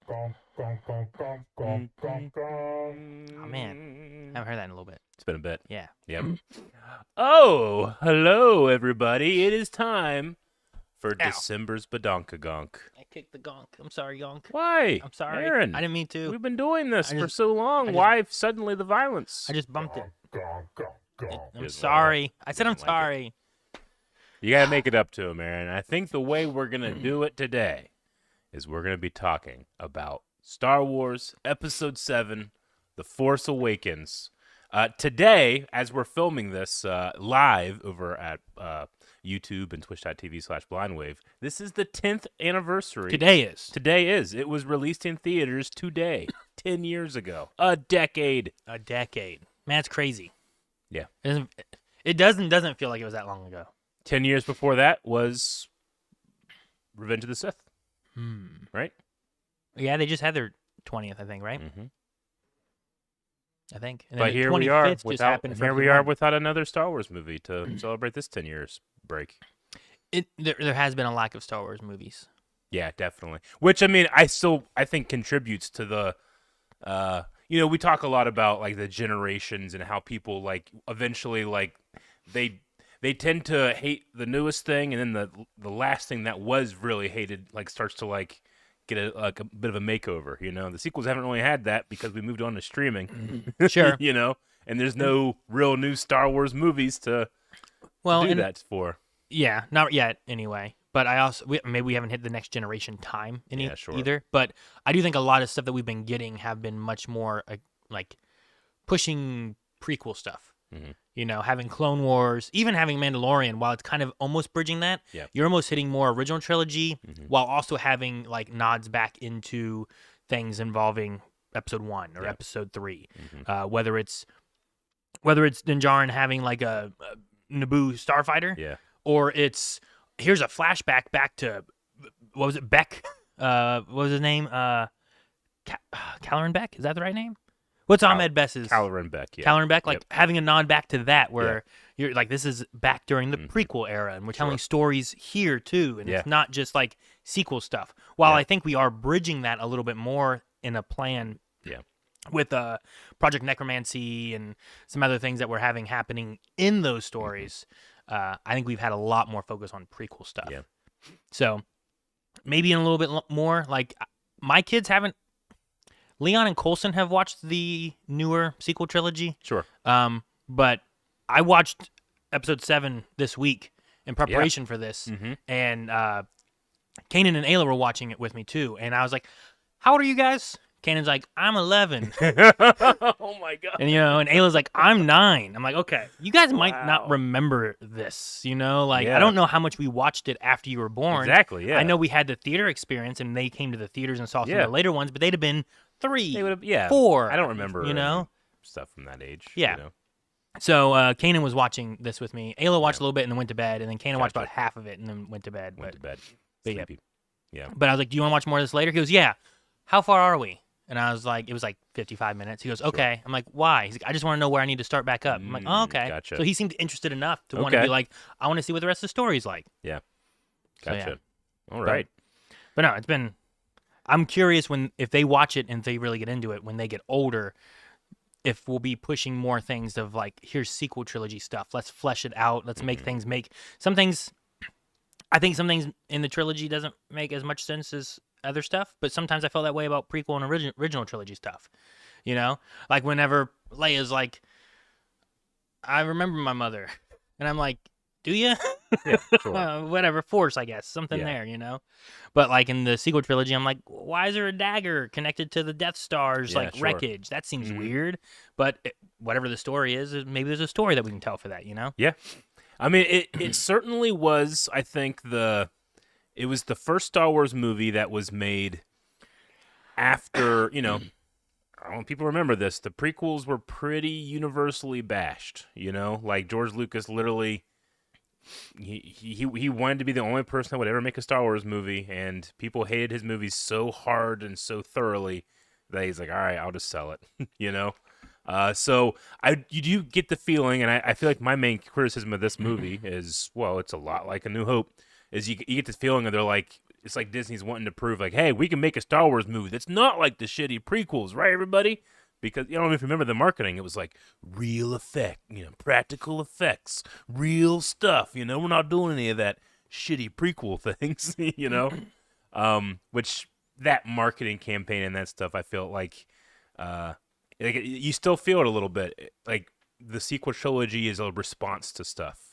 man, I haven't heard that in a little bit. It's been a bit. Yeah. Yep. Oh, hello, everybody. It is time for December's Badonkagonk. I kicked the gonk. I'm sorry, gonk. Why? I'm sorry. Aaron, I didn't mean to. we've been doing this I for just- so long. Why suddenly the violence? I just bumped it. I'm Yes, sorry. I said I'm like it. sorry. You gotta make it up to him, Aaron. I think the way we're gonna do it today is we're gonna be talking about Star Wars Episode 7, The Force Awakens. Today, as we're filming this live over at YouTube and twitch.tv/blindwave, this is the 10th anniversary. Today is. Today is. It was released in theaters today, 10 years ago. A decade. A decade. Man, it's crazy. Yeah. It doesn't feel like it was that long ago. 10 years before that was Revenge of the Sith, right? Yeah, they just had their 20th, I think, right? Mm-hmm. I think. And then But the here we are 25th just without happened for here we are everyone. without another Star Wars movie to celebrate this 10 years break. There has been a lack of Star Wars movies. Yeah, definitely. Which I mean, I think contributes to the we talk a lot about like the generations and how people like eventually like they tend to hate the newest thing, and then the last thing that was really hated like starts to like get a bit of a makeover. The sequels haven't really had that because we moved on to streaming. Sure. And there's no real new Star Wars movies to do that for. Yeah, not yet anyway. But I also maybe we haven't hit the next generation time Sure. either. But I do think a lot of stuff that we've been getting have been much more like pushing prequel stuff. Mhm. Having Clone Wars, even having Mandalorian, while it's kind of almost bridging that, Yeah. you're almost hitting more original trilogy Mhm. while also having like nods back into things involving Episode 1 or Yeah. Episode 3. Mhm. Whether it's Din Djarin having like a Naboo starfighter, Yeah. or it's here's a flashback back to what was it, Beck? What was his name? Kylo Beck? Is that the right name? What's Ahmed Bess's? Kylo Ren Beck. Yeah. Kylo Beck, like Yep. having a nod back to that, where you're like, this is back during the prequel era, and we're telling stories here too, and it's not just like sequel stuff. While I think we are bridging that a little bit more in a plan, with Project Necromancy and some other things that we're having happening in those stories. I think we've had a lot more focus on prequel stuff. Yeah. So maybe in a little bit more, like my kids haven't. Leon and Coulson have watched the newer sequel trilogy. Sure. But I watched Episode 7 this week in preparation for this, Mhm. and Kanan and Ayla were watching it with me too. And I was like, "How old are you guys?" Kanan's like, "I'm 11." Oh my god. And and Ayla's like, "I'm 9." I'm like, "Okay, you guys might not remember this, Like, I don't know how much we watched it after you were born. Exactly. Yeah. I know we had the theater experience, and they came to the theaters and saw some of the later ones, but they'd have been 3, They would have. Yeah. 4. I don't remember. You know. Stuff from that age. Yeah. So Kanan was watching this with me. Ayla watched a little bit and then went to bed, and then Kanan watched about half of it and then went to bed. Went to bed. but yeah. Sleepy. Yeah. But I was like, "Do you want to watch more of this later?" He goes, "Yeah." "How far are we?" And I was like, "It was like 55 minutes." He goes, "Okay." I'm like, "Why?" He's like, "I just want to know where I need to start back up." I'm like, "Oh, okay." Gotcha. So he seemed interested enough to want to be like, "I want to see what the rest of the story's like." Yeah. So, Gotcha. yeah. All right. But no, it's been. I'm curious if they watch it and if they really get into it when they get older, if we'll be pushing more things of like, here's sequel trilogy stuff. Let's flesh it out. Let's make things make some things. I think some things in the trilogy doesn't make as much sense as other stuff, but sometimes I felt that way about prequel and original trilogy stuff. Like whenever Leia's like, "I remember my mother," and I'm like, "Do you?" Yeah. Sure. Whatever, Force, I guess, something there, But like in the sequel trilogy, I'm like, why is there a dagger connected to the Death Star's wreckage? That seems weird. But whatever the story is, maybe there's a story that we can tell for that, Yeah. I mean, it certainly was. I think it was the first Star Wars movie that was made after I don't know if people remember this. The prequels were pretty universally bashed. Like George Lucas literally. He wanted to be the only person that would ever make a Star Wars movie, and people hated his movies so hard and so thoroughly that he's like, all right, I'll just sell it, So you do get the feeling, and I feel like my main criticism of this movie is, well, it's a lot like A New Hope, is you get the feeling that they're like it's like Disney's wanting to prove like, hey, we can make a Star Wars movie that's not like the shitty prequels, right, everybody? Because you don't know if you remember the marketing, it was like real effect, practical effects, real stuff. We're not doing any of that shitty prequel things, which that marketing campaign and that stuff, I felt like you still feel it a little bit. Like the sequel trilogy is a response to stuff.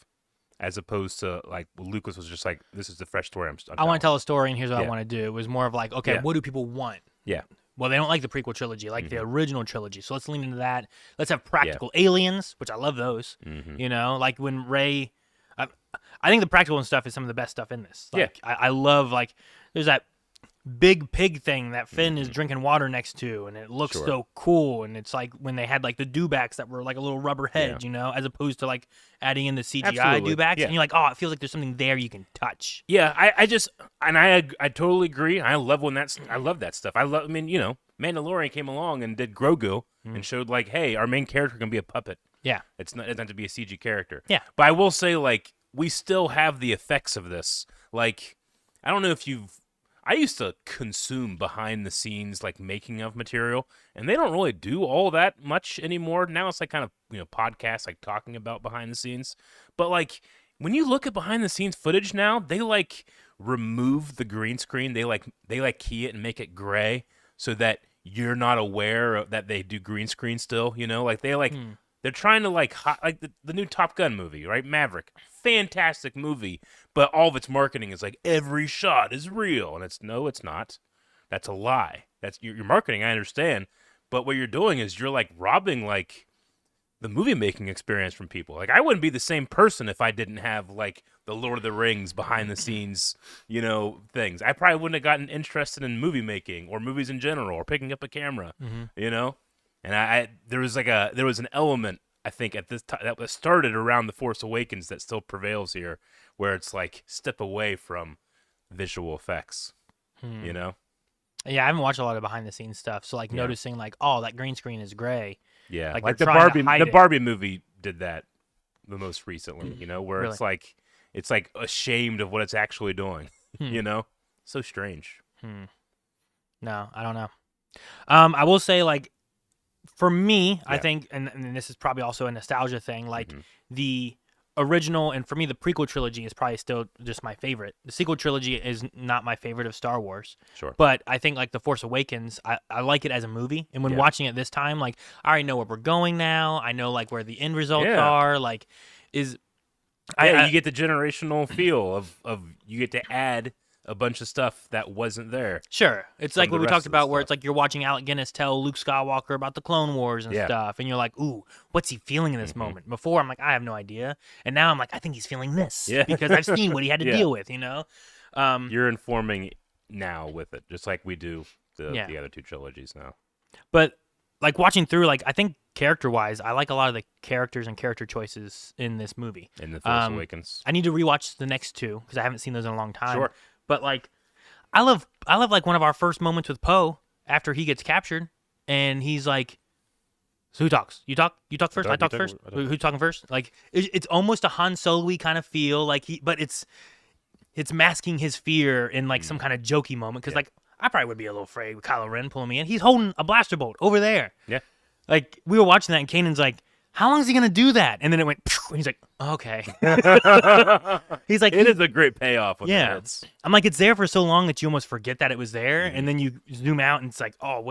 As opposed to like Lucas was just like, this is the fresh story. I want to tell a story, and here's what I want to do. It was more of like, okay, what do people want? Yeah. Well, they don't like the prequel trilogy, like the original trilogy. So let's lean into that. Let's have practical aliens, which I love those. Like when Rey, I think the practical and stuff is some of the best stuff in this. Like, I love like there's that big pig thing that Finn is drinking water next to, and it looks so cool. And it's like when they had like the dewbacks that were like a little rubber head, as opposed to like adding in the CGI dewbacks, and you're like, oh, it feels like there's something there you can touch. Yeah, I totally agree. I love I love that stuff. Mandalorian came along and did Grogu and showed like, hey, our main character can be a puppet. Yeah, it's not to be a CG character. Yeah, but I will say like we still have the effects of this. Like, I don't know if I used to consume behind the scenes like making of material, and they don't really do all that much anymore. Now it's like kind of podcasts like talking about behind the scenes. But like when you look at behind the scenes footage now, they like remove the green screen. They like key it and make it gray so that you're not aware that they do green screen still. Like they're trying to like the new Top Gun movie, right? Maverick. Fantastic movie, but all of its marketing is like every shot is real, and it's not. That's a lie. That's your marketing. I understand, but what you're doing is you're like robbing like the movie making experience from people. Like I wouldn't be the same person if I didn't have like the Lord of the Rings behind the scenes, things. I probably wouldn't have gotten interested in movie making or movies in general or picking up a camera, And there was an element, I think, at this time that was started around The Force Awakens that still prevails here, where it's like step away from visual effects, Yeah, I haven't watched a lot of behind the scenes stuff, so like noticing like, oh, that green screen is gray. Yeah, like the Barbie movie did that the most recently, where Really? it's like ashamed of what it's actually doing, So strange. No, I don't know. I will say like, for me, I think, and this is probably also a nostalgia thing, like the original, and for me, the prequel trilogy is probably still just my favorite. The sequel trilogy is not my favorite of Star Wars. Sure. But I think like The Force Awakens, I like it as a movie. And when watching it this time, like I already know where we're going now. I know like where the end results are. Like you get the generational feel of you get to add a bunch of stuff that wasn't there. Sure. It's like what we talked about where it's like you're watching Alec Guinness tell Luke Skywalker about the Clone Wars and stuff, and you're like, ooh, what's he feeling in this moment? Before, I'm like, I have no idea. And now I'm like, I think he's feeling this because I've seen what he had to deal with, You're informing now with it, just like we do the other two trilogies now. But like watching through, like I think character-wise, I like a lot of the characters and character choices in this movie. In The Force Awakens. I need to rewatch the next two because I haven't seen those in a long time. Sure. But like, I love like one of our first moments with Poe after he gets captured, and he's like, "So who talks? You talk first. I talk first. Who's talking first?" Like it's almost a Han Solo-y kind of feel, like but it's masking his fear in like some kind of jokey moment because like I probably would be a little afraid with Kylo Ren pulling me in. He's holding a blaster bolt over there. Yeah. Like we were watching that, and Kanan's like, how long is he gonna do that? And then it went, and he's like, okay. He's like, it is a great payoff. When that hits. I'm like, it's there for so long that you almost forget that it was there, and then you zoom out and it's like, oh,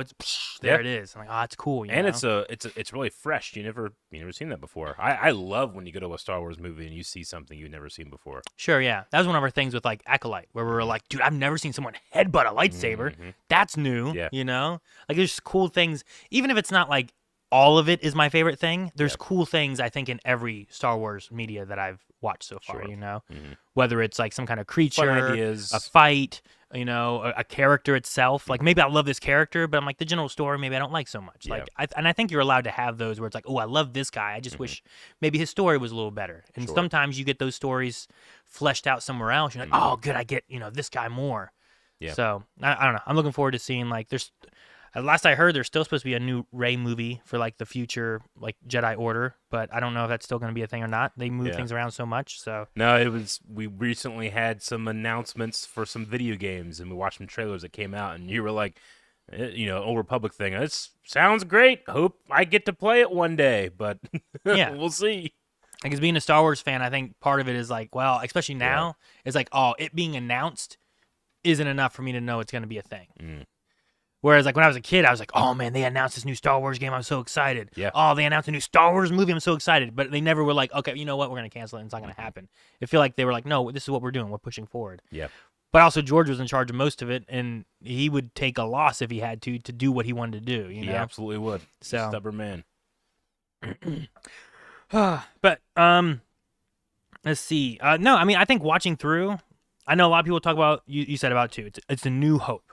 there it is. I'm like, oh, it's cool. And it's really fresh. You never seen that before. I love when you go to a Star Wars movie and you see something you've never seen before. Sure, yeah. That was one of our things with like Acolyte, where we were like, dude, I've never seen someone headbutt a lightsaber. That's new. Yeah. Like there's cool things, even if it's not like all of it is my favorite thing. There's cool things, I think, in every Star Wars media that I've watched so far, Whether it's like some kind of creature, a fight, a character itself. Like maybe I love this character, but I'm like the general story, maybe I don't like so much. Like, I think you're allowed to have those where it's like, oh, I love this guy. I just wish maybe his story was a little better. And sometimes you get those stories fleshed out somewhere else. You're like, oh, good, I get, this guy more. Yeah. So I don't know. I'm looking forward to seeing like Last I heard, there's still supposed to be a new Rey movie for like the future like Jedi Order, but I don't know if that's still going to be a thing or not. They move things around so much, so. No, it was. We recently had some announcements for some video games, and we watched some trailers that came out, and you were like, Old Republic thing. This sounds great. Hope I get to play it one day, but Yeah, we'll see. Because being a Star Wars fan, I think part of it is like, well, especially now, it's like, oh, it being announced isn't enough for me to know it's going to be a thing. Whereas, like, when I was a kid, I was like, oh, man, they announced this new Star Wars game. I'm so excited. Yeah. Oh, they announced a new Star Wars movie. I'm so excited. But they never were like, okay, you know what? We're going to cancel it. And it's not going to happen. I feel like they were like, no, this is what we're doing. We're pushing forward. Yeah. But also, George was in charge of most of it, and he would take a loss if he had to do what he wanted to do. You know? He absolutely would. So. Stubborn man. But, let's see. No, I mean, I think watching through, I know a lot of people talk about, you said about it too, it's a new hope.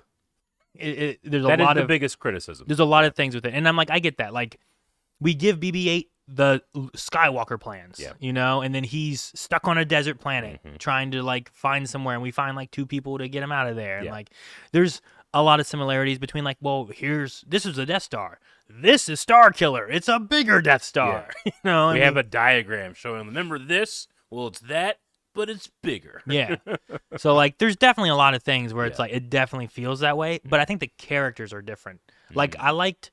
There's That a is lot the of biggest criticism. There's a lot of things with it, and I'm like, I get that. Like, we give BB-8 the Skywalker plans, and then he's stuck on a desert planet trying to like find somewhere, and we find like 2 people to get him out of there, and like, there's a lot of similarities between like, well, this is a Death Star, this is Star Killer, it's a bigger Death Star, we have a diagram showing. Remember this? Well, it's that. But it's bigger. Yeah. So, like, there's definitely a lot of things where it's like, it definitely feels that way. But I think the characters are different. Like, I liked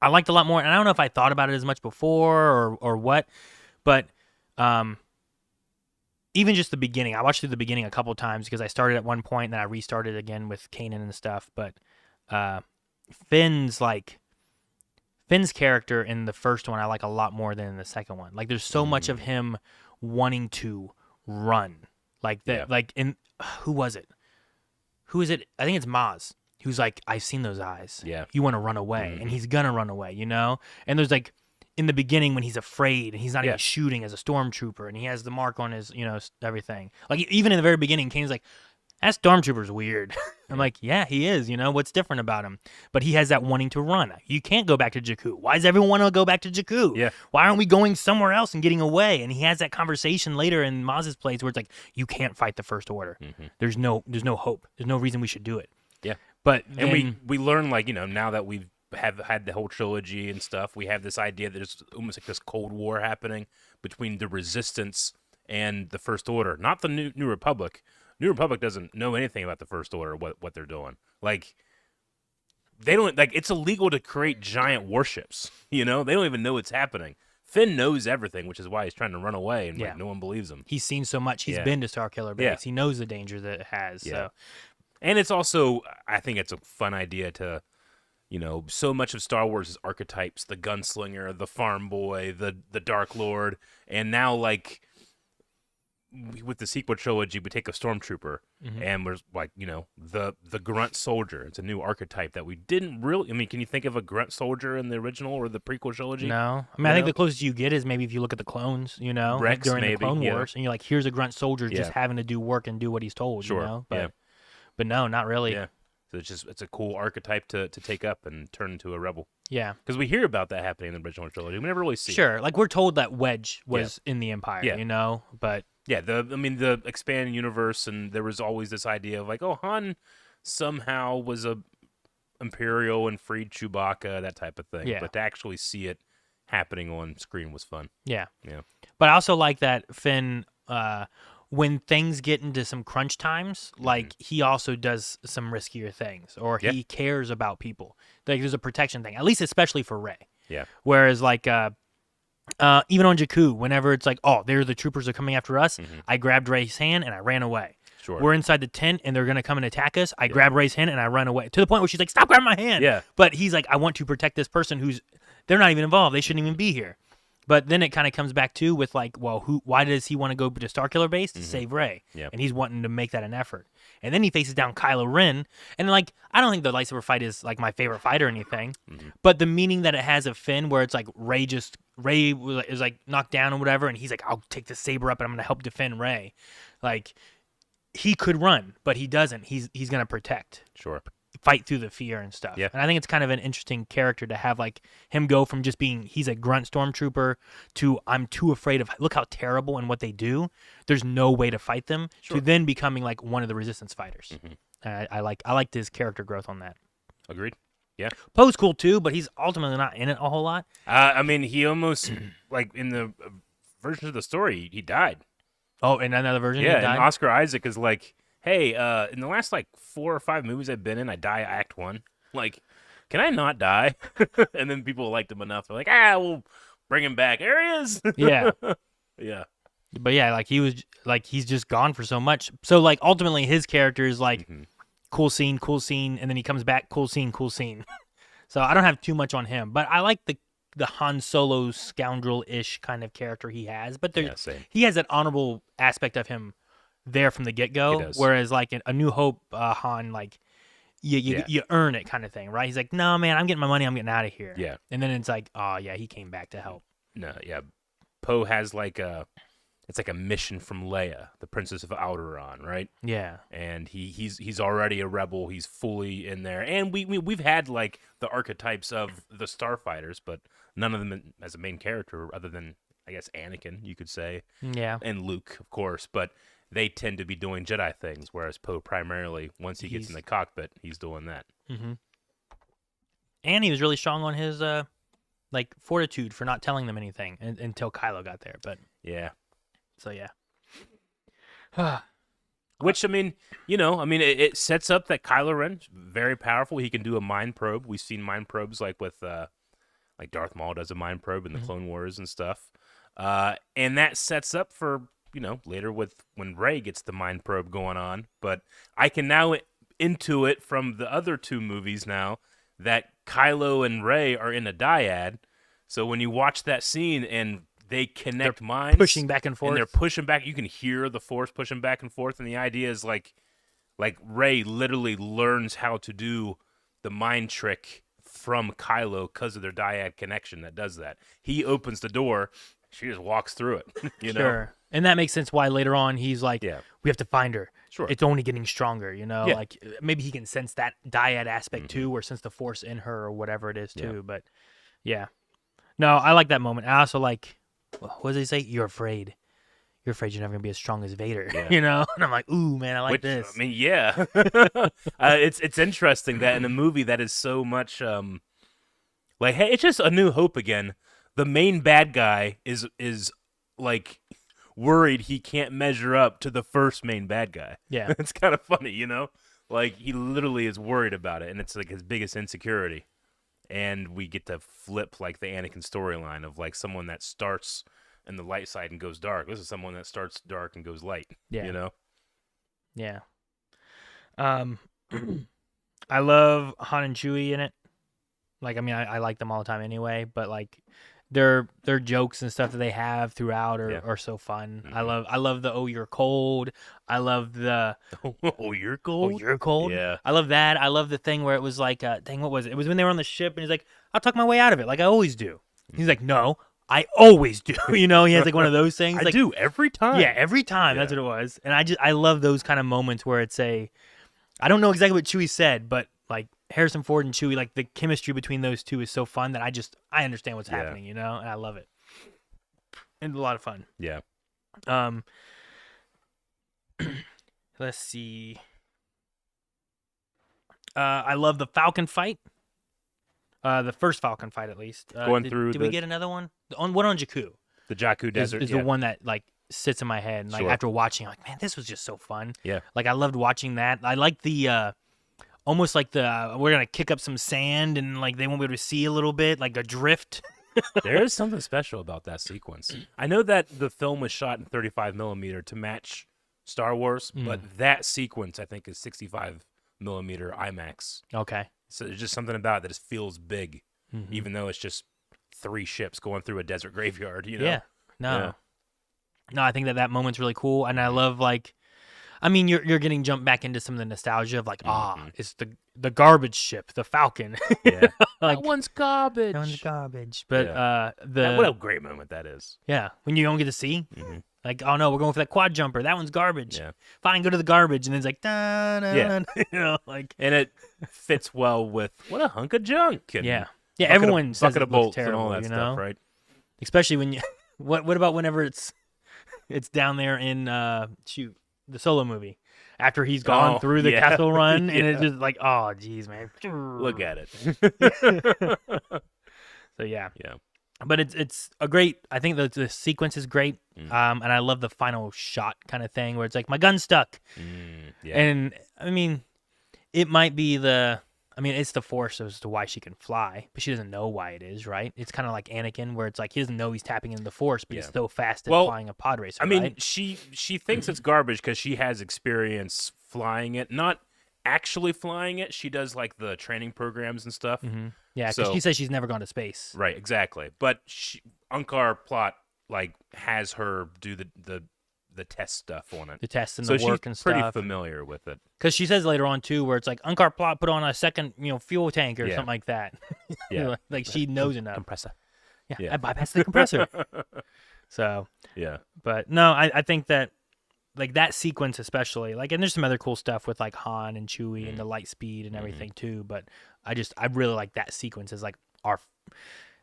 a lot more, and I don't know if I thought about it as much before or what, but even just the beginning. I watched through the beginning a couple times because I started at one point, and then I restarted again with Kanan and stuff. But Finn's character in the first one I like a lot more than in the second one. Like, there's so much of him wanting to run like that. Like, in who is it? I think it's Maz, who's like, I've seen those eyes. You want to run away, and he's gonna run away, and there's like in the beginning when he's afraid and he's not even shooting as a stormtrooper, and he has the mark on his everything. Like, even in the very beginning, Kane's like, that stormtrooper's weird. I'm like, yeah, he is. What's different about him? But he has that wanting to run. You can't go back to Jakku. Why does everyone want to go back to Jakku? Yeah. Why aren't we going somewhere else and getting away? And he has that conversation later in Maz's place where it's like, you can't fight the First Order. There's no hope. There's no reason we should do it. Yeah. But then, and we learn, like, now that we've had the whole trilogy and stuff, we have this idea that there's almost like this Cold War happening between the Resistance and the First Order, not the New Republic. New Republic doesn't know anything about the First Order, what they're doing. Like, they don't, like, it's illegal to create giant warships. They don't even know it's happening. Finn knows everything, which is why he's trying to run away, and like, no one believes him. He's seen so much. He's been to Star Killer Base. He knows the danger that it has. So, and it's also, I think it's a fun idea to, so much of Star Wars is archetypes: the gunslinger, the farm boy, the Dark Lord, and now, like, with the sequel trilogy, we take a stormtrooper, and we're like, the grunt soldier. It's a new archetype that we didn't really. I mean, can you think of a grunt soldier in the original or the prequel trilogy? No. I mean, I think the closest you get is maybe if you look at the clones, Rex, like during maybe, the Clone Wars, and you're like, here's a grunt soldier just having to do work and do what he's told. Sure. But no, not really. Yeah. So it's a cool archetype to take up and turn into a rebel. Yeah. Because we hear about that happening in the original trilogy. We never really see it. Sure. Like, we're told that Wedge was in the Empire, but. Yeah, the expanded universe, and there was always this idea of like, oh, Han somehow was a Imperial and freed Chewbacca, that type of thing. Yeah. But to actually see it happening on screen was fun. Yeah. Yeah. But I also like that Finn, when things get into some crunch times, like, he also does some riskier things, or he cares about people. Like, there's a protection thing, at least especially for Rey. Yeah. Whereas, like, even on Jakku, whenever it's like, oh, there the troopers are coming after us, I grabbed Rey's hand and I ran away. Sure. We're inside the tent and they're going to come and attack us. I grab Rey's hand and I run away, to the point where she's like, stop grabbing my hand. Yeah. But he's like, I want to protect this person they're not even involved. They shouldn't even be here. But then it kind of comes back to with like, well, why does he want to go to Starkiller Base? To save Rey. Yeah. And he's wanting to make that an effort. And then he faces down Kylo Ren. And like, I don't think the lightsaber fight is like my favorite fight or anything. But the meaning that it has of Finn, where it's like Rey is like knocked down or whatever, and he's like, I'll take the saber up and I'm going to help defend Rey. Like, he could run, but he doesn't. He's going to protect. Sure. Fight through the fear and stuff. Yeah. And I think it's kind of an interesting character to have, like, him go from just being, he's a grunt stormtrooper, to I'm too afraid of, look how terrible and what they do, there's no way to fight them, to then becoming like one of the resistance fighters. I liked his character growth on that. Agreed. Yeah. Poe's cool too, but he's ultimately not in it a whole lot. I mean, he almost like in the version of the story, he died. Oh, in another version, Yeah, he died? and Oscar Isaac is like, hey, in the last like 4 or 5 movies I've been in, I die Act 1. Like, can I not die? And then people liked him enough. They're like, we'll bring him back. There he is. Yeah. Yeah. But yeah, like he's just gone for so much. So like ultimately his character is like cool scene, and then he comes back, cool scene. So I don't have too much on him, but I like the Han Solo scoundrel-ish kind of character he has. But Same. he has that honorable aspect of him there from the get-go, whereas like in A New Hope, Han, like you earn it kind of thing, right? He's like, no man, I'm getting my money, I'm getting out of here. Yeah. And then it's like, oh yeah, he came back to help. No, yeah. Poe has like it's like a mission from Leia, the Princess of Alderaan, right? Yeah. And he's already a rebel. He's fully in there. And we've had like the archetypes of the starfighters, but none of them as a main character other than I guess Anakin, you could say. Yeah. And Luke, of course, but they tend to be doing Jedi things, whereas Poe primarily, once he gets in the cockpit, he's doing that. Mm-hmm. And he was really strong on his like fortitude for not telling them anything until Kylo got there. But yeah. So yeah. Which, I mean, it sets up that Kylo Ren very powerful. He can do a mind probe. We've seen mind probes like with like Darth Maul does a mind probe in the Clone Wars and stuff. And that sets up for, later when Rey gets the mind probe going on. But I can now intuit from the other 2 movies now that Kylo and Rey are in a dyad. So when you watch that scene and they connect minds, pushing back and forth, and they're pushing back, you can hear the Force pushing back and forth. And the idea is like Rey literally learns how to do the mind trick from Kylo because of their dyad connection that does that. He opens the door, she just walks through it. Sure. And that makes sense why later on he's like, we have to find her. Sure. It's only getting stronger, like maybe he can sense that dyad aspect too, or sense the Force in her or whatever it is too. Yeah. But yeah. No, I like that moment. I also like, what does he say? You're afraid. You're afraid you're never going to be as strong as Vader, And I'm like, ooh, man, I like this. I mean, yeah. It's interesting that in a movie that is so much, like, hey, it's just A New Hope again. The main bad guy is like worried he can't measure up to the first main bad guy. Yeah. It's kind of funny, Like, he literally is worried about it, and it's like his biggest insecurity. And we get to flip like the Anakin storyline of like someone that starts in the light side and goes dark. This is someone that starts dark and goes light. Yeah. Yeah. I love Han and Chewie in it. Like, I mean, I like them all the time anyway, but like their jokes and stuff that they have throughout are so fun. Mm-hmm. I love the "Oh, you're cold." I love the "Oh, you're cold." Oh, you're cold. Yeah, I love that. I love the thing where it was like, what was it? It was when they were on the ship, and he's like, "I'll talk my way out of it, like I always do." He's like, "No, I always do." He has like one of those things. I do every time. Yeah, every time. Yeah. That's what it was. And I love those kind of moments where it's I don't know exactly what Chewie said, but like Harrison Ford and Chewie, like the chemistry between those two is so fun that I understand what's happening, and I love it. And a lot of fun. Yeah. Let's see. I love the Falcon fight. The first Falcon fight, at least. Did we get another one? One on Jakku. The Jakku Desert is the one that like sits in my head, and like after watching, I'm like, man, this was just so fun. Yeah. Like I loved watching that. I like the almost like we're gonna kick up some sand and like they won't be able to see a little bit, like a drift. There is something special about that sequence. I know that the film was shot in 35 millimeter to match Star Wars, but that sequence I think is 65 millimeter IMAX. Okay. So there's just something about it that just feels big, even though it's just 3 ships going through a desert graveyard. Yeah. No, I think that moment's really cool, and I love like. I mean, you're getting jumped back into some of the nostalgia of like, it's the garbage ship, the Falcon. Yeah, like, that one's garbage. That one's garbage. But what a great moment that is. Yeah, when you don't get to see, like, oh no, we're going for that quad jumper. That one's garbage. Yeah, fine, go to the garbage, and then it's like, like, and it fits well with what a hunk of junk. And everyone says bucket it of bolts terrible, and all that stuff, right? Especially when you, what about whenever it's down there in the Solo movie, after he's gone through the yeah. Kessel Run, Yeah. and it's just like, oh, jeez, man. Look at it. So yeah, Yeah. but it's a great. I think the sequence is great, and I love the final shot kind of thing where it's like my gun's stuck, Yeah. and I mean, it might be it's the Force as to why she can fly, but she doesn't know why it is, right? It's kind of like Anakin, where it's like he doesn't know he's tapping into the Force, but he's so fast at flying a pod racer. I mean, right? she thinks it's garbage because she has experience flying it, not actually flying it. She does like the training programs and stuff. Yeah, because So- she says she's never gone to space. Right, exactly. But Unkar plot like has her do the test stuff on it. The tests and So the work she's and pretty stuff. familiar with it. Because she says later on too, where it's like Unkar plot put on a second, fuel tank or Yeah. something like that. Yeah. like she knows enough. Compressor. Yeah, Yeah. I bypassed the compressor. So, Yeah. but no, I think that like that sequence especially, like, and there's some other cool stuff with like Han and Chewie and the light speed and everything too. But I really like that sequence as like I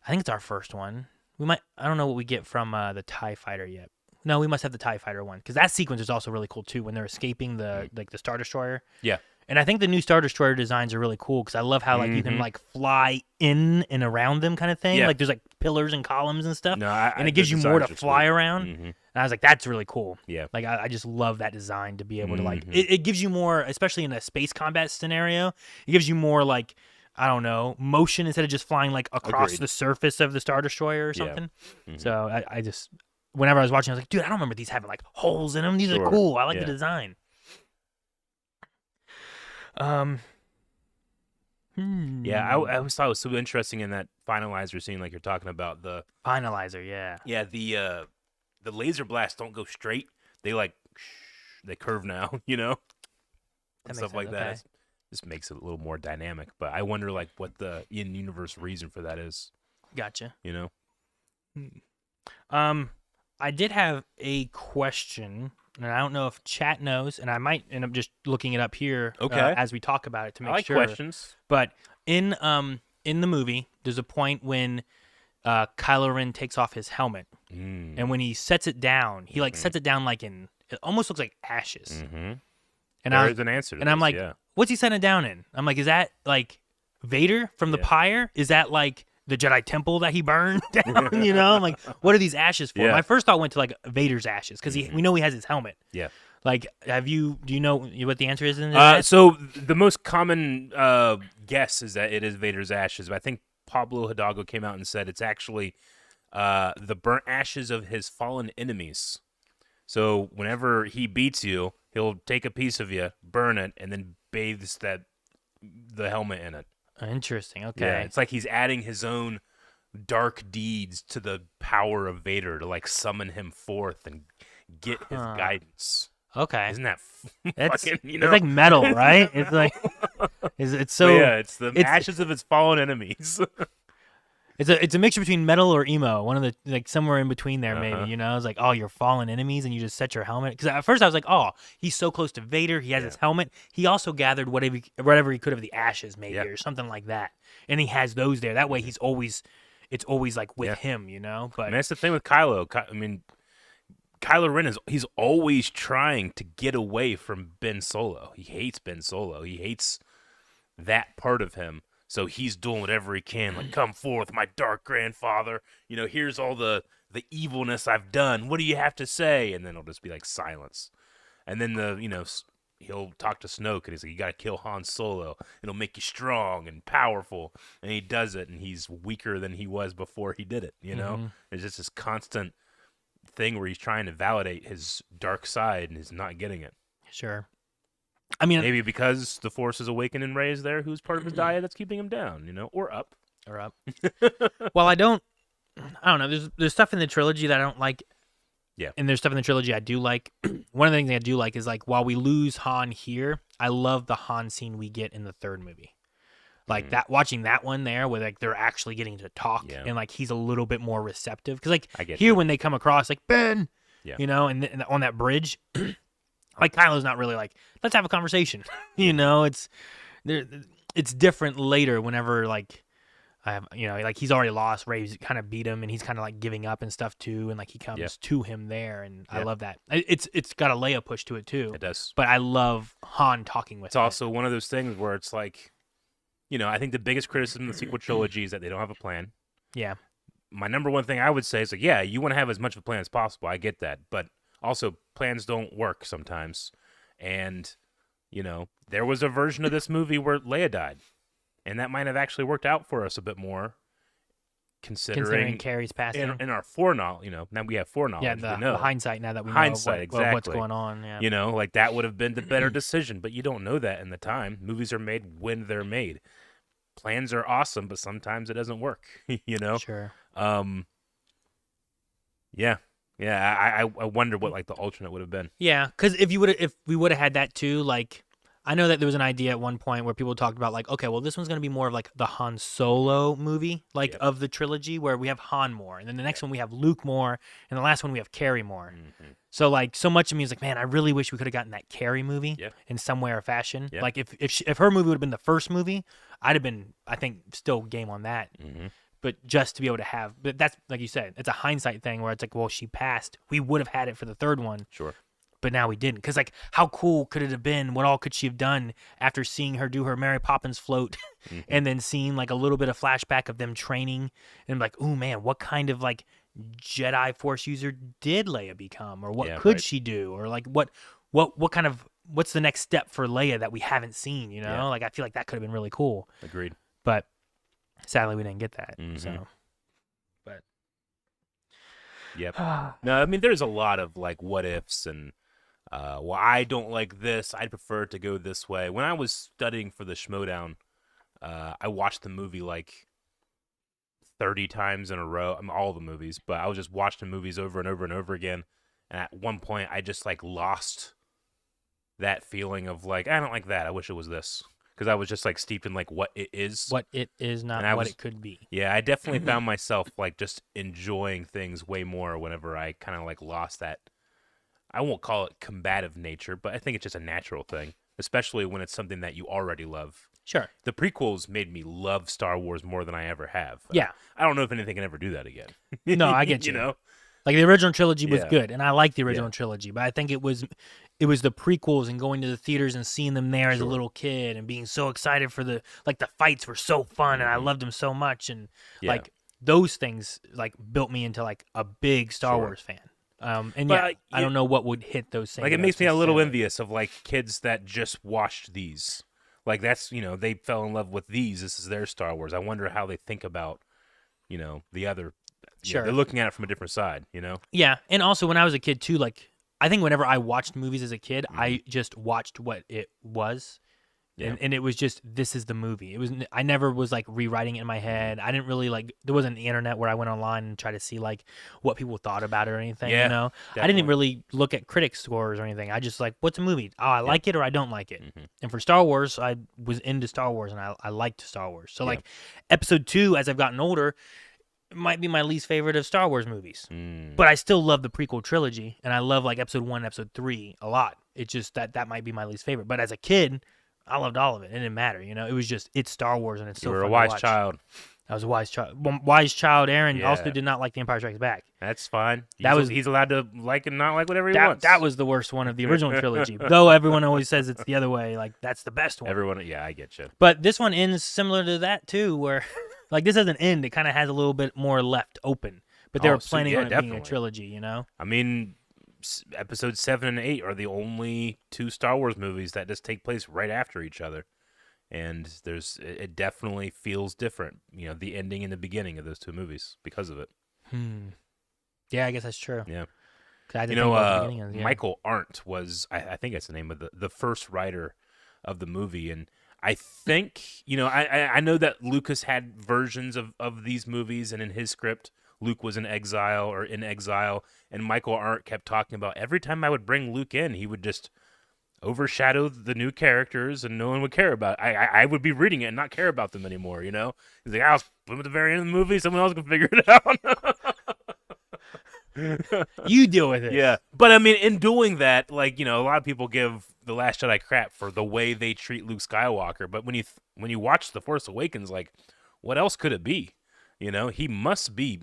think it's our first one. I don't know what we get from the TIE fighter yet. No, we must have the TIE fighter one because that sequence is also really cool too when they're escaping the Star Destroyer. Yeah. And I think the new Star Destroyer designs are really cool because I love how like you can like fly in and around them kind of thing. Yeah. Like there's like pillars and columns and stuff. No, and it gives you more to fly around. And I was like, that's really cool. Yeah. Like I just love that design to be able to like it gives you more, especially in a space combat scenario. It gives you more like I don't know motion instead of just flying like across Agreed. the surface of the Star Destroyer or something. So I just whenever I was watching, I was like, dude, I don't remember these having like holes in them. These are cool. I like the design. Yeah, I always thought it was so interesting in that finalizer scene, like you're talking about the Finalizer, yeah. the laser blasts don't go straight; they they curve now, and That stuff makes like sense, that. okay. Just makes it a little more dynamic. But I wonder like what the in-universe reason for that is. Gotcha. I did have a question, and I don't know if chat knows, and I might end up just looking it up here as we talk about it to make like sure. questions. But in the movie, there's a point when Kylo Ren takes off his helmet, and when he sets it down, he like sets it down like it almost looks like ashes. And There is an answer to and I'm this, like, yeah. what's he setting it down in? I'm like, is that like Vader from the pyre? Is that like the Jedi Temple that he burned down? I'm like, what are these ashes for? Yeah. My first thought went to like Vader's ashes because we know he has his helmet. Yeah. Like, do you know what the answer is in this? So the most common guess is that it is Vader's ashes, but I think Pablo Hidalgo came out and said it's actually the burnt ashes of his fallen enemies. So whenever he beats you, he'll take a piece of you, burn it, and then bathes the helmet in it. Interesting. Okay. Yeah, it's like he's adding his own dark deeds to the power of Vader to like summon him forth and get his guidance. Okay. Isn't that It's fucking, it's like metal, right? It's like it's so it's the ashes of his fallen enemies. It's a mixture between metal or emo, one of the like somewhere in between there maybe. It's like, oh, you're fallen enemies and you just set your helmet. Because at first I was like, oh, he's so close to Vader, he has his helmet. He also gathered whatever he could of the ashes maybe or something like that, and he has those there. That way it's always like with him, But And that's the thing with Kylo. Kylo Ren he's always trying to get away from Ben Solo. He hates Ben Solo. He hates that part of him. So he's doing whatever he can, like, come forth, my dark grandfather. Here's all the evilness I've done. What do you have to say? And then it'll just be like silence. And then he'll talk to Snoke, and he's like, you got to kill Han Solo. It'll make you strong and powerful. And he does it, and he's weaker than he was before he did it, There's just this constant thing where he's trying to validate his dark side, and he's not getting it. Sure. I mean, Maybe because the Force is awakened and Rey is there, who's part of his diet that's keeping him down, or up. or up. Well, I don't know. There's stuff in the trilogy that I don't like. Yeah. And there's stuff in the trilogy I do like. One of the things I do like is like while we lose Han here, I love the Han scene we get in the third movie. Like that, watching that one there where like they're actually getting to talk and like he's a little bit more receptive. Because like here when they come across like Ben, and on that bridge. Like Kylo's not really like, let's have a conversation. It's different later whenever like I have, like he's already lost. Rey's kind of beat him, and he's kind of like giving up and stuff too, and like he comes to him there, and I love that. It's got a Leia push to it too. It does. But I love Han talking with. It's also one of those things where it's like, I think the biggest criticism of the sequel trilogy is that they don't have a plan. Yeah. My number one thing I would say is like, yeah, you want to have as much of a plan as possible. I get that, but also plans don't work sometimes, and there was a version of this movie where Leia died. And that might have actually worked out for us a bit more, considering Carrie's passing. In our foreknowledge, now we have foreknowledge. Yeah, the hindsight now that we know exactly. what's going on. Yeah. Like that would have been the better decision, but you don't know that in the time. Movies are made when they're made. Plans are awesome, but sometimes it doesn't work. Sure. Yeah. I wonder what like the alternate would have been. Yeah, because if we would have had that too, like. I know that there was an idea at one point where people talked about like, okay, well, this one's going to be more of like the Han Solo movie, like of the trilogy, where we have Han more, and then the next one we have Luke more, and the last one we have Carrie more. Mm-hmm. So like, so much of me is like, man, I really wish we could have gotten that Carrie movie in some way or fashion. Yeah. Like if her movie would have been the first movie, I'd have been, I think, still game on that. Mm-hmm. But just to be able to have, but that's like you said, it's a hindsight thing where it's like, well, she passed. We would have had it for the third one. Sure. But now we didn't. Because, like, how cool could it have been? What all could she have done after seeing her do her Mary Poppins float and then seeing, like, a little bit of flashback of them training? And, like, oh, man, what kind of, like, Jedi Force user did Leia become? Or what could she do? Or, like, what kind of, what's the next step for Leia that we haven't seen, Yeah. Like, I feel like that could have been really cool. Agreed. But, sadly, we didn't get that. Mm-hmm. So, but. Yep. No, I mean, there's a lot of, like, what ifs and... well, I don't like this. I'd prefer it to go this way. When I was studying for the Schmodown, I watched the movie like 30 times in a row. I mean, all the movies, but I was just watching movies over and over and over again. And at one point, I just like lost that feeling of like, I don't like that. I wish it was this. Because I was just like steeped in like what it is. What it is, not what it could be. Yeah, I definitely found myself like just enjoying things way more whenever I kind of like lost that. I won't call it combative nature, but I think it's just a natural thing, especially when it's something that you already love. Sure. The prequels made me love Star Wars more than I ever have. Yeah. I don't know if anything can ever do that again. No, I get you. Like the original trilogy was good, and I like the original trilogy, but I think it was the prequels and going to the theaters and seeing them there as a little kid and being so excited for the fights were so fun and I loved them so much and like those things like built me into like a big Star Wars fan. And I don't know what would hit those things. Like it makes me a little envious of like kids that just watched these. Like that's, they fell in love with these. This is their Star Wars. I wonder how they think about, the other. Sure. They're looking at it from a different side, Yeah. And also when I was a kid too, like I think whenever I watched movies as a kid, I just watched what it was. Yeah. And it was just, this is the movie. I never was like rewriting it in my head. I didn't really there wasn't the internet where I went online and tried to see like what people thought about it or anything, Definitely. I didn't really look at critic scores or anything. I just like, what's a movie? Oh, I like it or I don't like it. Mm-hmm. And for Star Wars, I was into Star Wars and I liked Star Wars. So like episode 2, as I've gotten older, it might be my least favorite of Star Wars movies. But I still love the prequel trilogy and I love like episode 1, episode 3 a lot. It's just that might be my least favorite. But as a kid, I loved all of it. It didn't matter, It was just, it's Star Wars, and it's so fun to watch. You were a wise child. I was a wise child. Wise child, Aaron also did not like The Empire Strikes Back. That's fine. He's allowed to like and not like whatever he wants. That was the worst one of the original trilogy. Though everyone always says it's the other way, like that's the best one. I get you. But this one ends similar to that too, where like this doesn't end. It kind of has a little bit more left open. But they were planning on it being a trilogy, I mean, episodes 7 and 8 are the only 2 Star Wars movies that just take place right after each other, and it definitely feels different. The ending and the beginning of those 2 movies because of it. Yeah, I guess that's true. Yeah, I didn't think about the beginning Michael Arndt was I think that's the name of the first writer of the movie, and I think I know that Lucas had versions of these movies, and in his script. Luke was in exile, and Michael Arndt kept talking about every time I would bring Luke in, he would just overshadow the new characters, and no one would care about it. I would be reading it and not care about them anymore, He's like, I'll put them at the very end of the movie, someone else can figure it out. You deal with it. Yeah, but I mean, in doing that, like, a lot of people give The Last Jedi crap for the way they treat Luke Skywalker, but when you watch The Force Awakens, like, what else could it be? You know, he must be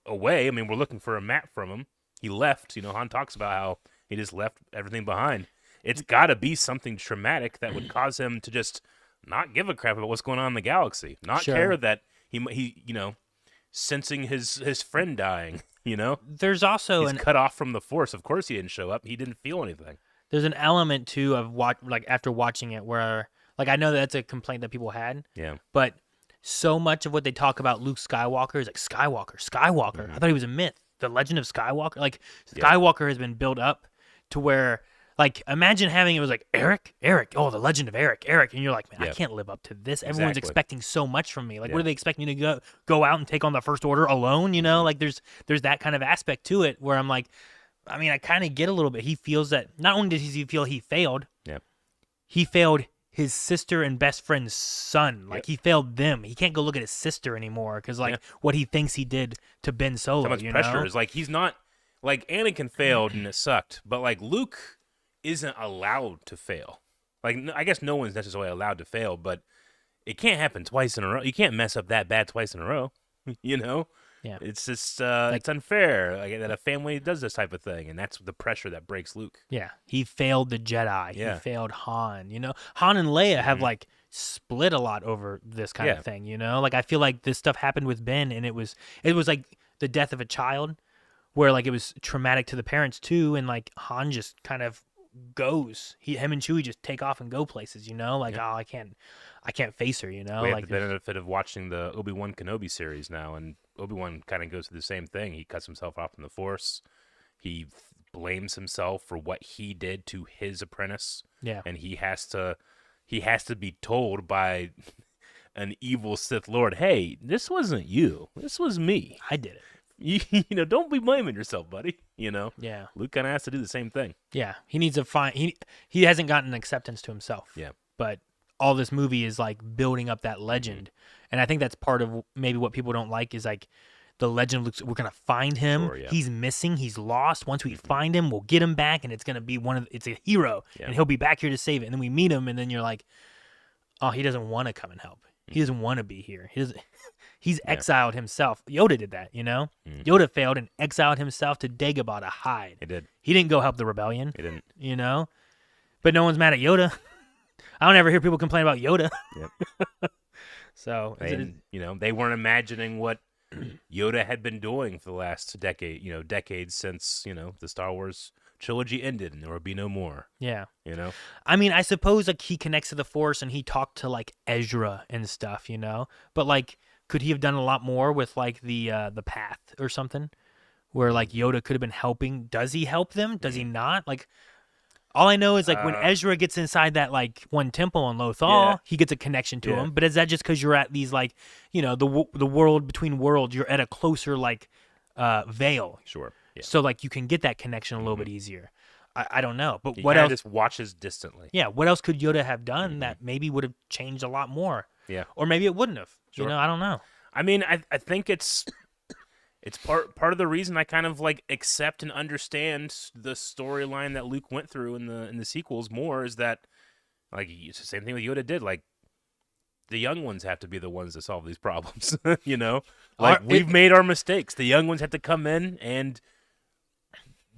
away. I mean, we're looking for a map from him. He left. You know, Han talks about how he just left everything behind. It's got to be something traumatic that would cause him to just not give a crap about what's going on in the galaxy, not care that he you know, sensing his friend dying. You know, there's also he's cut off from the Force. Of course, he didn't show up. He didn't feel anything. There's an element too of after watching it where like I know that's a complaint that people had. Yeah. But so much of what they talk about Luke Skywalker is like Skywalker. Mm-hmm. I thought he was a myth. The legend of Skywalker. Like Skywalker has been built up to where like imagine having it was like Eric, oh the legend of Eric, and you're like, man, I can't live up to this. Everyone's expecting so much from me. Like what are they expecting me to go out and take on the First Order alone, you know? Like there's that kind of aspect to it where I'm like, I mean, I kind of get a little bit. He feels that not only does he feel he failed, he failed his sister and best friend's son. Like he failed them. He can't go look at his sister anymore because like what he thinks he did to Ben Solo. So much pressure is like he's not like Anakin failed and it sucked, but like Luke isn't allowed to fail. Like I guess no one's necessarily allowed to fail, but it can't happen twice in a row. You can't mess up that bad twice in a row. You know. Yeah. It's just it's unfair that a family does this type of thing, and that's the pressure that breaks Luke. Yeah, he failed the Jedi. Yeah. He failed Han. You know, Han and Leia have like split a lot over this kind of thing. You know, like I feel like this stuff happened with Ben, and it was like the death of a child, where like it was traumatic to the parents too, and like Han just kind of goes. Him and Chewie just take off and go places. You know, like I can't face her. You know, we have like the benefit of watching the Obi-Wan Kenobi series now, and Obi-Wan kind of goes through the same thing. He cuts himself off from the Force. He blames himself for what he did to his apprentice. Yeah. And he has to be told by an evil Sith Lord, "Hey, this wasn't you. This was me. I did it." You know, don't be blaming yourself, buddy. You know? Yeah. Luke kind of has to do the same thing. Yeah. He needs to find he hasn't gotten acceptance to himself. Yeah. But all this movie is like building up that legend. And I think that's part of maybe what people don't like is like the legend of Luke. We're going to find him. Sure, yeah. He's missing. He's lost. Once we find him, we'll get him back and it's going to be it's a hero and he'll be back here to save it. And then we meet him and then you're like, oh, he doesn't want to come and help. He doesn't want to be here. He's exiled himself. Yoda did that, you know? Yoda failed and exiled himself to Dagobah to hide. He did. He didn't go help the rebellion. He didn't. You know? But no one's mad at Yoda. I don't ever hear people complain about Yoda. Yep. So, you know, they weren't imagining what Yoda had been doing for the last decades since, you know, the Star Wars trilogy ended and there would be no more. Yeah. You know? I mean, I suppose like he connects to the Force and he talked to like Ezra and stuff, you know? But like, could he have done a lot more with like the path or something where like Yoda could have been helping? Does he help them? Does he not? Like, all I know is like when Ezra gets inside that like one temple on Lothal, he gets a connection to him. But is that just because you're at these like, you know, the world between worlds, you're at a closer like veil. Sure. Yeah. So like you can get that connection a little bit easier. I don't know, but he what else? Just watches distantly. Yeah. What else could Yoda have done that maybe would have changed a lot more? Yeah. Or maybe it wouldn't have. Sure. You know, I don't know. I mean, I think it's part of the reason I kind of like accept and understand the storyline that Luke went through in the sequels more is that like it's the same thing that Yoda did. Like the young ones have to be the ones to solve these problems. You know, like we've made our mistakes. The young ones have to come in and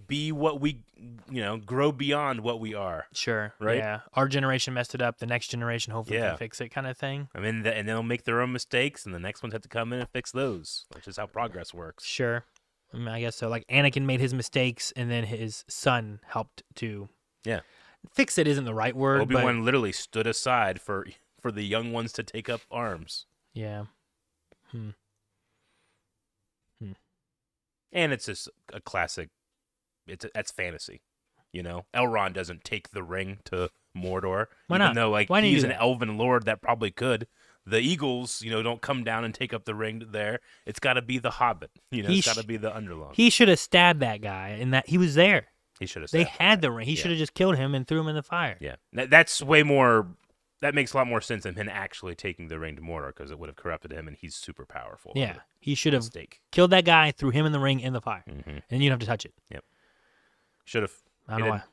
be what we, you know, grow beyond what we are. Sure. Right. Yeah. Our generation messed it up. The next generation hopefully can fix it, kind of thing. I mean, and they'll make their own mistakes, and the next ones have to come in and fix those. Which is how progress works. Sure. I mean, I guess so. Like Anakin made his mistakes, and then his son helped to. Yeah. Fix it isn't the right word. Obi-Wan literally stood aside for the young ones to take up arms. Yeah. And it's just a classic. That's fantasy, you know. Elrond doesn't take the ring to Mordor, Why even not? though like Why he's an elven lord that probably could. The Eagles, you know, don't come down and take up the ring there. It's got to be the Hobbit, you know. It's got to be the Underlong. He should have stabbed that guy, and that he was there. He should have. They had the ring. He should have just killed him and threw him in the fire. Yeah, that's way more. That makes a lot more sense than him actually taking the ring to Mordor because it would have corrupted him, and he's super powerful. Yeah, he should have killed that guy, threw him in the ring in the fire, and you don't have to touch it. Yep. Should have. I don't know why.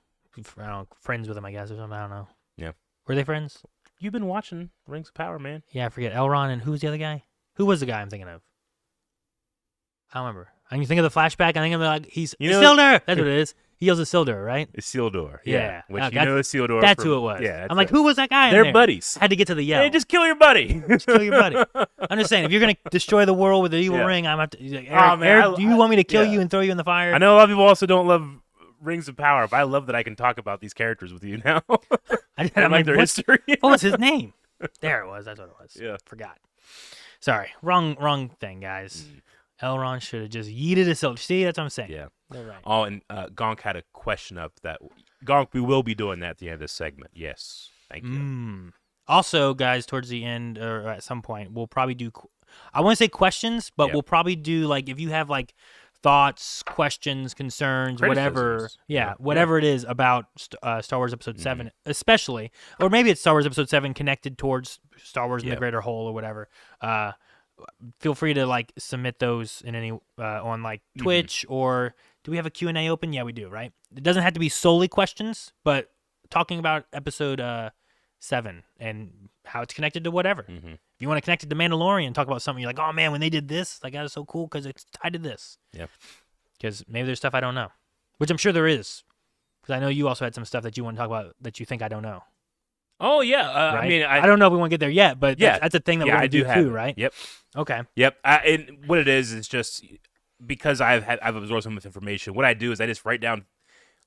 I don't know, friends with him, I guess, or something. I don't know. Yeah. Were they friends? you've been watching Rings of Power, man. Yeah, I forget Elrond and who's the other guy? Who was the guy I'm thinking of? I don't remember. I can think of the flashback. I think of like he's Isildur. That's what it is. He yells Isildur, right? Isildur. Yeah. Which Isildur. That's who it was. Yeah. I'm like, who was that guy? They're in there? buddies. I had to get to the yell. Hey, just kill your buddy. Just kill your buddy. I'm just saying, if you're gonna destroy the world with the evil ring, I'm have to. Like, Eric, man, Eric, do you want me to kill you and throw you in the fire? I know a lot of people also don't love Rings of Power, but I love that I can talk about these characters with you now. I'm like their history. What was his name? There it was. That's what it was. Yeah. Forgot. Sorry. Wrong thing, guys. Elrond should have just yeeted Isildur. See, that's what I'm saying. Yeah. They're right. Oh, and Gonk had a question up that Gonk, we will be doing that at the end of this segment. Yes. Thank you. Also, guys, towards the end or at some point, we'll probably do. I want to say questions, but we'll probably do like if you have like thoughts, questions, concerns, whatever. Yeah, whatever it is about Star Wars Episode 7, especially, or maybe it's Star Wars Episode 7 connected towards Star Wars in the greater whole or whatever. Feel free to like submit those in any on like Twitch or do we have a Q&A open? Yeah, we do, right? It doesn't have to be solely questions, but talking about Episode 7 and how it's connected to whatever. If you want to connect it to Mandalorian, talk about something you're like, oh man, when they did this, like that was so cool because it's tied to this. Yeah. Because maybe there's stuff I don't know, which I'm sure there is. Because I know you also had some stuff that you want to talk about that you think I don't know. Oh yeah, right? I mean, I don't know if we want to get there yet, but that's a thing that we're going to do too, right? Yep. Okay. Yep. And what it is just because I've absorbed so much information. What I do is I just write down.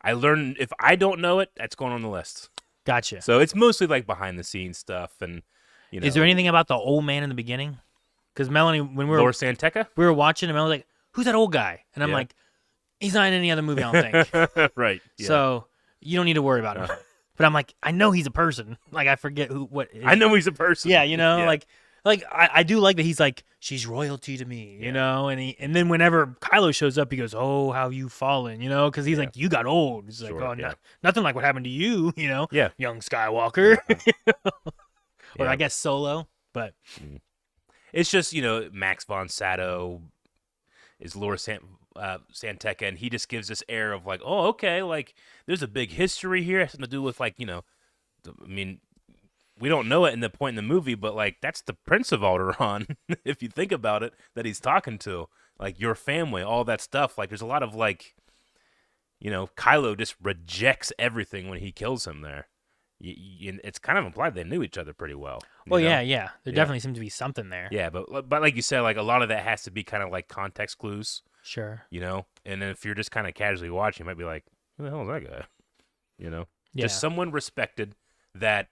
I learn if I don't know it, that's going on the list. Gotcha. So it's mostly like behind the scenes stuff, and you know. Is there anything about the old man in the beginning? Because Melanie, when we Lord Santeca, we were watching, and Melanie's like, "Who's that old guy?" And I'm like, "He's not in any other movie, I don't think." Right. Yeah. So you don't need to worry about him. But I'm like, I know he's a person. Like I forget what. I know he's a person. Yeah, you know, like I do like that he's like, she's royalty to me, you know, and then whenever Kylo shows up, he goes, oh, how you fallen, you know, because he's like, you got old. He's like, oh, nothing like what happened to you, you know, young Skywalker, or I guess Solo, but it's just, you know, Max von Sydow is Lord Santeca, and he just gives this air of like, oh, okay, like there's a big history here, it has something to do with like, you know, I mean. We don't know it in the point in the movie, but like that's the Prince of Alderaan, if you think about it, that he's talking to, like your family, all that stuff. Like there's a lot of like, you know, Kylo just rejects everything when he kills him there. It's kind of implied they knew each other pretty well. Well, yeah. There definitely seems to be something there. Yeah, but like you said, like a lot of that has to be kind of like context clues. Sure. You know, and then if you're just kind of casually watching, you might be like, who the hell is that guy? You know, just someone respected that.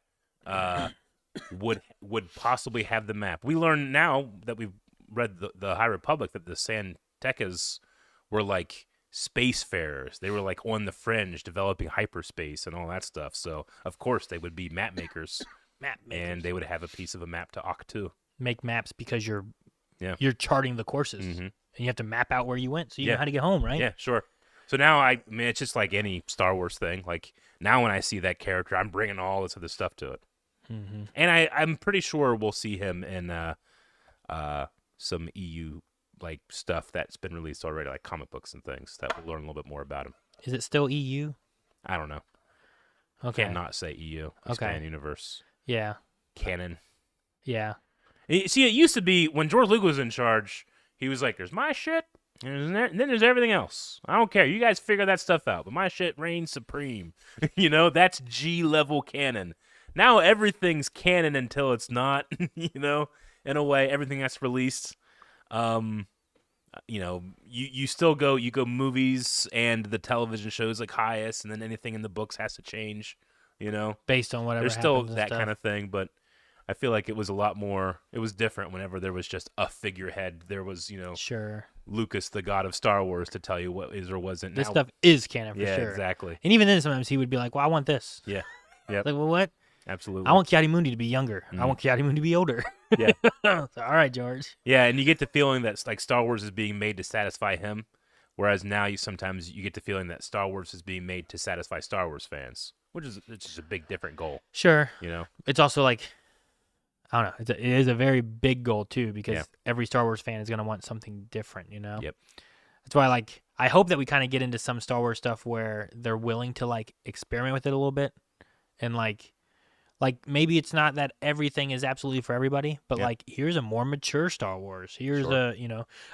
Would possibly have the map. We learn now that we've read the High Republic that the Santecas were like spacefarers. They were like on the fringe, developing hyperspace and all that stuff. So of course they would be map makers. And they would have a piece of a map to Octu. Make maps because you're charting the courses, and you have to map out where you went, so you know how to get home, right? Yeah, sure. So now I mean, it's just like any Star Wars thing. Like now when I see that character, I'm bringing all this other stuff to it. And I'm pretty sure we'll see him in some EU like stuff that's been released already, like comic books and things that we'll learn a little bit more about him. Is it still EU? I don't know. Okay. Can't not say EU. Expand universe. Yeah. Canon. Yeah. See, it used to be when George Lucas was in charge, he was like, there's my shit, and then there's everything else. I don't care. You guys figure that stuff out, but my shit reigns supreme. You know, that's G-level canon. Now everything's canon until it's not, you know, in a way, everything that's released. You know, you still go movies and the television shows like highest, and then anything in the books has to change, you know. Based on whatever There's still happens that kind of thing, but I feel like it was a lot more, it was different whenever there was just a figurehead. There was, you know, Lucas, the god of Star Wars, to tell you what is or wasn't. This stuff is canon for sure. Yeah, exactly. And even then sometimes he would be like, well, I want this. Yeah. Yeah. Like, well, what? Absolutely. I want Kiadi-Mundi to be younger. I want Kiadi-Mundi to be older. Yeah. So, all right, George. Yeah, and you get the feeling that like Star Wars is being made to satisfy him, whereas now sometimes you get the feeling that Star Wars is being made to satisfy Star Wars fans, which is just a big different goal. Sure. You know, it's also like, I don't know. It is a very big goal too, because every Star Wars fan is going to want something different. You know. Yep. That's why I hope that we kind of get into some Star Wars stuff where they're willing to like experiment with it a little bit, and like Like maybe it's not that everything is absolutely for everybody, but Yeah. like here's a more mature Star Wars. Here's Sure.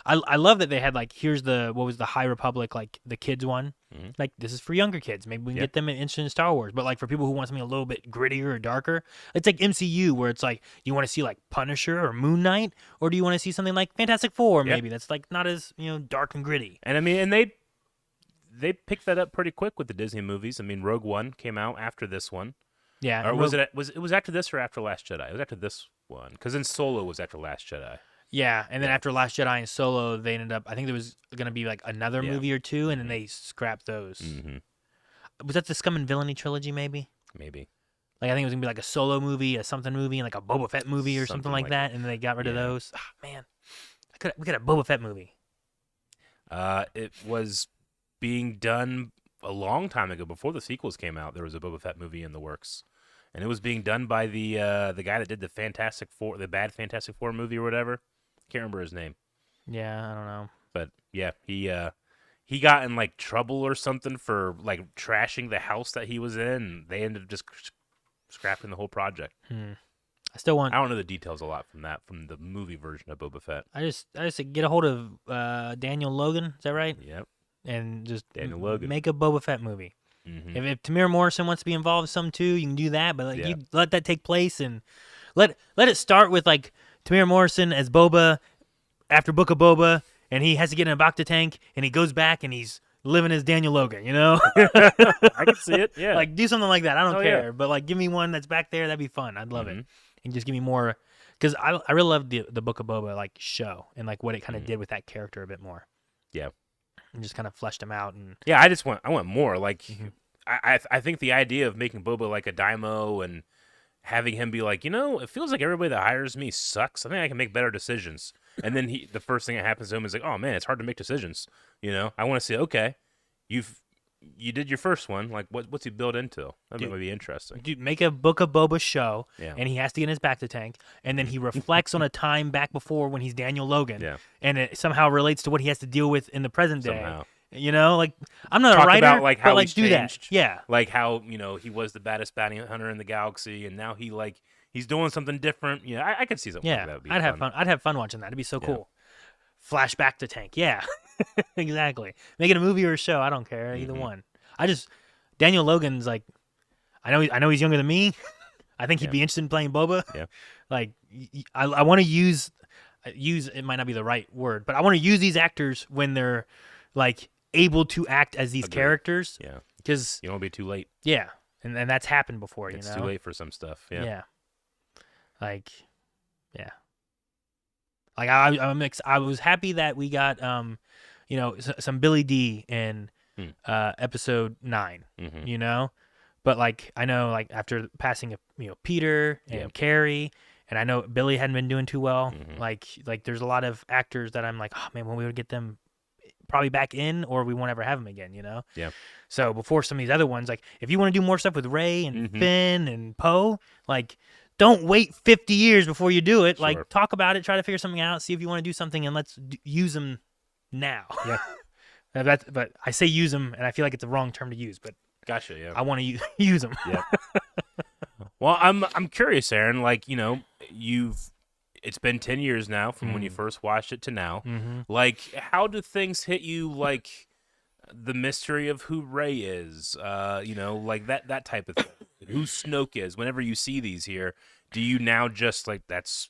I love that they had like here's the what was the High Republic, like the kids one. Mhm. Like this is for younger kids. Maybe we can Yeah. get them interested in Star Wars. But like for people who want something a little bit grittier or darker, it's like MCU where it's like you want to see like Punisher or Moon Knight, or do you want to see something like Fantastic Four Yeah. maybe that's like not as dark and gritty. And I mean, and they picked that up pretty quick with the Disney movies. I mean, Rogue One came out after this one. Yeah, Or was it was after this or after Last Jedi? It was after this one because then Solo was after Last Jedi. Yeah, and then after Last Jedi and Solo, they ended up. I think there was gonna be like another Yeah. movie or two, and then they scrapped those. Mm-hmm. Was that the Scum and Villainy trilogy? Maybe. Maybe. Like I think it was gonna be like a Solo movie, a something movie, and like a Boba Fett movie or something like that, and then they got rid of yeah. those. Ah, man, we got a Boba Fett movie. It was being done a long time ago before the sequels came out. There was a Boba Fett movie in the works, and it was being done by the guy that did the Fantastic Four, the bad Fantastic Four movie or whatever. Can't remember his name, Yeah, I don't know. but yeah, he got in like trouble or something for like trashing the house that he was in. And they ended up just scrapping the whole project. I still want. I don't know the details a lot from the movie version of Boba Fett. I just get a hold of Daniel Logan. Is that right? Yep. And just Daniel Logan. make a Boba Fett movie. Mm-hmm. If Tamir Morrison wants to be involved some too, you can do that. But like Yeah. you let that take place and let it start with like Tamir Morrison as Boba after Book of Boba, and he has to get in a Bacta tank, and he goes back and he's living as Daniel Logan. I can see it. Yeah. Like do something like that. I don't Oh, care, yeah. but like give me one that's back there. That'd be fun. I'd love Mhm. it, and just give me more because I really love the Book of Boba like show and like what it kind of did with that character a bit more. Yeah. And just kind of fleshed him out and Yeah, I want more. Like, I think the idea of making Boba like a daimyo and having him be like, it feels like everybody that hires me sucks. I think I can make better decisions. And then the first thing that happens to him is like, oh man, it's hard to make decisions. I want to say, okay, you did your first one. Like, what's he built into? That might be interesting. Dude, make a Book of Boba show, Yeah. and he has to get in his Bacta tank, and then he reflects on a time back before when he's Daniel Logan, Yeah. and it somehow relates to what he has to deal with in the present day. Somehow. Like I'm not Talk a writer, about like how but like he's do changed. that. Yeah, Like how he was the baddest bounty hunter in the galaxy, and now he's doing something different. I could see something like yeah. that. Would be I'd have fun. I'd have fun watching that. It'd be so cool. Flashback to tank. Yeah, exactly. Make it a movie or a show. I don't care. Either one. Daniel Logan's like, I know he's younger than me. I think he'd be interested in playing Boba. Yeah. Like, I want to use it might not be the right word, but I want to use these actors when they're like able to act as these characters. Yeah. Because You don't want to be too late. yeah, and that's happened before. It's too late for some stuff. Yeah. Yeah. Like, yeah. Like I was happy that we got some Billy D in episode 9. Mm-hmm. But like I know like after passing of Peter and Carrie, and I know Billy hadn't been doing too well. Mhm. Like there's a lot of actors that I'm like, oh man, when we would get them probably back in, or we won't ever have them again. Yeah. So before some of these other ones, like if you want to do more stuff with Rey and Mhm. Finn and Poe, like don't wait 50 years before you do it. Sure. Like talk about it, try to figure something out, see if you want to do something, and let's use them now. Yeah. But I say use them, and I feel like it's the wrong term to use, but Gotcha. Yeah. I want to use them. Yeah. Well, I'm curious, Aaron. Like, it's been 10 years now from when you first watched it to now. Mm-hmm. Like, how do things hit you? Like, the mystery of who Rey is. Like that type of thing. Who Snoke is. Whenever you see these here, do you now just like that's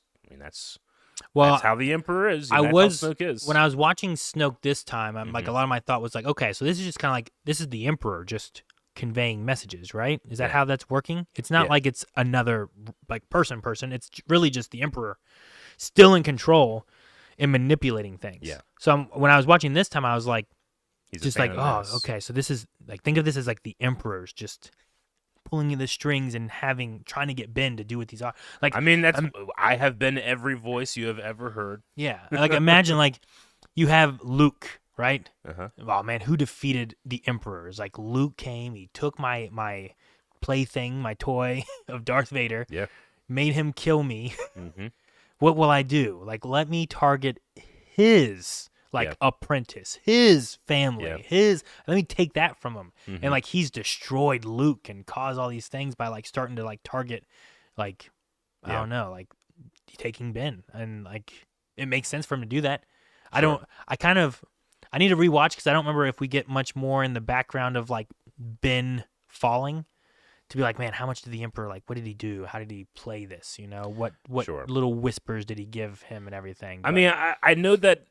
how the Emperor is. I that's was how Snoke is. when I was watching Snoke this time. I'm like a lot of my thought was like, okay, so this is just kind of like this is the Emperor just conveying messages, right? Is that how that's working? It's not like it's another like person. It's really just the Emperor still in control and manipulating things. Yeah. So when I was watching this time, I was like, He's just a fan like, of oh, this. okay. So this is like think of this as like the Emperor's just pulling the strings and trying to get Ben to do what these are. Like, I mean, I have been every voice you have ever heard. yeah, like imagine like you have Luke, right? Uh-huh. Oh man, who defeated the emperors? Like Luke came, he took my plaything, my toy of Darth Vader, Yeah. made him kill me. Mm-hmm. What will I do? Like, let me target his like apprentice, his family, let me take that from him. Mm-hmm. And like he's destroyed Luke and caused all these things by like starting to like target like I don't know, like taking Ben, and like it makes sense for him to do that. Sure. I need to rewatch because I don't remember if we get much more in the background of like Ben falling to be like, man, how much did the Emperor, like, what did he do? How did he play this? You know, what little whispers did he give him and everything? But, I mean, I know that,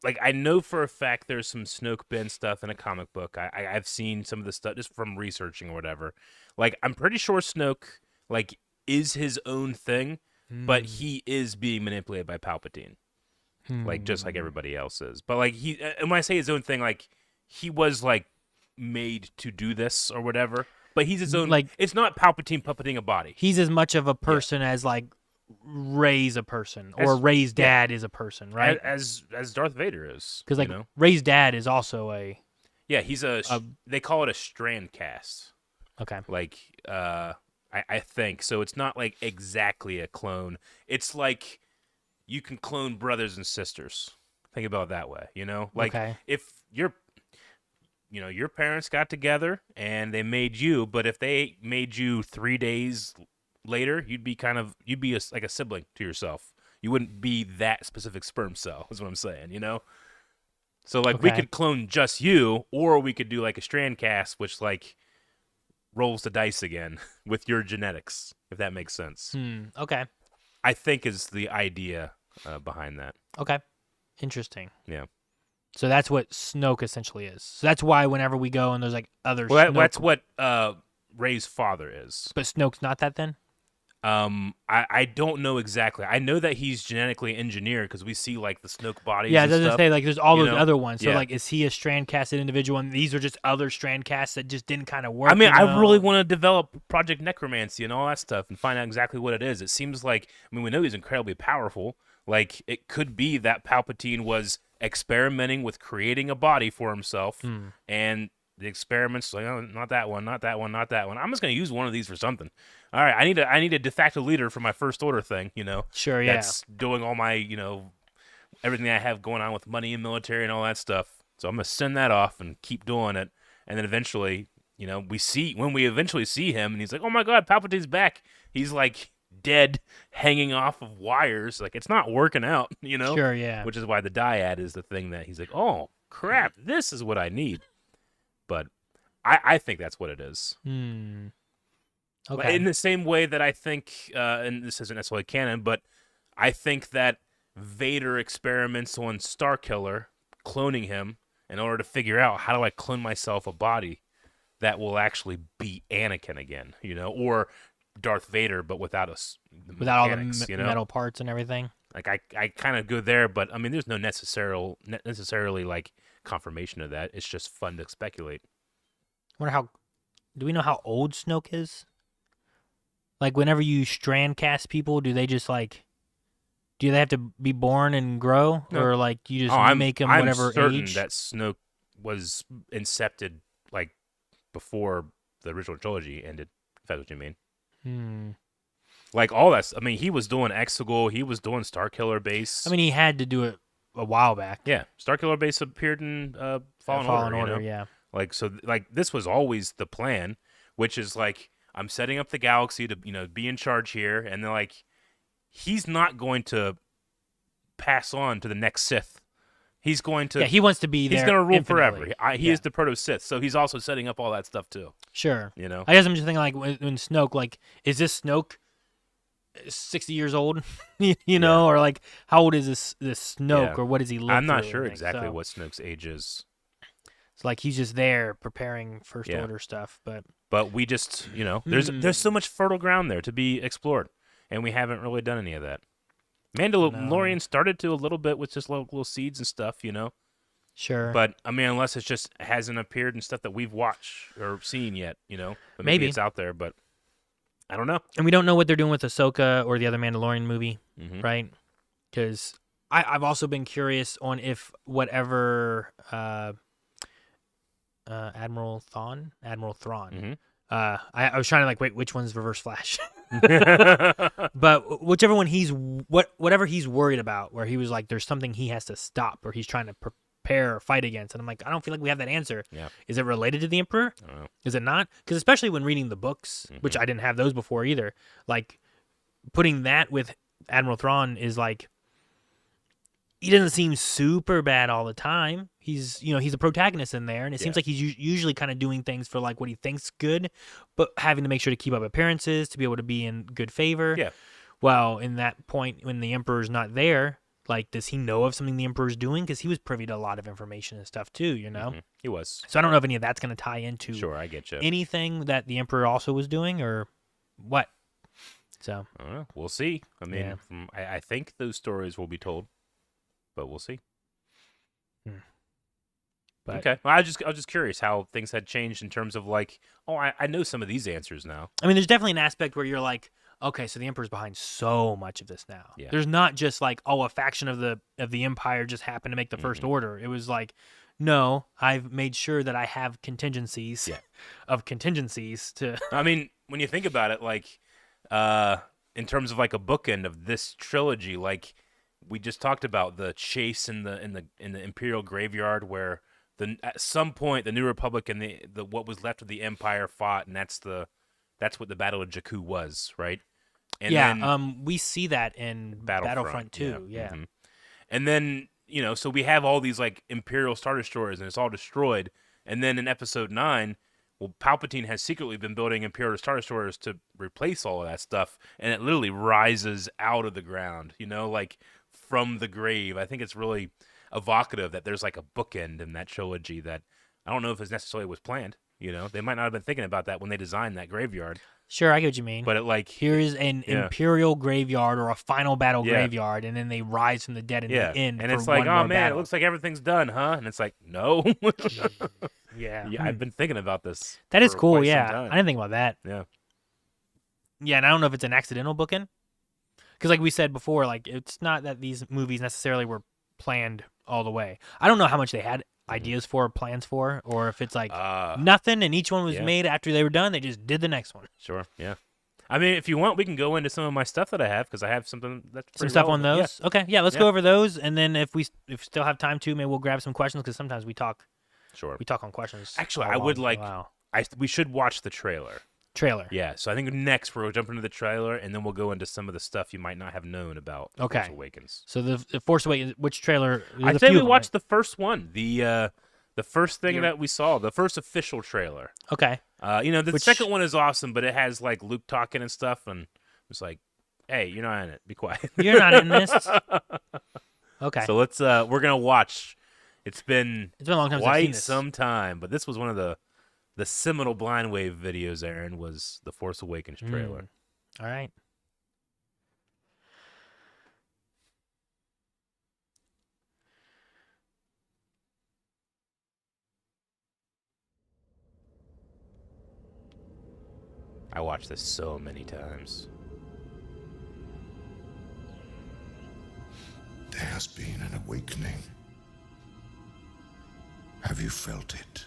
like, I know for a fact there's some Snoke Ben stuff in a comic book. I've seen some of the stuff just from researching or whatever. Like, I'm pretty sure Snoke, like, is his own thing, but he is being manipulated by Palpatine. Like, just like everybody else is. But, like, and when I say his own thing, like, he was, like, made to do this or whatever. But he's his own, like, it's not Palpatine puppeting a body. He's as much of a person as, like, Rey's a person, or Rey's dad is a person, right? As Darth Vader is. Because, like, Rey's dad is also a... Yeah, he's they call it a strand cast. Okay. Like, I think. So it's not, like, exactly a clone. It's like... You can clone brothers and sisters. Think about it that way, you know? Like, if your parents got together and they made you, but if they made you 3 days later, you'd be like a sibling to yourself. You wouldn't be that specific sperm cell, is what I'm saying, you know? So, like, we could clone just you, or we could do, like, a strand cast, which, like, rolls the dice again with your genetics, if that makes sense. Okay. I think is the idea behind that. Okay. Interesting. Yeah. So that's what Snoke essentially is. So that's why whenever we go and there's like other Well, that's what Rey's father is. But Snoke's not that then? I don't know exactly. I know that he's genetically engineered because we see like the Snoke bodies. Yeah, it and doesn't stuff, say like there's all those other ones. So Yeah. like, is he a strand casted individual and these are just other strand casts that just didn't kind of work? I mean, you know? I really want to develop Project Necromancy and all that stuff and find out exactly what it is. It seems like, I mean, we know he's incredibly powerful. Like, it could be that Palpatine was experimenting with creating a body for himself, and the experiments like, oh, not that one, not that one, not that one. I'm just gonna use one of these for something. All right, I need a de facto leader for my First Order thing, you know. Sure, yeah. That's doing all my, you know, everything I have going on with money and military and all that stuff. So I'm gonna send that off and keep doing it, and then eventually, you know, when we eventually see him, and he's like, oh my God, Palpatine's back. He's like dead, hanging off of wires. Like, it's not working out, you know. Sure, yeah. Which is why the dyad is the thing that he's like, oh crap, this is what I need. But I think that's what it is. Okay. In the same way that I think, and this isn't necessarily canon, but I think that Vader experiments on Starkiller, cloning him, in order to figure out how do I clone myself a body that will actually be Anakin again, you know, or Darth Vader, but without all the you know? metal parts and everything. Like I kind of go there, but I mean, there's no necessarily like confirmation of that. It's just fun to speculate. Do we know how old Snoke is? Like, whenever you strand cast people, do they just like, do they have to be born and grow, or like you just make them whatever age? I'm certain that Snoke was incepted like before the original trilogy ended. If that's what you mean. Like all that. I mean, he was doing Exegol. He was doing Starkiller Base. I mean, he had to do it a while back. Yeah, Starkiller Base appeared in Fallen Order. You know? Yeah. Like, so, like, this was always the plan, which is like, I'm setting up the galaxy to, you know, be in charge here, and then like, he's not going to pass on to the next Sith. He's going to. Yeah, he wants to be there. He's going to rule infinitely. forever. He is the proto Sith, so he's also setting up all that stuff too. Sure. You know. I guess I'm just thinking like when Snoke, like, is this Snoke 60 years old? you know, or like how old is this Snoke, or what does he look? I'm not sure exactly what Snoke's age is. It's like he's just there preparing First Order stuff, but we just, you know, there's so much fertile ground there to be explored, and we haven't really done any of that. Mandalorian started to a little bit with just little seeds and stuff, you know. Sure. But I mean, unless it just hasn't appeared in stuff that we've watched or seen yet, you know. But maybe it's out there, but I don't know. And we don't know what they're doing with Ahsoka or the other Mandalorian movie, right? Because I've also been curious on if whatever Admiral Thrawn. I was trying to like wait, which one's Reverse Flash? But whichever one whatever he's worried about, where he was like, there's something he has to stop, or he's trying to prepare or fight against? And I'm like, I don't feel like we have that answer. Yeah. Is it related to the Emperor? I don't know. Is it not? Because especially when reading the books, which I didn't have those before either, like putting that with Admiral Thrawn is like, he doesn't seem super bad all the time. He's a protagonist in there, and it seems like he's usually kind of doing things for like what he thinks good, but having to make sure to keep up appearances to be able to be in good favor. Yeah. Well, in that point when the Emperor's not there, like, does he know of something the Emperor's doing? Because he was privy to a lot of information and stuff too, you know. He was. So I don't know if any of that's going to tie into Sure, I get you. anything that the Emperor also was doing or what. So I don't know. We'll see. I mean, I think those stories will be told, but we'll see. But, okay. Well, I was just curious how things had changed in terms of like, I know some of these answers now. I mean, there's definitely an aspect where you're like, okay, so the Emperor's behind so much of this now. Yeah. There's not just like, a faction of the Empire just happened to make the First Order. It was like, no, I've made sure that I have contingencies of contingencies to. I mean, when you think about it, like, in terms of like a bookend of this trilogy, like we just talked about the chase in the Imperial graveyard where at some point the New Republic and the what was left of the Empire fought, and that's what the Battle of Jakku was, right? And then, we see that in Battlefront too. Yeah. And then, so we have all these like Imperial Star Destroyers, and it's all destroyed. And then in Episode 9, well, Palpatine has secretly been building Imperial Star Destroyers to replace all of that stuff, and it literally rises out of the ground, like from the grave. I think it's really evocative that there's like a bookend in that trilogy that I don't know if it necessarily was planned. They might not have been thinking about that when they designed that graveyard. Sure, I get what you mean. But it like here's an Imperial graveyard or a final battle graveyard, and then they rise from the dead in the end. And for it's like, one oh more man, battle. it looks like everything's done, huh? And it's like, no. Yeah, I've been thinking about this. That is cool. quite some Yeah, time. I didn't think about that. Yeah. Yeah, and I don't know if it's an accidental booking, because like we said before, like it's not that these movies necessarily were planned all the way. I don't know how much they had ideas for, plans for, or if it's like nothing, and each one was made after they were done. They just did the next one. Sure. Yeah. I mean, if you want, we can go into some of my stuff that I have because I have something that's Some stuff on relevant. those. Okay, yeah, let's go over those, and then if we still have time to, maybe we'll grab some questions because sometimes we talk. Sure. We talk on questions. Actually, all I would along. like. Wow. We should watch the trailer. Trailer. Yeah. So I think next we'll jump into the trailer, and then we'll go into some of the stuff you might not have known about Okay. Force Awakens. So the Force Awakens, which trailer? I'd say we watched the first one. The first thing that we saw, the first official trailer. Okay. The second one is awesome, but it has like Luke talking and stuff, and it's like, hey, you're not in it. Be quiet. You're not in this. Okay. So let's. We're gonna watch. It's been a long time since I've seen quite this. some time, but this was one of the seminal blind wave videos. Aaron was the Force Awakens trailer. All right. I watched this so many times. There has been an awakening. Have you felt it?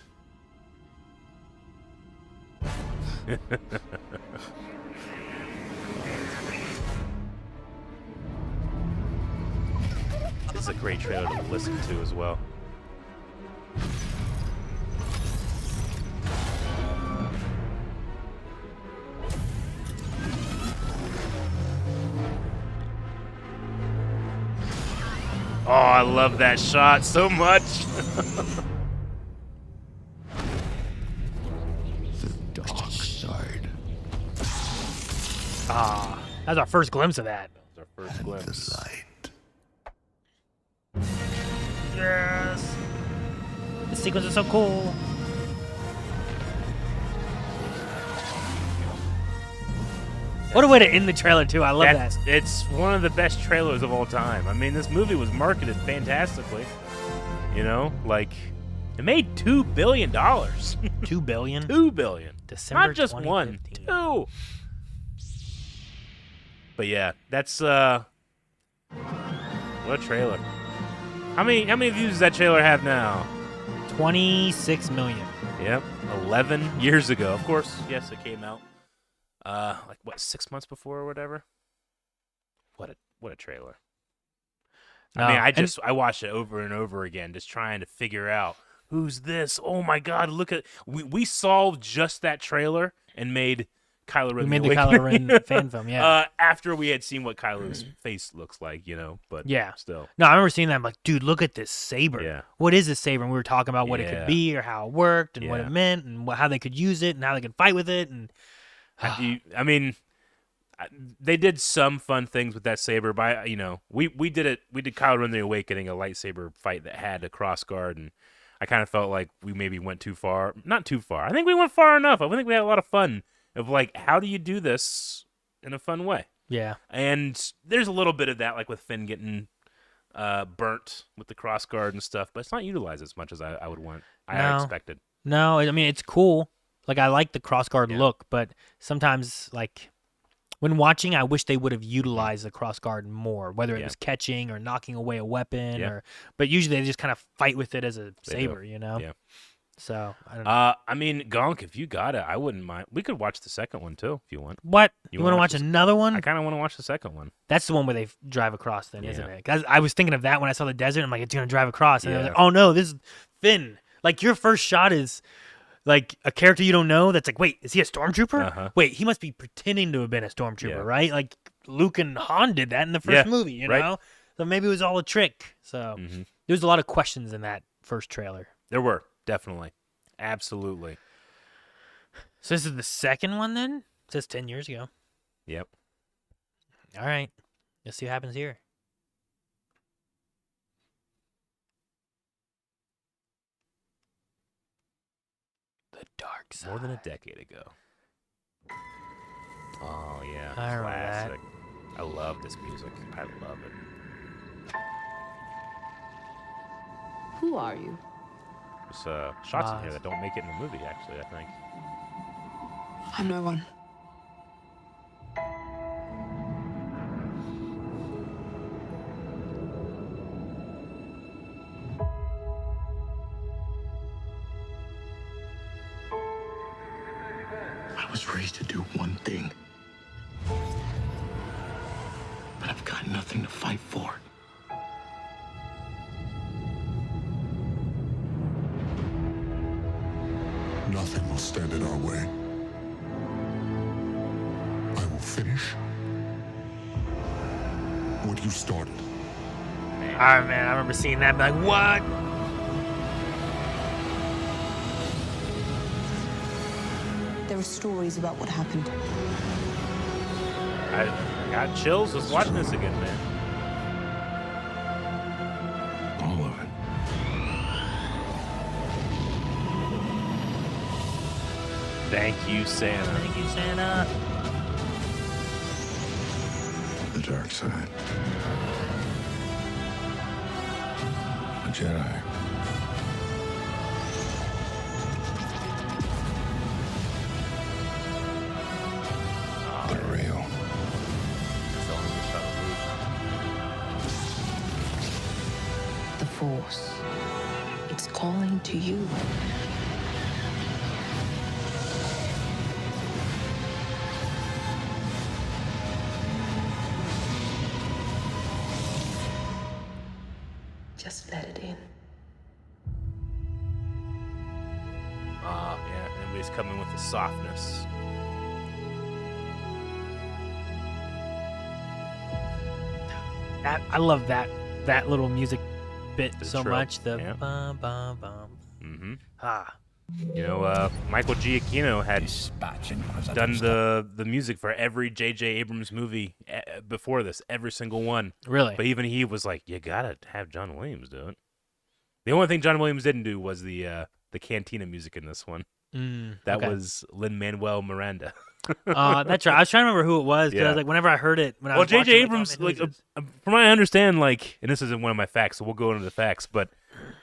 It's a great trailer to listen to as well. Oh, I love that shot so much. The dark side. That's our first glimpse of that. That's our first glimpse. The light. Yes. The sequence is so cool. What a way to end the trailer too. I love that. It's one of the best trailers of all time. I mean, this movie was marketed fantastically. Like it made $2 billion. $2 billion. $2 billion. December Not just one, 2015. two. But yeah, that's what a trailer. How many views does that trailer have now? 26 million. Yep, 11 years ago. Of course, yes, it came out. 6 months before or whatever. What a trailer. I mean, No. I watched it over and over again, just trying to figure out who's this. Oh my God! Look at we solved just that trailer and made Kylo Ren. We made the the Kylo Awakening. Ren fan film, yeah. After we had seen what Kylo's face looks like, but Yeah. still. No, I remember seeing that. I'm like, dude, look at this saber. Yeah. What is this saber? And we were talking about what it Yeah. could be or how it worked and what Yeah. it meant and how they could use it and how they could fight with it. And I mean, they did some fun things with that saber. By we did it. We did Kylo Ren the Awakening, a lightsaber fight that had a cross guard, and I kind of felt like we maybe went too far. Not too far. I think we went far enough. I think we had a lot of fun of like, how do you do this in a fun way? yeah. And there's a little bit of that, like with Finn getting burnt with the cross guard and stuff, but it's not utilized as much as I would want. I No. expected. No, I mean, it's cool. Like, I like the crossguard Yeah. look, but sometimes, like, when watching, I wish they would have utilized the crossguard more, whether it Yeah. was catching or knocking away a weapon, Yeah. but usually they just kind of fight with it as a They do. saber, Yeah. So, I don't know. I mean, Gonk, if you got it, I wouldn't mind. We could watch the second one too, if you want. What? you You want to wanna watch watch this- another one? I kind of want to watch the second one. That's the one where they drive across, then, isn't Yeah. it? 'Cause I was thinking of that when I saw the desert. I'm like, it's gonna drive across, and I was Yeah. like, oh no, this is Finn. Like, your first shot is like a character you don't know. That's like, wait, is he a stormtrooper? Uh-huh. Wait, he must be pretending to have been a stormtrooper, Yeah. right? Like Luke and Han did that in the first Yeah, movie, you right. know. So maybe it was all a trick. So Mhm. there was a lot of questions in that first trailer. There were definitely, absolutely. So this is the second one, then. It says 10 years ago. Yep. All right, let's see what happens here. The dark side. More than a decade ago. Oh yeah, I remember that. classic. I love this music. I love it. Who are you? There's shots in here Maz. that don't make it in the movie. Actually, I think. I'm no one. I was raised to do one thing. But I've got nothing to fight for. Nothing will stand in our way. I will finish what you started. Oh man, I remember seeing that. And be like, what? There are stories about what happened. I got chills just watching this again, man. All of it. Thank you, Santa. Thank you, Santa. The dark side. A Jedi. They're real. The Force. It's calling to you. Just let it in. Yeah, and he's coming with the softness. That I love that little music bit The so trill, much. The yeah. bum bum bum. Mm-hmm. Ah, Michael Giacchino had Dispatch done the music for every J.J. Abrams movie before this, every single one. really? But even he was like, you gotta have John Williams do it. The only thing John Williams didn't do was the Cantina music in this one. That okay. was Lin-Manuel Miranda. That's right. I was trying to remember who it was because I Yeah. was like, whenever I heard it, when I Well, was watching, J.J. I'm like, oh, Abrams, man, like, who is this? from what I understand, like, and this isn't one of my facts, so we'll go into the facts, but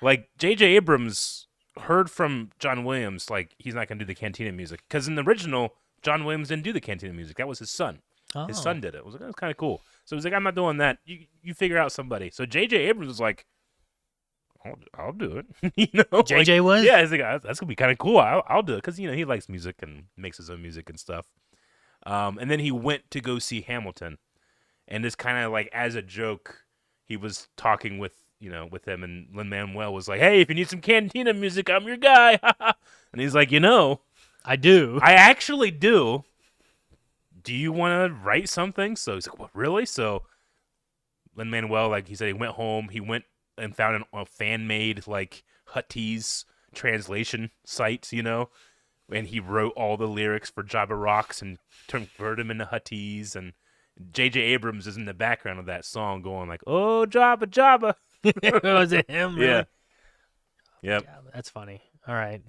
like J.J. Abrams heard from John Williams, like, he's not gonna do the Cantina music because in the original, John Williams didn't do the Cantina music. That was his son. His Oh. son did it. It was kind of cool. So he was like, I'm not doing that. You figure out somebody. So J.J. Abrams was like, I'll do it. JJ was? Yeah, he's like, that's gonna be kind of cool. I'll do it because he likes music and makes his own music and stuff. And then he went to go see Hamilton, and just kind of like as a joke, he was talking with him, and Lin-Manuel was like, "Hey, if you need some Cantina music, I'm your guy." And he's like, I do. I actually do. Do you want to write something? So he's like, "What, really?" So Lin-Manuel, like he said, he went home. He went and found a fan-made like Huttese translation site, and he wrote all the lyrics for Jabba Rocks and converted them into Huttese. And J.J. Abrams is in the background of that song going like, "Oh, Jabba, Jabba." Was it him? Really? Yeah. Yep. Yeah, that's funny. All right.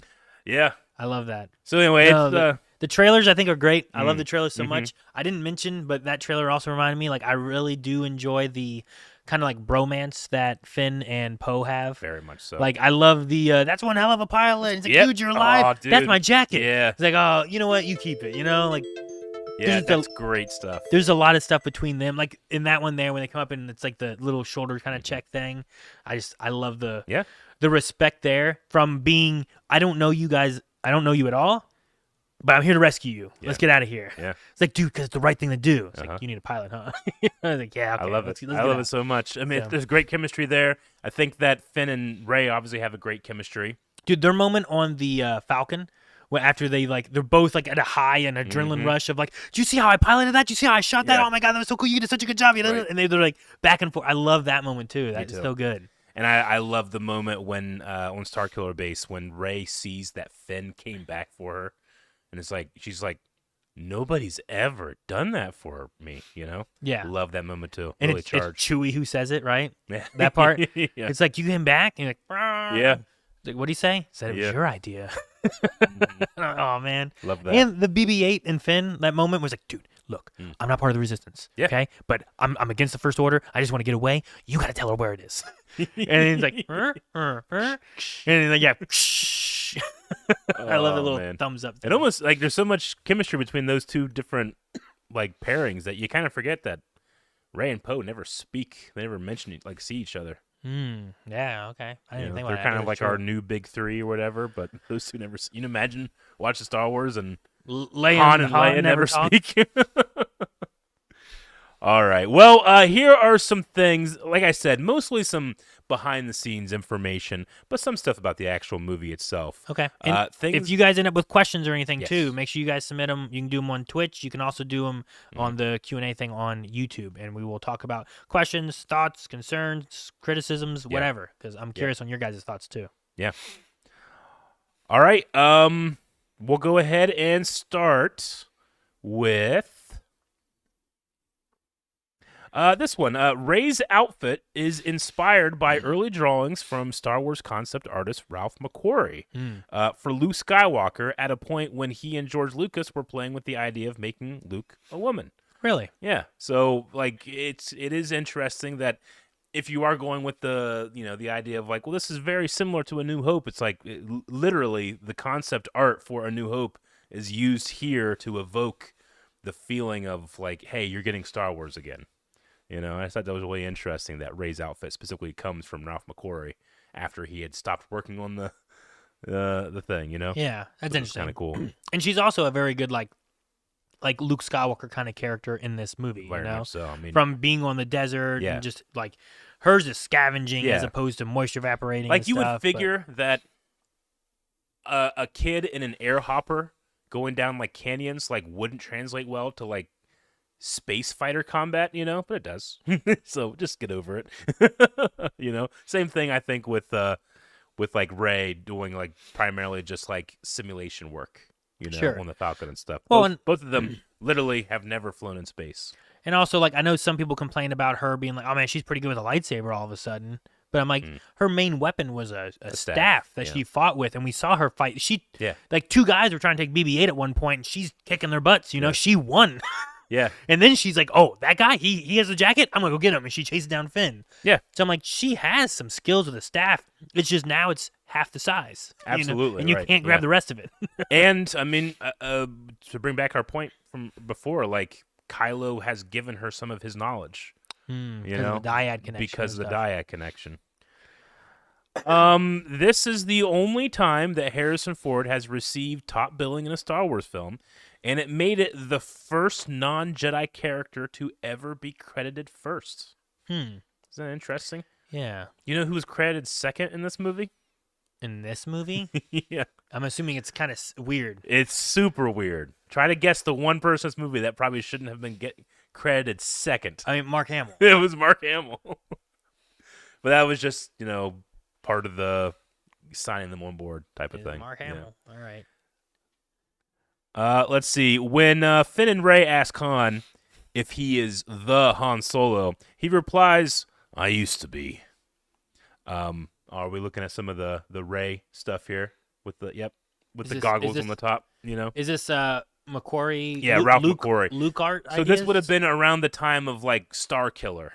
Yeah. I love that. So anyway, No, it's the trailers I think are great. I love the trailers so much. I didn't mention, but that trailer also reminded me, like, I really do enjoy the kind of like bromance that Finn and Poe have. very much so. Like, I love the that's one hell of a pilot. It's like, Yep. dude, you're alive. Aw, That's dude. my jacket. Yeah. It's like, oh, you know what? You keep it. Like, Yeah, there's that's great stuff. there's a lot of stuff between them. Like in that one there, when they come up and it's like the little shoulder kind of check thing. I love the respect there from being, I don't know you guys. I don't know you at all. But I'm here to rescue you. Yeah. Let's get out of here. Yeah. It's like, dude, because it's the right thing to do. It's like, you need a pilot, huh? I was like, yeah, okay. I love let's it. get I love out. it so much. I mean, So- there's great chemistry there. I think that Finn and Rey obviously have a great chemistry. Dude, their moment on the Falcon, where after they're both like at a high and adrenaline rush of like, do you see how I piloted that? Do you see how I shot that? Yeah. Oh my God, that was so cool. You did such a good job. Right. And they're like back and forth. I love that moment too. That's too. so good. And I love the moment when on Starkiller Base when Rey sees that Finn came back for her, and it's like she's like, nobody's ever done that for me, Yeah. Love that moment too. And Really it's charged. Chewie who says it, right? Yeah. That part. yeah. It's like, you came back? And you're like, "Brrr." Yeah. It's like, what'd he say? He said it was Yeah. your idea. Oh, man. Love that. And the BB-8 and Finn, that moment was like, dude, look, I'm not part of the Resistance, Yeah. okay? But I'm against the First Order. I just want to get away. You got to tell her where it is. And he's like, and he's like, yeah. I love the Oh, little man. thumbs up. It thing. almost like there's so much chemistry between those two different like pairings that you kind of forget that Rey and Poe never speak. They never mention it, like see each other. Yeah, okay. I didn't even think about They're that. kind of That's like true. our new big three or whatever, but those two never. You know, imagine watch the Star Wars and Leia Han and Han Leia never talk. speak. All right. Well, here are some things. Like I said, mostly some behind-the-scenes information, but some stuff about the actual movie itself. Okay. And Things. if you guys end up with questions or anything Yes. too, make sure you guys submit them. You can do them on Twitch. You can also do them on the Q&A thing on YouTube, and we will talk about questions, thoughts, concerns, criticisms, whatever, because I'm curious on your guys' thoughts too. Yeah. All right. We'll go ahead and start with this one. Rey's outfit is inspired by early drawings from Star Wars concept artist Ralph McQuarrie for Luke Skywalker at a point when he and George Lucas were playing with the idea of making Luke a woman. Really? Yeah. So like it is interesting that if you are going with the the idea of like, well, this is very similar to A New Hope. It's like literally the concept art for A New Hope is used here to evoke the feeling of like, hey, you're getting Star Wars again. I thought that was really interesting that Rey's outfit specifically comes from Ralph McQuarrie after he had stopped working on the thing. Yeah, that's interesting. Kind of cool. And she's also a very good like Luke Skywalker kind of character in this movie. Very much so. I mean, from being on the desert Yeah. and just like hers is scavenging Yeah. as opposed to moisture evaporating. like and you stuff, would figure that a kid in an air hopper going down like canyons like wouldn't translate well to like space fighter combat, but it does. So just get over it. Same thing I think with like Rey doing like primarily just like simulation work, Sure. on the Falcon and stuff. Well, both of them literally have never flown in space. And also, like, I know some people complain about her being like, oh man, she's pretty good with a lightsaber all of a sudden. But I'm like, her main weapon was a staff that she fought with, and we saw her fight. Yeah. Like, two guys were trying to take BB-8 at one point, and she's kicking their butts. She won. Yeah. And then she's like, oh, that guy, he has a jacket? I'm going to go get him. And she chases down Finn. Yeah. So I'm like, she has some skills with a staff. It's just now it's half the size. Absolutely, And you right. can't grab Yeah. the rest of it. And I mean, to bring back our point from before, like Kylo has given her some of his knowledge, Because of the dyad connection. because of and the stuff. dyad connection. This is the only time that Harrison Ford has received top billing in a Star Wars film, and it made it the first non-Jedi character to ever be credited first. Isn't that interesting? Yeah. You know who was credited second in this movie? In this movie, Yeah. I'm assuming it's kind of weird. It's super weird. Try to guess the one person in this movie that probably shouldn't have been credited second. I mean, Mark Hamill. It was Mark Hamill. But that was just, part of the signing them on board type of thing. Mark Hamill. All right. Let's see. When Finn and Rey ask Han if he is the Han Solo, he replies, "I used to be." Are we looking at some of the Rey stuff here with the goggles on the top? Is this McQuarrie? Yeah, Ralph McQuarrie. Luke art. So this would have been around the time of like Star Killer,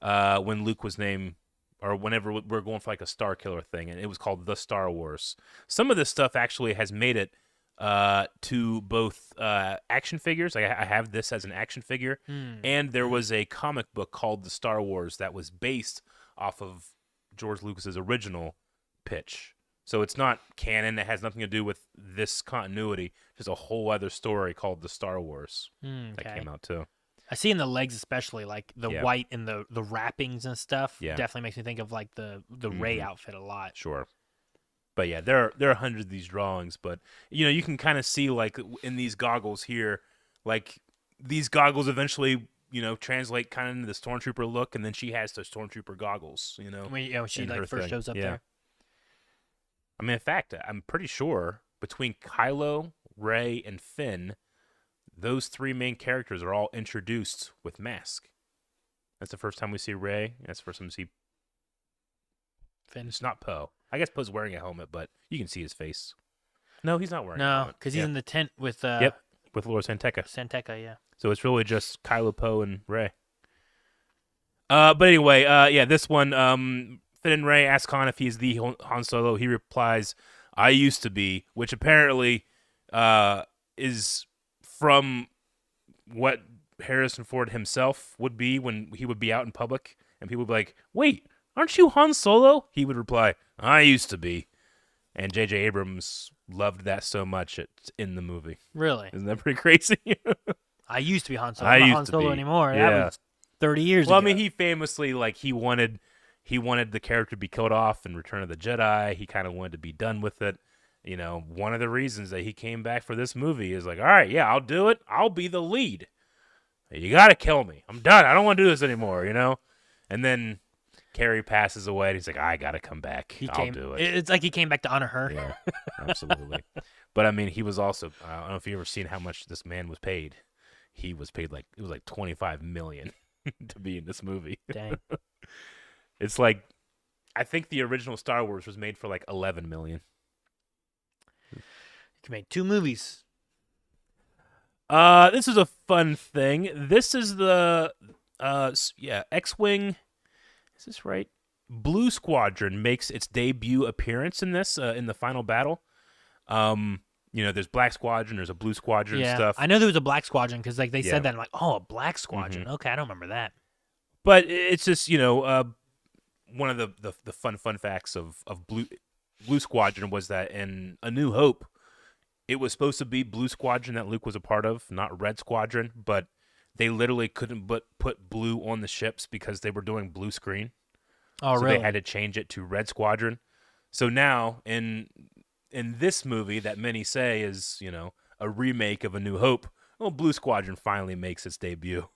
when Luke was named, or whenever we're going for like a Star Killer thing, and it was called the Star Wars. Some of this stuff actually has made it to both action figures. I have this as an action figure, and there was a comic book called The Star Wars that was based off of George Lucas's original pitch. So it's not canon. It has nothing to do with this continuity. Just a whole other story called The Star Wars that came out too. I see in the legs, especially like the white and the wrappings and stuff. Yeah. Definitely makes me think of like the Rey outfit a lot. Sure. But yeah, there are hundreds of these drawings, but you can kind of see like in these goggles here, like these goggles eventually translate kind of into the stormtrooper look, and then she has the stormtrooper goggles. When she in like her first thing. shows up Yeah. there. I mean, in fact, I'm pretty sure between Kylo, Rey, and Finn, those three main characters are all introduced with mask. That's the first time we see Rey. That's the first time we see Finn. It's not Poe. I guess Poe's wearing a helmet, but you can see his face. No, he's not wearing a No, helmet. because he's in the tent with with Laura Santeca. Santeca. Yeah. So it's really just Kylo, Poe, and Rey. But anyway, this one, Finn and Rey ask Han if he's the Han Solo. He replies, "I used to be," which apparently is from what Harrison Ford himself would be when he would be out in public, and people would be like, "Wait, aren't you Han Solo?" He would reply, "I used to be." And J.J. Abrams loved that so much it's in the movie. Really? Isn't that pretty crazy? I used to be Han Solo. I I'm not used Han to Solo be. anymore. Yeah. That was 30 years Well, ago. I mean, he famously he wanted the character to be killed off in Return of the Jedi. He kind of wanted to be done with it. One of the reasons that he came back for this movie is like, all right, yeah, I'll do it. I'll be the lead. You got to kill me. I'm done. I don't want to do this anymore, And then Carrie passes away, and he's like, I got to come back. I'll do it. It's like he came back to honor her. Yeah, absolutely. But, I mean, he was also, I don't know if you've ever seen how much this man was paid. He was paid it was like $25 million to be in this movie. Dang. It's like, I think the original Star Wars was made for like $11 million. You can make 2 movies. This is a fun thing. This is the X-Wing. Is this right? Blue Squadron makes its debut appearance in this in the final battle. There's Black Squadron, there's a Blue Squadron and stuff. I know there was a Black Squadron because they Yeah. said that. I'm like, oh, a Black Squadron. Okay, I don't remember that. But it's just one of the fun facts of Blue Squadron was that in A New Hope, it was supposed to be Blue Squadron that Luke was a part of, not Red Squadron, but they literally couldn't put blue on the ships because they were doing blue screen. Oh, so really? they had to change it to Red Squadron. So now in this movie that many say is, a remake of A New Hope, well, Blue Squadron finally makes its debut.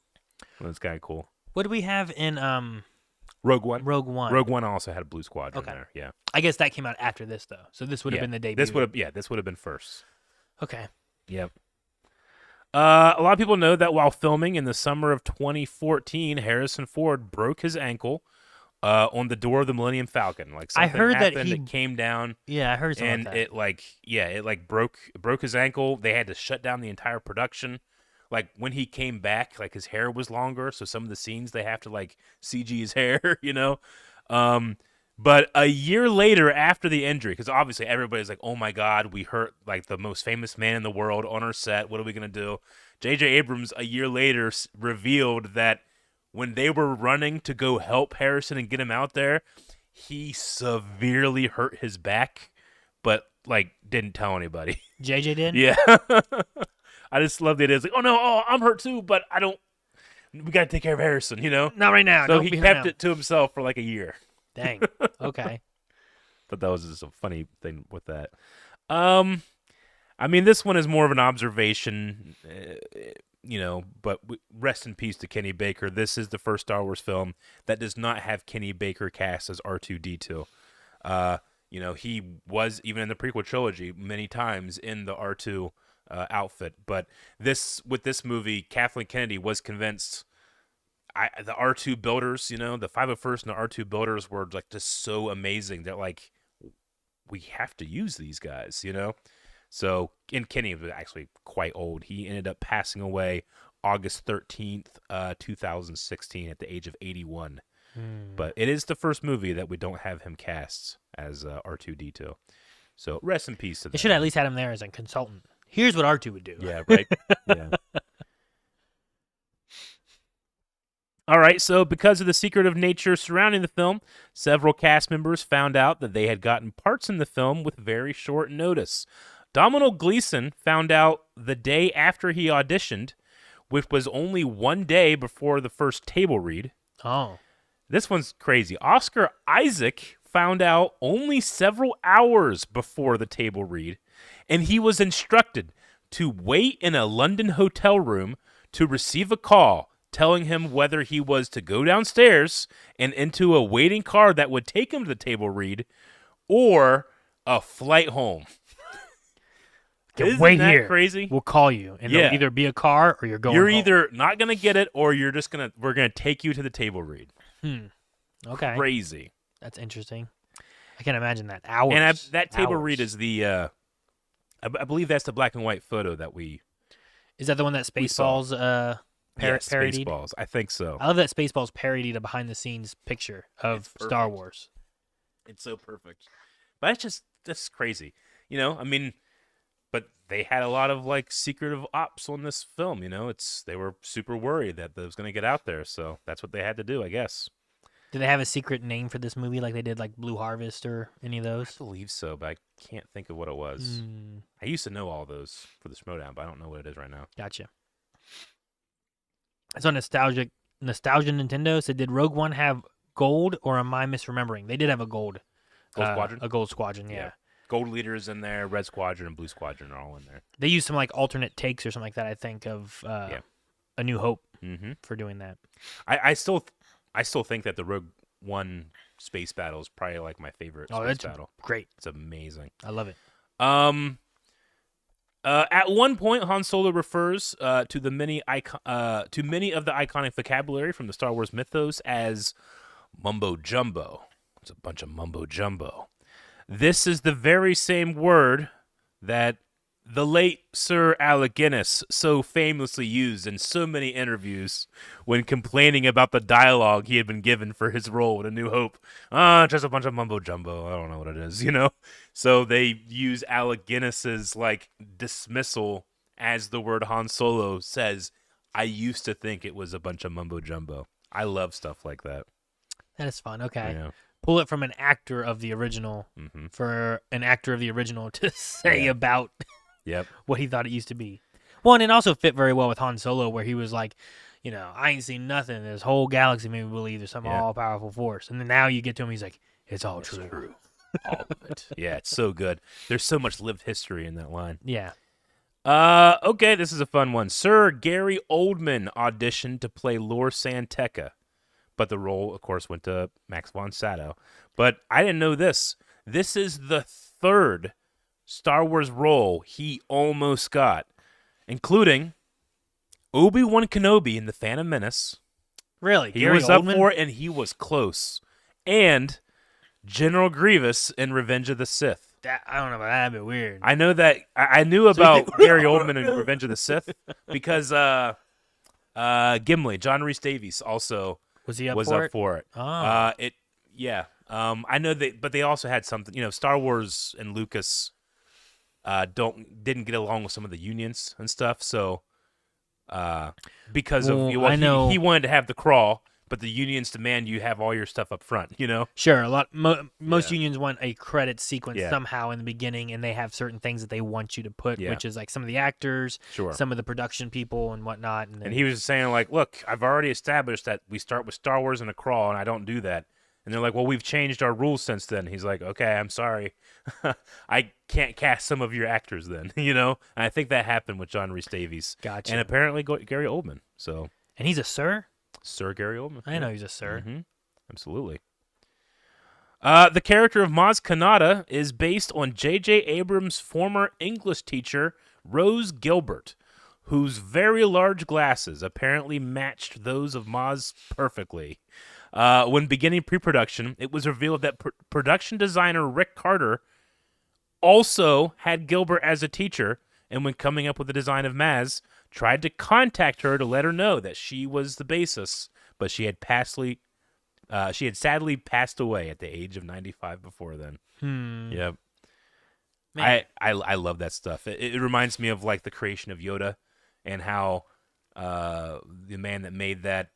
Well, that's kind of cool. What do we have in Rogue One. Rogue One? Rogue One also had a Blue Squadron there. Yeah. I guess that came out after this though, so this would have been the debut. This would have been first. Okay. Yep. A lot of people know that while filming in the summer of 2014, Harrison Ford broke his ankle on the door of the Millennium Falcon. Like something I heard that happened, it came down. Yeah, I heard something And about that. it broke his ankle. They had to shut down the entire production. Like when he came back, like his hair was longer, so some of the scenes they have to like CG his hair, But a year later after the injury, because obviously everybody's like, oh my God, we hurt like the most famous man in the world on our set. What are we going to do? J.J. Abrams a year later revealed that when they were running to go help Harrison and get him out there, he severely hurt his back, but like didn't tell anybody. JJ did? Yeah. I just love the idea. It's like, oh no, I'm hurt too, but I don't. we got to take care of Harrison, you know? Not right now. So Don't he be here kept now. it to himself for like a year. Dang. Okay. But that was just a funny thing with that. I mean, this one is more of an observation, you know, but rest in peace to Kenny Baker. This is the first Star Wars film that does not have Kenny Baker cast as R2-D2. You know, he was, even in the prequel trilogy, many times in the R2 outfit. But with this movie, Kathleen Kennedy was convinced the R2 builders, you know, the 501st and the R2 builders were like just so amazing that like we have to use these guys, you know? So, and Kenny was actually quite old. He ended up passing away August 13th, 2016 at the age of 81. But it is the first movie that we don't have him cast as R2-D2. So rest in peace to They that. should have at least had him there as a consultant. Here's what R2 would do. Yeah, right? Yeah. All right, so because of the secretive nature surrounding the film, several cast members found out that they had gotten parts in the film with very short notice. Domhnall Gleeson found out the day after he auditioned, which was only one day before the first table read. Oh. This one's crazy. Oscar Isaac found out only several hours before the table read, and he was instructed to wait in a London hotel room to receive a call telling him whether he was to go downstairs and into a waiting car that would take him to the table read or a flight home. Isn't Wait that here. crazy? We'll call you, and Yeah. it'll either be a car or you're going You're home. either not going to get it or we're going to take you to the table read. Okay. Crazy. That's interesting. I can't imagine that. Hours. And that table Hours. read is the, I believe that's the black and white photo that we Is that the one that we saw. Spaceballs yes, parodied? Spaceballs. I think so. I love that Spaceballs parodied a behind-the-scenes picture of It's Star perfect. Wars. It's so perfect. But that's crazy. You know, I mean, but they had a lot of like secretive ops on this film, you know. They were super worried that it was going to get out there, so that's what they had to do, I guess. Did they have a secret name for this movie like they did like Blue Harvest or any of I those? believe so, but I can't think of what it was. I used to know all those for the Schmodown, but I don't know what it is right now. Gotcha. It's on Nostalgia Nintendo said, did Rogue One have gold or am I misremembering? They did have a gold. Gold Squadron? A gold squadron, yeah. Gold Leader's in there, Red Squadron and Blue Squadron are all in there. They used some like alternate takes or something like that, I think, of A New Hope for doing that. I still think that the Rogue One space battle is probably like my favorite space battle. Great. It's amazing. I love it. At one point, Han Solo refers to many of the iconic vocabulary from the Star Wars mythos as mumbo jumbo. It's a bunch of mumbo jumbo. This is the very same word that the late Sir Alec Guinness so famously used in so many interviews when complaining about the dialogue he had been given for his role in A New Hope. Just a bunch of mumbo jumbo. I don't know what it is, you know? So they use Alec Guinness's like dismissal as the word Han Solo says, I used to think it was a bunch of mumbo jumbo. I love stuff like that. That is fun. Okay. Yeah. Pull it from an actor of the original for an actor of the original to say about Yep. what he thought it used to be. Well, and it also fit very well with Han Solo, where he was like, you know, I ain't seen nothing. This whole galaxy made me believe there's some all-powerful force. And then now you get to him, he's like, it's all true. All of it. Yeah, it's so good. There's so much lived history in that line. Yeah. Okay, this is a fun one. Sir Gary Oldman auditioned to play Lor San Tekka, but the role, of course, went to Max von Sydow. But I didn't know this. This is the third Star Wars role he almost got, including Obi-Wan Kenobi in The Phantom Menace. Really? He Gary was Oldman? up for it, and he was close. And General Grievous in Revenge of the Sith. I don't know about that, but weird. I know that I knew about Gary Oldman in Revenge of the Sith because Gimli, John Rhys Davies, also was he up was for up it? for it. I know that, but they also had something. You know, Star Wars and Lucas didn't get along with some of the unions and stuff. So because Well, of I know- he wanted to have the crawl, but the unions demand you have all your stuff up front, you know? Sure, most Yeah. unions want a credit sequence Yeah. somehow in the beginning, and they have certain things that they want you to put, Yeah. which is like some of the actors, Sure. some of the production people, and whatnot. And, then, And he was saying, like, look, I've already established that we start with Star Wars and a crawl, and I don't do that. And they're like, well, we've changed our rules since then. He's like, okay, I'm sorry. I can't cast some of your actors then, you know? And I think that happened with John Rhys Davies. Gotcha. And apparently Gary Oldman. So, and he's a sir. Sir Gary Oldman. I didn't know he was a sir. Mm-hmm. Absolutely. The character of Maz Kanata is based on J.J. Abrams' former English teacher, Rose Gilbert, whose very large glasses apparently matched those of Maz perfectly. When beginning pre-production, it was revealed that production designer Rick Carter also had Gilbert as a teacher, and when coming up with the design of Maz, tried to contact her to let her know that she was the basis, but she had sadly passed away at the age of 95 before then. Yep. Man. I love that stuff. It reminds me of like the creation of Yoda, and how the man that made that,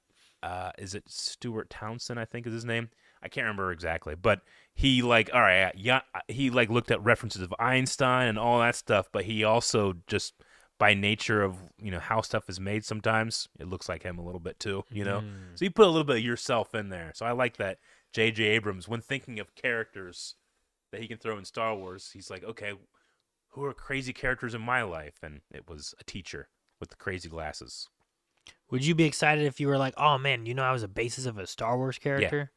is it Stuart Townsend, I think is his name? I can't remember exactly, but he like, all right, yeah, he like looked at references of Einstein and all that stuff, but he also just, by nature of, you know, how stuff is made, sometimes it looks like him a little bit too, you know? So you put a little bit of yourself in there. So I like that J.J. Abrams, when thinking of characters that he can throw in Star Wars, he's like, okay, who are crazy characters in my life? And it was a teacher with the crazy glasses. Would you be excited if you were like, oh man, you know, I was a basis of a Star Wars character?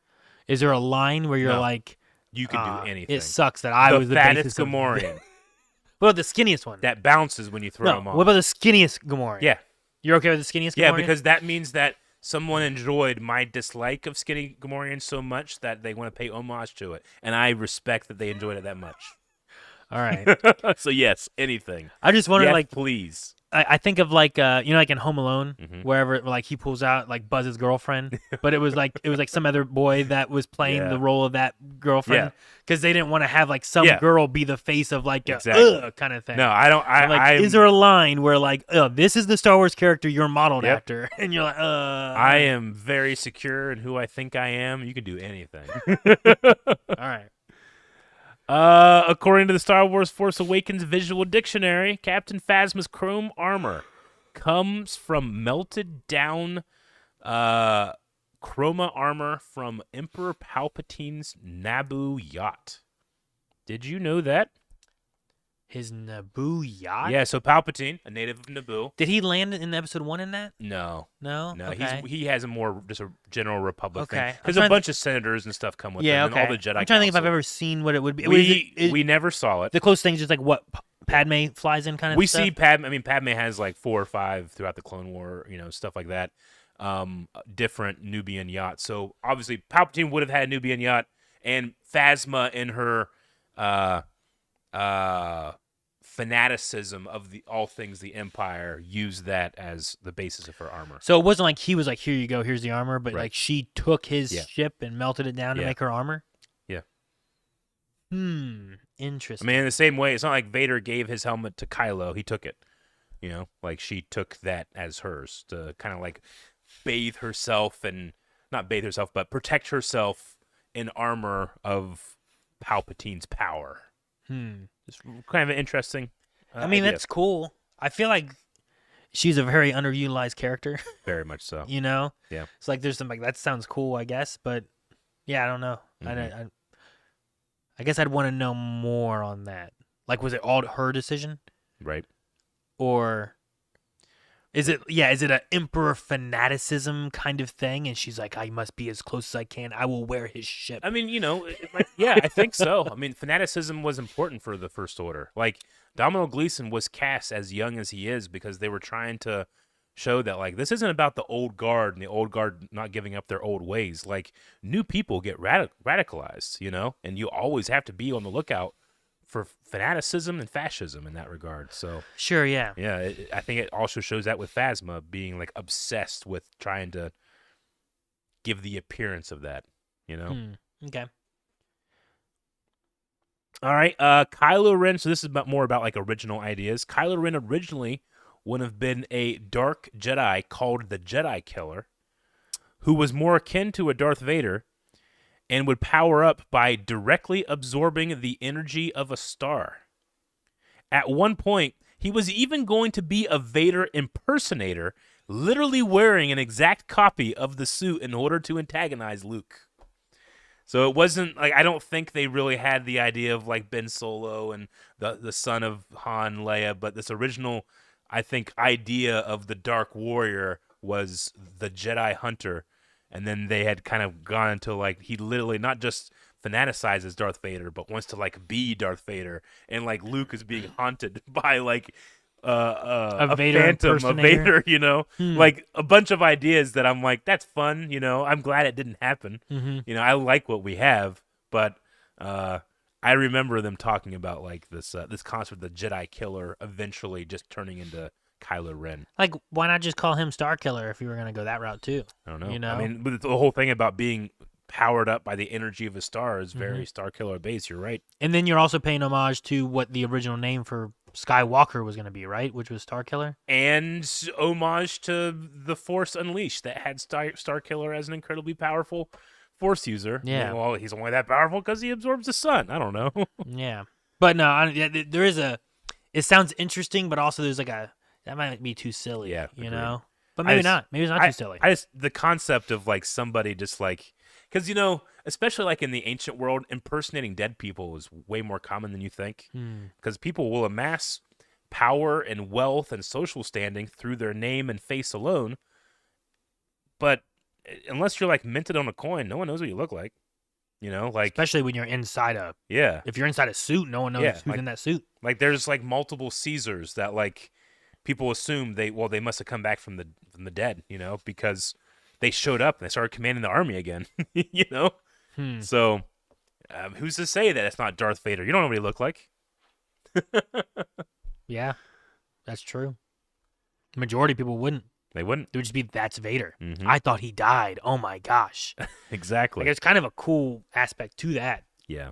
Is there a line where you're No. like, You could do anything. it sucks that I was the fattest basis of Gamorrean What about the skinniest one? that bounces when you throw no, him off. what about the skinniest Gamorrean? Yeah, You're okay with the skinniest Gamorrean? yeah, because that means that someone enjoyed my dislike of Skinny Gamorrean so much that they want to pay homage to it, and I respect that they enjoyed it that much. All right. So yes, anything. I just wonder, Yes, like, please. I think of like you know, like in Home Alone, Mhm. wherever like he pulls out like Buzz's girlfriend, but it was like some other boy that was playing Yeah. the role of that girlfriend Yeah. because they didn't want to have like some Yeah. girl be the face of like a Exactly. kind of thing. No, I don't. I'm like, is there a line where like, this is the Star Wars character you're modeled Yep. after, and you're like, I am very secure in who I think I am. You can do anything. all right. According to the Star Wars Force Awakens visual dictionary, Captain Phasma's chrome armor comes from melted down chroma armor from Emperor Palpatine's Naboo yacht. Did you know that? His Naboo yacht. Yeah, so Palpatine, a native of Naboo. Did he land in episode 1 in that? No. No. No, Okay. he has a more just a general Republic Okay. thing. I'm Because trying a to- bunch of senators and stuff come with Yeah. him, Okay. and all the Jedi I'm trying to think if I've Council. ever seen what it would be. We never saw it. The close thing is just like what Padme flies in, kind of. We stuff? see Padme. I mean, Padme has like 4 or 5 throughout the Clone War, you know, stuff like that. Different Nubian yachts. So obviously, Palpatine would have had a Nubian yacht, and Phasma in her fanaticism of all things the Empire used that as the basis of her armor. So it wasn't like he was like, "Here you go, here's the armor," but Right. like she took his Yeah. ship and melted it down to Yeah. make her armor. Yeah. I Interesting. mean, in the same way, it's not like Vader gave his helmet to Kylo; he took it. You know, like she took that as hers to kind of like bathe herself and not bathe herself, but protect herself in armor of Palpatine's power. It's kind of interesting. I mean, idea. that's cool. I feel like she's a very underutilized character. very much so. You know? Yeah. It's like there's some like that sounds cool, I guess, but yeah, I don't know. I guess I'd want to know more on that. Like, was it all her decision, Right. or is it an emperor fanaticism kind of thing? And she's like, I must be as close as I can. I will wear his ship. I mean, you know, yeah, I think so. I mean, fanaticism was important for the First Order. Like, Domhnall Gleeson was cast as young as he is because they were trying to show that, like, this isn't about the old guard and the old guard not giving up their old ways. Like, new people get radicalized, you know, and you always have to be on the lookout for fanaticism and fascism in that regard. So, Sure, yeah. yeah, I think it also shows that with Phasma being, like, obsessed with trying to give the appearance of that, you know? Okay. All right, Kylo Ren. So this is more about like original ideas. Kylo Ren originally would have been a dark Jedi called the Jedi Killer, who was more akin to a Darth Vader and would power up by directly absorbing the energy of a star. At one point, he was even going to be a Vader impersonator, literally wearing an exact copy of the suit in order to antagonize Luke. So it wasn't like, I don't think they really had the idea of like Ben Solo and the son of Han and Leia, but this original, I think, idea of the Dark Warrior was the Jedi Hunter. And then they had kind of gone into like, he literally not just fanaticizes Darth Vader, but wants to like be Darth Vader. And like Luke is being haunted by like a Vader phantom of impersonator? Vader, you know, like a bunch of ideas that I'm like, that's fun, you know. I'm glad it didn't happen. You know, I like what we have, but I remember them talking about like this concept of the Jedi killer eventually just turning into Kylo Ren. Like, why not just call him Star Killer if you were gonna go that route too? I don't know. You know? I mean, but the whole thing about being powered up by the energy of a star is very Star Killer based. You're right. And then you're also paying homage to what the original name for Skywalker was gonna be, right? Which was Star Killer. And homage to the Force Unleashed that had Star Killer as an incredibly powerful Force user. Yeah. Well, he's only that powerful because he absorbs the sun. I don't know. Yeah, but no, there is a. It sounds interesting, but also there's like a that might be too silly. Yeah, you agreed. know. But maybe not. Maybe it's not too silly. I just the concept of like somebody just like, because you know, especially like in the ancient world, impersonating dead people is way more common than you think. Because people will amass power and wealth and social standing through their name and face alone. But unless you're like minted on a coin, no one knows what you look like. You know, like Especially when you're inside a. yeah, If you're inside a suit, no one knows Yeah, who's like- in that suit. like there's like multiple Caesars that like people assume they must have come back from the dead, you know, because they showed up and they started commanding the army again, you know. So who's to say that it's not Darth Vader? You don't know what he looked like. Yeah, that's true. Majority of people wouldn't. They wouldn't. They would just be, that's Vader. Mhm. I thought he died. Oh my gosh. Exactly. Like, it's kind of a cool aspect to that. Yeah.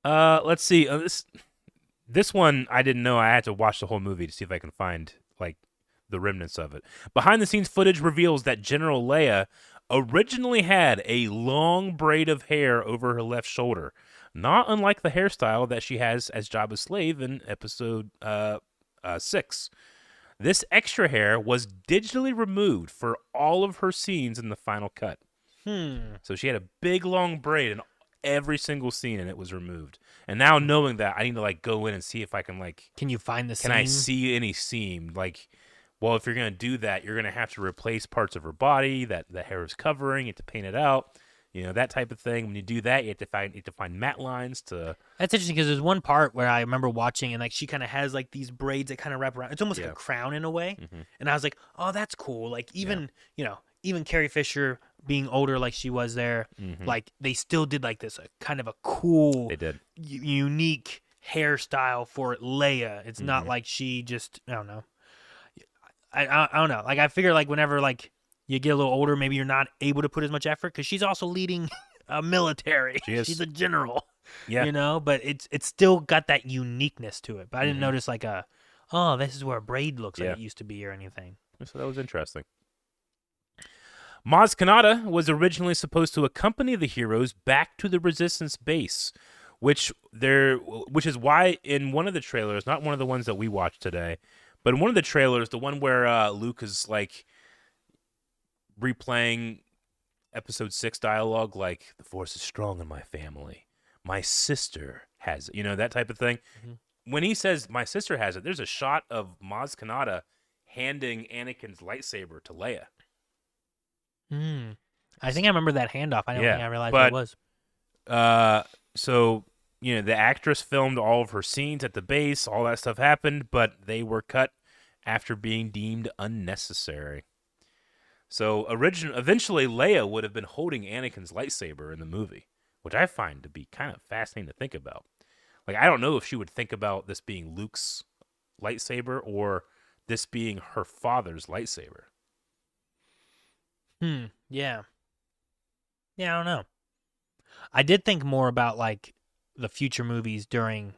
Let's see. This one I didn't know. I had to watch the whole movie to see if I can find like the remnants of it. Behind the scenes footage reveals that General Leia originally had a long braid of hair over her left shoulder, not unlike the hairstyle that she has as Jabba's slave in Episode 6. This extra hair was digitally removed for all of her scenes in the final cut. So she had a big long braid in every single scene, and it was removed. And now knowing that, I need to like go in and see if I can like, Can you find the can scene? I see any seam? Like, well, if you're gonna do that, you're gonna have to replace parts of her body that the hair is covering. You have to paint it out. You know, that type of thing. When you do that, you have to find matte lines to. That's interesting because there's one part where I remember watching and like she kind of has like these braids that kind of wrap around. It's almost like Yeah. a crown in a way. And I was like, oh, that's cool. Like even, you know, even Carrie Fisher being older like she was there, like they still did like this kind of a cool, They did. unique hairstyle for Leia. It's not like she just, I don't know. I don't know. Like I figure like whenever like you get a little older, maybe you're not able to put as much effort because she's also leading a military. She is. She's a general. Yeah. You know, but it's still got that uniqueness to it. But I didn't notice like this is where a braid looks like Yeah. it used to be or anything. So that was interesting. Maz Kanata was originally supposed to accompany the heroes back to the Resistance base, which is why in one of the trailers, not one of the ones that we watched today, but in one of the trailers, the one where Luke is like replaying Episode 6 dialogue, like the Force is strong in my family, my sister has it, you know, that type of thing. When he says my sister has it, there's a shot of Maz Kanata handing Anakin's lightsaber to Leia. I think I remember that handoff. I don't Yeah, think I realized what it but- was. So, you know, the actress filmed all of her scenes at the base, all that stuff happened, but they were cut after being deemed unnecessary. So, eventually Leia would have been holding Anakin's lightsaber in the movie, which I find to be kind of fascinating to think about. Like, I don't know if she would think about this being Luke's lightsaber or this being her father's lightsaber. Yeah. Yeah, I don't know. I did think more about like the future movies during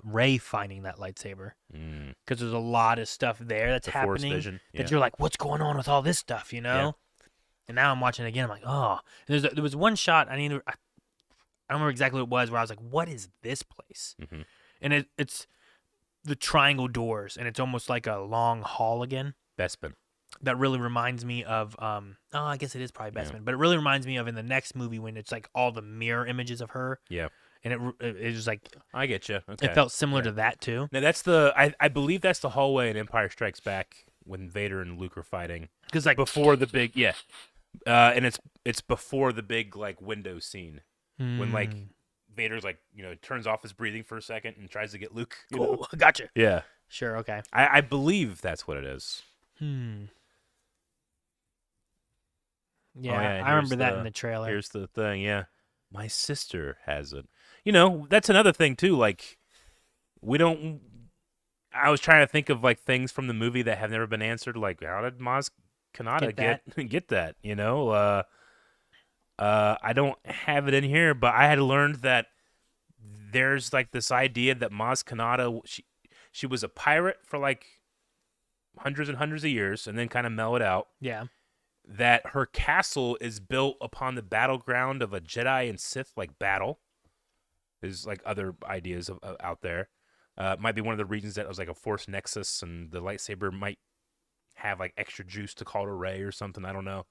Rey finding that lightsaber, Mm. because there's a lot of stuff there that's The Force happening vision, that yeah. you're like, what's going on with all this stuff, you know? And now I'm watching it again. I'm like, oh, and there was one shot I don't remember exactly what it was, where I was like, what is this place? Mhm. And it's the triangle doors, and it's almost like a long hall again. Bespin. That really reminds me of I guess it is probably Bespin, but it really reminds me of in the next movie when it's like all the mirror images of her, Yeah. and it was like I get you. Okay. it felt similar to that too. Now that's I believe that's the hallway in Empire Strikes Back when Vader and Luke are fighting. Because like Before the big and it's before the big like window scene when like Vader's like turns off his breathing for a second and tries to get Luke. You know? cool, gotcha. Yeah. Sure, okay. I believe that's what it is. Yeah, Oh, yeah, I remember here's that the- in the trailer. Here's the thing, yeah. My sister has it. That's another thing too. Like, we don't. I was trying to think of like things from the movie that have never been answered. Like, how did Maz Kanata get that? I don't have it in here, but I had learned that there's like this idea that Maz Kanata she was a pirate for like hundreds and hundreds of years, and then kind of mellowed out. Yeah. That her castle is built upon the battleground of a Jedi and Sith like battle. There's like other ideas out there. Might be one of the reasons that it was like a Force Nexus, and the lightsaber might have like extra juice to call to Rey or something. I don't know.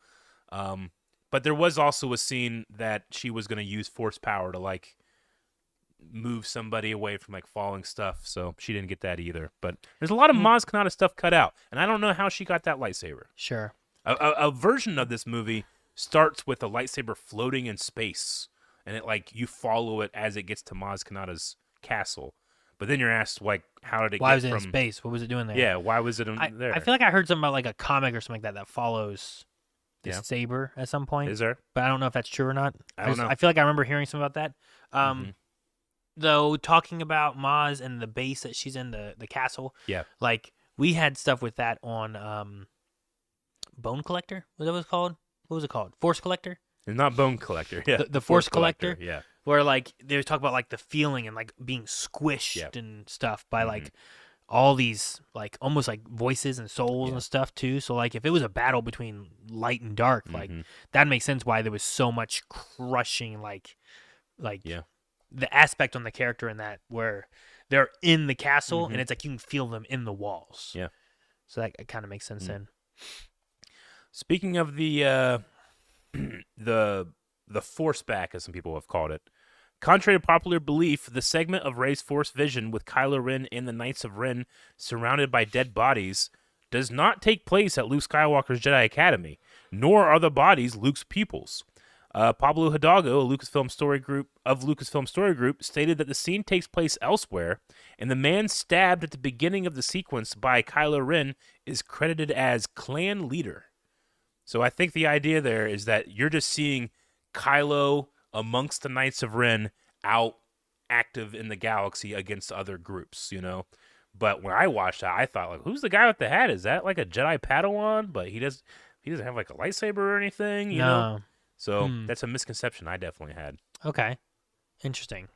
But there was also a scene that she was going to use Force power to like move somebody away from like falling stuff. So she didn't get that either. But there's a lot of Maz Kanata stuff cut out, and I don't know how she got that lightsaber. Sure. A version of this movie starts with a lightsaber floating in space, and it like you follow it as it gets to Maz Kanata's castle. But then you're asked like, how did it? Why get was it from... in space? What was it doing there? Yeah, why was it there? I feel like I heard something about like a comic or something like that follows the Yeah. saber at some point. Is there? But I don't know if that's true or not. I don't know. I feel like I remember hearing something about that. Though talking about Maz and the base that she's in, the castle. Yeah. Like we had stuff with that on Bone Collector. Was that what it was called? What was it called? Force Collector? It's not Bone Collector. Yeah. The Force Collector? Yeah. Where like they talk about like the feeling and like being squished Yeah. and stuff by like all these like almost like voices and souls and stuff too. So like if it was a battle between light and dark, like that makes sense why there was so much crushing like Yeah. the aspect on the character in that where they're in the castle and it's like you can feel them in the walls. Yeah. So that kind of makes sense then. Speaking of the Force back, as some people have called it, contrary to popular belief, the segment of Rey's Force vision with Kylo Ren and the Knights of Ren surrounded by dead bodies does not take place at Luke Skywalker's Jedi Academy, nor are the bodies Luke's pupils. Pablo Hidalgo, a Lucasfilm Story Group, stated that the scene takes place elsewhere, and the man stabbed at the beginning of the sequence by Kylo Ren is credited as clan leader. So I think the idea there is that you're just seeing Kylo amongst the Knights of Ren out active in the galaxy against other groups, But when I watched that, I thought, like, who's the guy with the hat? Is that like a Jedi Padawan? But he doesn't have like a lightsaber or anything, you know? So that's a misconception I definitely had. Okay. Interesting.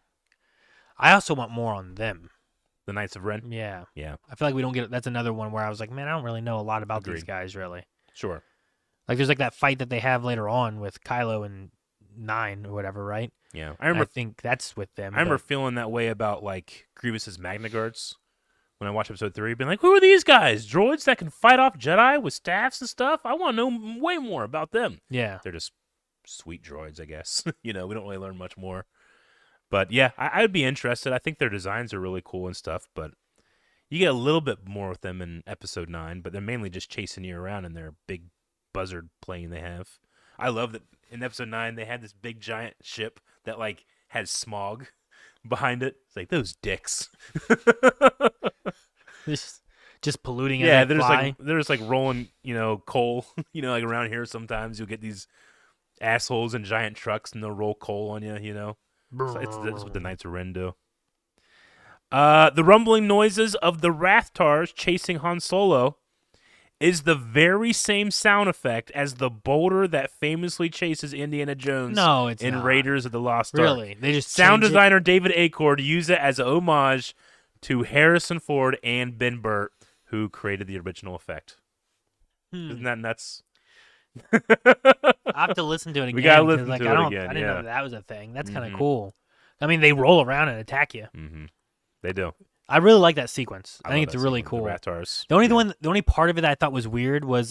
I also want more on them. The Knights of Ren? Yeah. Yeah. I feel like we don't get that's another one where I was like, man, I don't really know a lot about these Agreed. guys really. Sure. Like there's like that fight that they have later on with Kylo and 9 or whatever, right? Yeah. I think that's with them. I remember feeling that way about like Grievous's Magna Guards when I watched episode 3, being like, who are these guys? Droids that can fight off Jedi with staffs and stuff? I want to know way more about them. Yeah. They're just sweet droids, I guess. We don't really learn much more. But yeah, I'd be interested. I think their designs are really cool and stuff, but you get a little bit more with them in episode 9, but they're mainly just chasing you around in their big buzzard plane they have. I love that in episode 9 they had this big giant ship that like had smog behind it. It's like those dicks. just polluting. Yeah, as they fly. there's like rolling, coal. Like around here sometimes you'll get these assholes in giant trucks and they'll roll coal on you. So that's what the Knights of Ren do. The rumbling noises of the Rathtars chasing Han Solo is the very same sound effect as the boulder that famously chases Indiana Jones No, it's in not. Raiders of the Lost Ark. Really? They just Sound change it? designer David Acord used it as an homage to Harrison Ford and Ben Burtt, who created the original effect. Isn't that nuts? I have to listen to it again. We gotta 'cause, listen like, to I it don't, again, I didn't yeah. know that was a thing. That's kind of Mhm. cool. I mean, they roll around and attack you. Mm-hmm. They do. I really like that sequence. I love think it's that really sequence, cool. The Ratars. The only yeah. the only part of it that I thought was weird was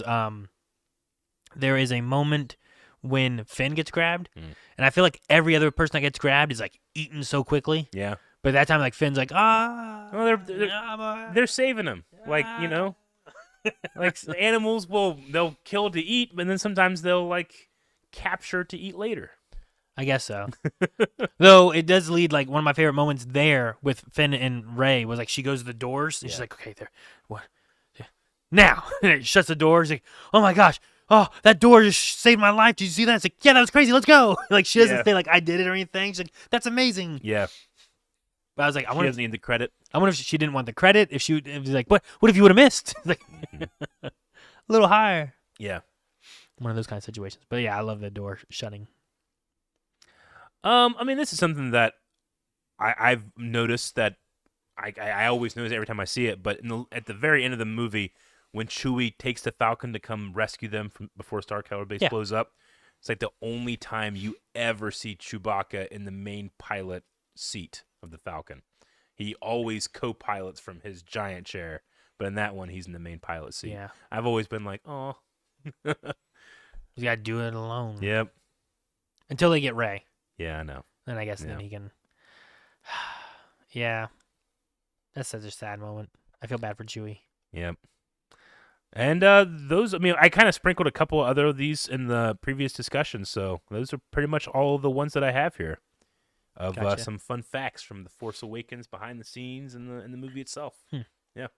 there is a moment when Finn gets grabbed, and I feel like every other person that gets grabbed is like eaten so quickly. Yeah. But that time, like Finn's like, Well, they're saving him. Like, like animals they'll kill to eat, but then sometimes they'll like capture to eat later. I guess so. Though it does lead, like, one of my favorite moments there with Finn and Rey was like she goes to the doors and she's like, okay, there, what? Yeah. Now, and it shuts the doors. Like, oh my gosh, oh, that door just saved my life. Did you see that? It's like, yeah, that was crazy. Let's go. Like, she doesn't say like I did it or anything. She's like, that's amazing. Yeah. But I was like, I She wonder, doesn't need the credit. I wonder if she didn't want the credit. If she was like, what if you would have missed? Like, a little higher. Yeah. One of those kind of situations. But yeah, I love the door shutting. I mean, this is something that I've noticed that I always notice every time I see it. But at the very end of the movie, when Chewie takes the Falcon to come rescue them from before Starkiller Base blows up, it's like the only time you ever see Chewbacca in the main pilot seat of the Falcon. He always co-pilots from his giant chair, but in that one, he's in the main pilot seat. Yeah. I've always been like, oh. You got to do it alone. Yep. Until they get Rey. Yeah, I know. Then I guess then he can. Yeah. That's such a sad moment. I feel bad for Chewie. Yep. And those, I mean, I kind of sprinkled a couple other of these in the previous discussion, so those are pretty much all of the ones that I have here of Gotcha. some fun facts from The Force Awakens behind the scenes and the movie itself. Yeah.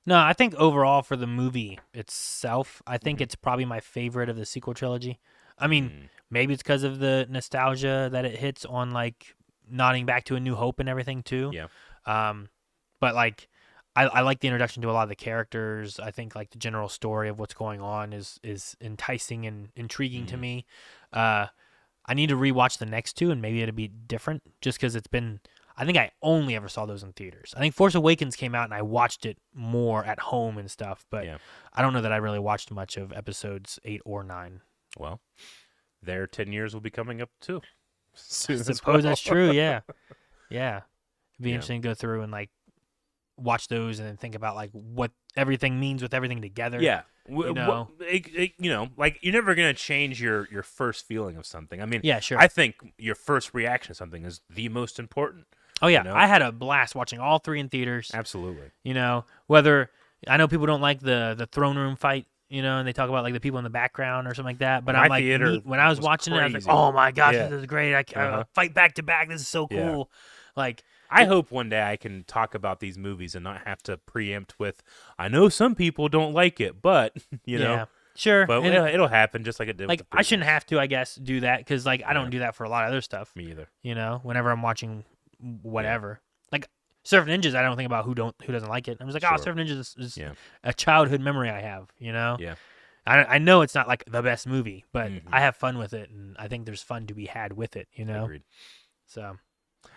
No, I think overall for the movie itself, I think it's probably my favorite of the sequel trilogy. I mean, maybe it's because of the nostalgia that it hits on, like, nodding back to A New Hope and everything, too. Yeah. But, like, I like the introduction to a lot of the characters. I think, like, the general story of what's going on is enticing and intriguing to me. I need to rewatch the next two, and maybe it'll be different just because it's been... I think I only ever saw those in theaters. I think Force Awakens came out, and I watched it more at home and stuff, but I don't know that I really watched much of episodes 8 or 9. Well, their 10 years will be coming up, too. I suppose that's true, yeah. Yeah. It'd be interesting to go through and, like, watch those and then think about, like, what everything means with everything together. Yeah. You know? Like, you're never going to change your first feeling of something. I mean, Yeah, sure. I think your first reaction to something is the most important. Oh, yeah. you know? I had a blast watching all 3 in theaters. Absolutely. You know, whether I know people don't like the throne room fight, you know, and they talk about like the people in the background or something like that. But My I'm like, theater when I was was watching it, I was crazy. like, oh my gosh, Yeah. this is great! I fight back to back. This is so cool. Yeah. Like, I hope one day I can talk about these movies and not have to preempt with, I know some people don't like it, but, you know. yeah, sure. But And it'll happen just like it did like, with the I shouldn't prequels. have to, I guess, do that because like I don't do that for a lot of other stuff. Me either. You know, whenever I'm watching whatever, like Surf Ninjas, I don't think about who doesn't like it. I'm just like, oh, Sure. Surf Ninjas is Yeah. a childhood memory I have. You know. Yeah. I know it's not like the best movie, but Mhm. I have fun with it, and I think there's fun to be had with it. You know. Agreed. So.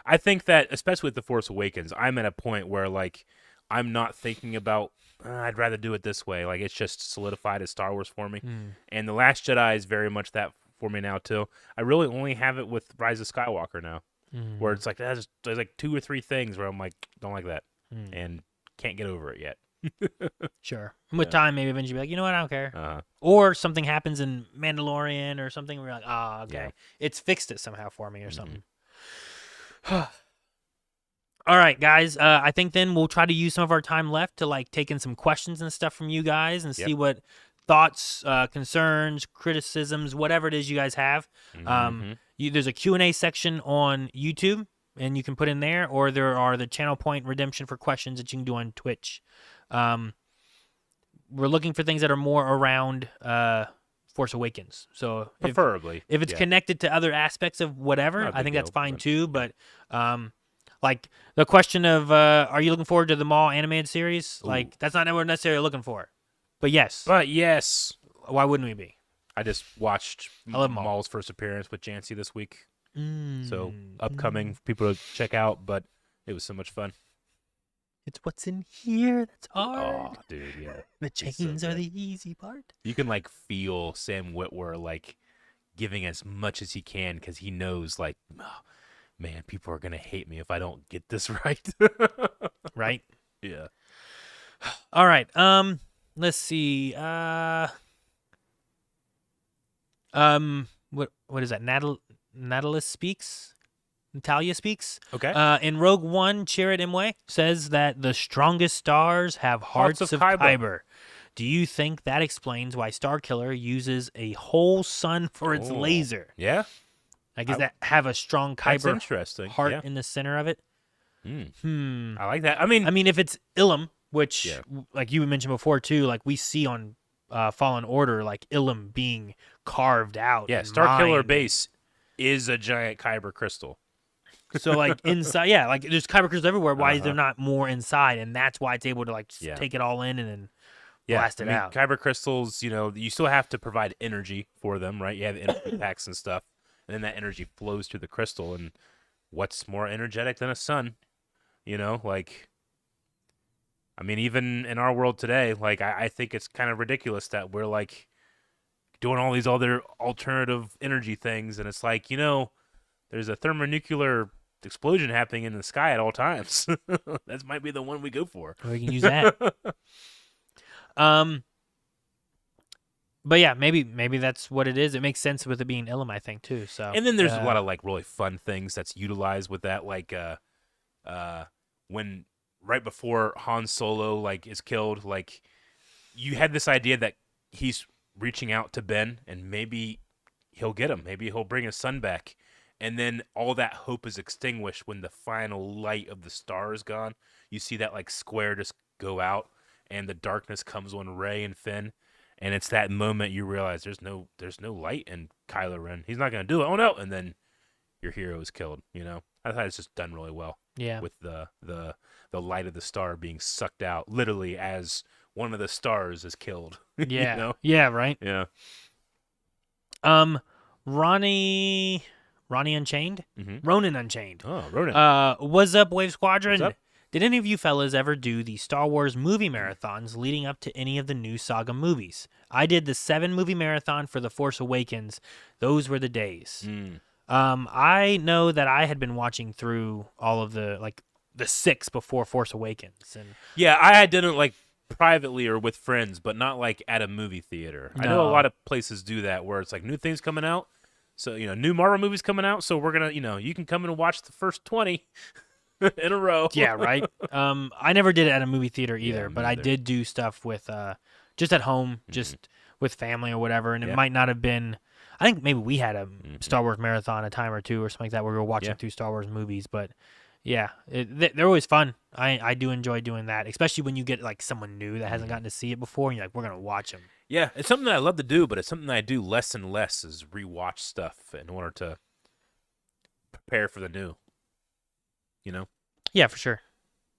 I think that, especially with The Force Awakens, I'm at a point where, like, I'm not thinking about, I'd rather do it this way. Like, it's just solidified as Star Wars for me. And The Last Jedi is very much that for me now, too. I really only have it with Rise of Skywalker now, where it's like, there's like 2 or 3 things where I'm like, don't like that, and can't get over it yet. Sure. And with time, maybe eventually be like, you know what, I don't care. Uh-huh. Or something happens in Mandalorian or something where you're like, oh, okay. Yeah. It's fixed it somehow for me or something. All right, guys. I think then we'll try to use some of our time left to like take in some questions and stuff from you guys and see what thoughts, concerns, criticisms, whatever it is you guys have. There's a Q&A section on YouTube, and you can put in there, or there are the channel point redemption for questions that you can do on Twitch. We're looking for things that are more around Force Awakens. So Preferably. if it's connected to other aspects of whatever, Not a I big think that's deal, fine but- too. But like the question of are you looking forward to the Maul animated series? Like that's not what we're necessarily looking for. But yes, why wouldn't we be? I just watched I love Maul. Maul's first appearance with Jancy this week. So upcoming for people to check out, but it was so much fun. It's what's in here that's hard. Oh, dude, yeah. The He's so chains are good. the easy part. You can like feel Sam Witwer like giving as much as he can because he knows like, oh, man, people are gonna hate me if I don't get this right. Right? Yeah. All right. Let's see. What is that? Natalia speaks. Okay. In Rogue One, Chirrut Imwe says that the strongest stars have hearts of Kyber. Do you think that explains why Starkiller uses a whole sun for its laser? Yeah. Like, does that have a strong That's Kyber interesting. heart Yeah. in the center of it? I like that. I mean, if it's Ilum, which, Yeah. like you mentioned before too, like we see on Fallen Order, like Ilum being carved out. yeah, and Starkiller mined. base is a giant Kyber crystal. So like inside, yeah, like there's Kyber crystals everywhere. Why is there Uh-huh. not more inside? And that's why it's able to like Yeah. take it all in and then Yeah, blast it I mean, out. Kyber crystals, you still have to provide energy for them, right? You have energy packs and stuff, and then that energy flows to the crystal. And what's more energetic than a sun? Like, I mean, even in our world today, like I think it's kind of ridiculous that we're like doing all these other alternative energy things, and it's like, there's a thermonuclear explosion happening in the sky at all times. That might be the one we go for. We can use that. But yeah, maybe that's what it is. It makes sense with it being Ilum, I think too. So And then there's a lot of like really fun things that's utilized with that, like when right before Han Solo like is killed, like you had this idea that he's reaching out to Ben and maybe he'll get him, maybe he'll bring his son back, and then all that hope is extinguished when the final light of the star is gone. You see that like square just go out, and the darkness comes on Rey and Finn. And it's that moment you realize there's no light in Kylo Ren. He's not gonna do it. Oh no! And then your hero is killed. I thought it's just done really well. Yeah. With the light of the star being sucked out, literally as one of the stars is killed. Yeah. Yeah. Right. Yeah. Ronnie Unchained. Ronin Unchained. Oh, Ronan. What's up, Wave Squadron? What's up? Did any of you fellas ever do the Star Wars movie marathons leading up to any of the new saga movies? I did the 7-movie marathon for The Force Awakens. Those were the days. I know that I had been watching through all of the 6 before Force Awakens. And Yeah, I had done it like privately or with friends, but not like at a movie theater. I know a No. lot of places do that where it's like new things coming out. So, new Marvel movies coming out. So we're going to, you can come in and watch the first 20 in a row. yeah, right. I never did it at a movie theater either, Yeah, me but I neither. did do stuff with just at home, just with family or whatever. And it Yeah. might not have been. I think maybe we had a Star Wars marathon a time or two or something like that where we were watching Yeah. through Star Wars movies. But yeah, they're always fun. I do enjoy doing that, especially when you get like someone new that hasn't gotten to see it before, and you're like, we're gonna watch them. Yeah, it's something that I love to do, but it's something that I do less and less is rewatch stuff in order to prepare for the new. Yeah, for sure.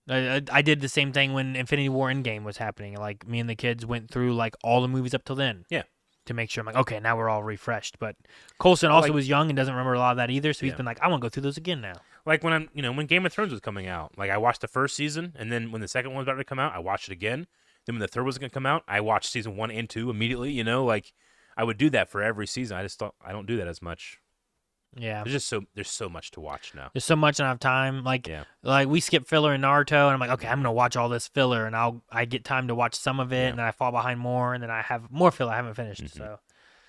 I did the same thing when Infinity War Endgame was happening. Like, me and the kids went through like all the movies up till then. Yeah. To make sure I'm like, okay, now we're all refreshed. But Colson also like- was young and doesn't remember a lot of that either. So he's Yeah. been like, I want to go through those again now. Like when when Game of Thrones was coming out, like I watched the first season, and then when the second one was about to come out, I watched it again. Then when the third was going to come out, I watched season 1 and 2 immediately. Like I would do that for every season. I don't do that as much. Yeah. There's so much to watch now. There's so much and I have time. Like, Yeah. like we skip filler in Naruto, and I'm like, okay, I'm gonna watch all this filler, and I get time to watch some of it, Yeah. and then I fall behind more, and then I have more filler I haven't finished. Mhm. So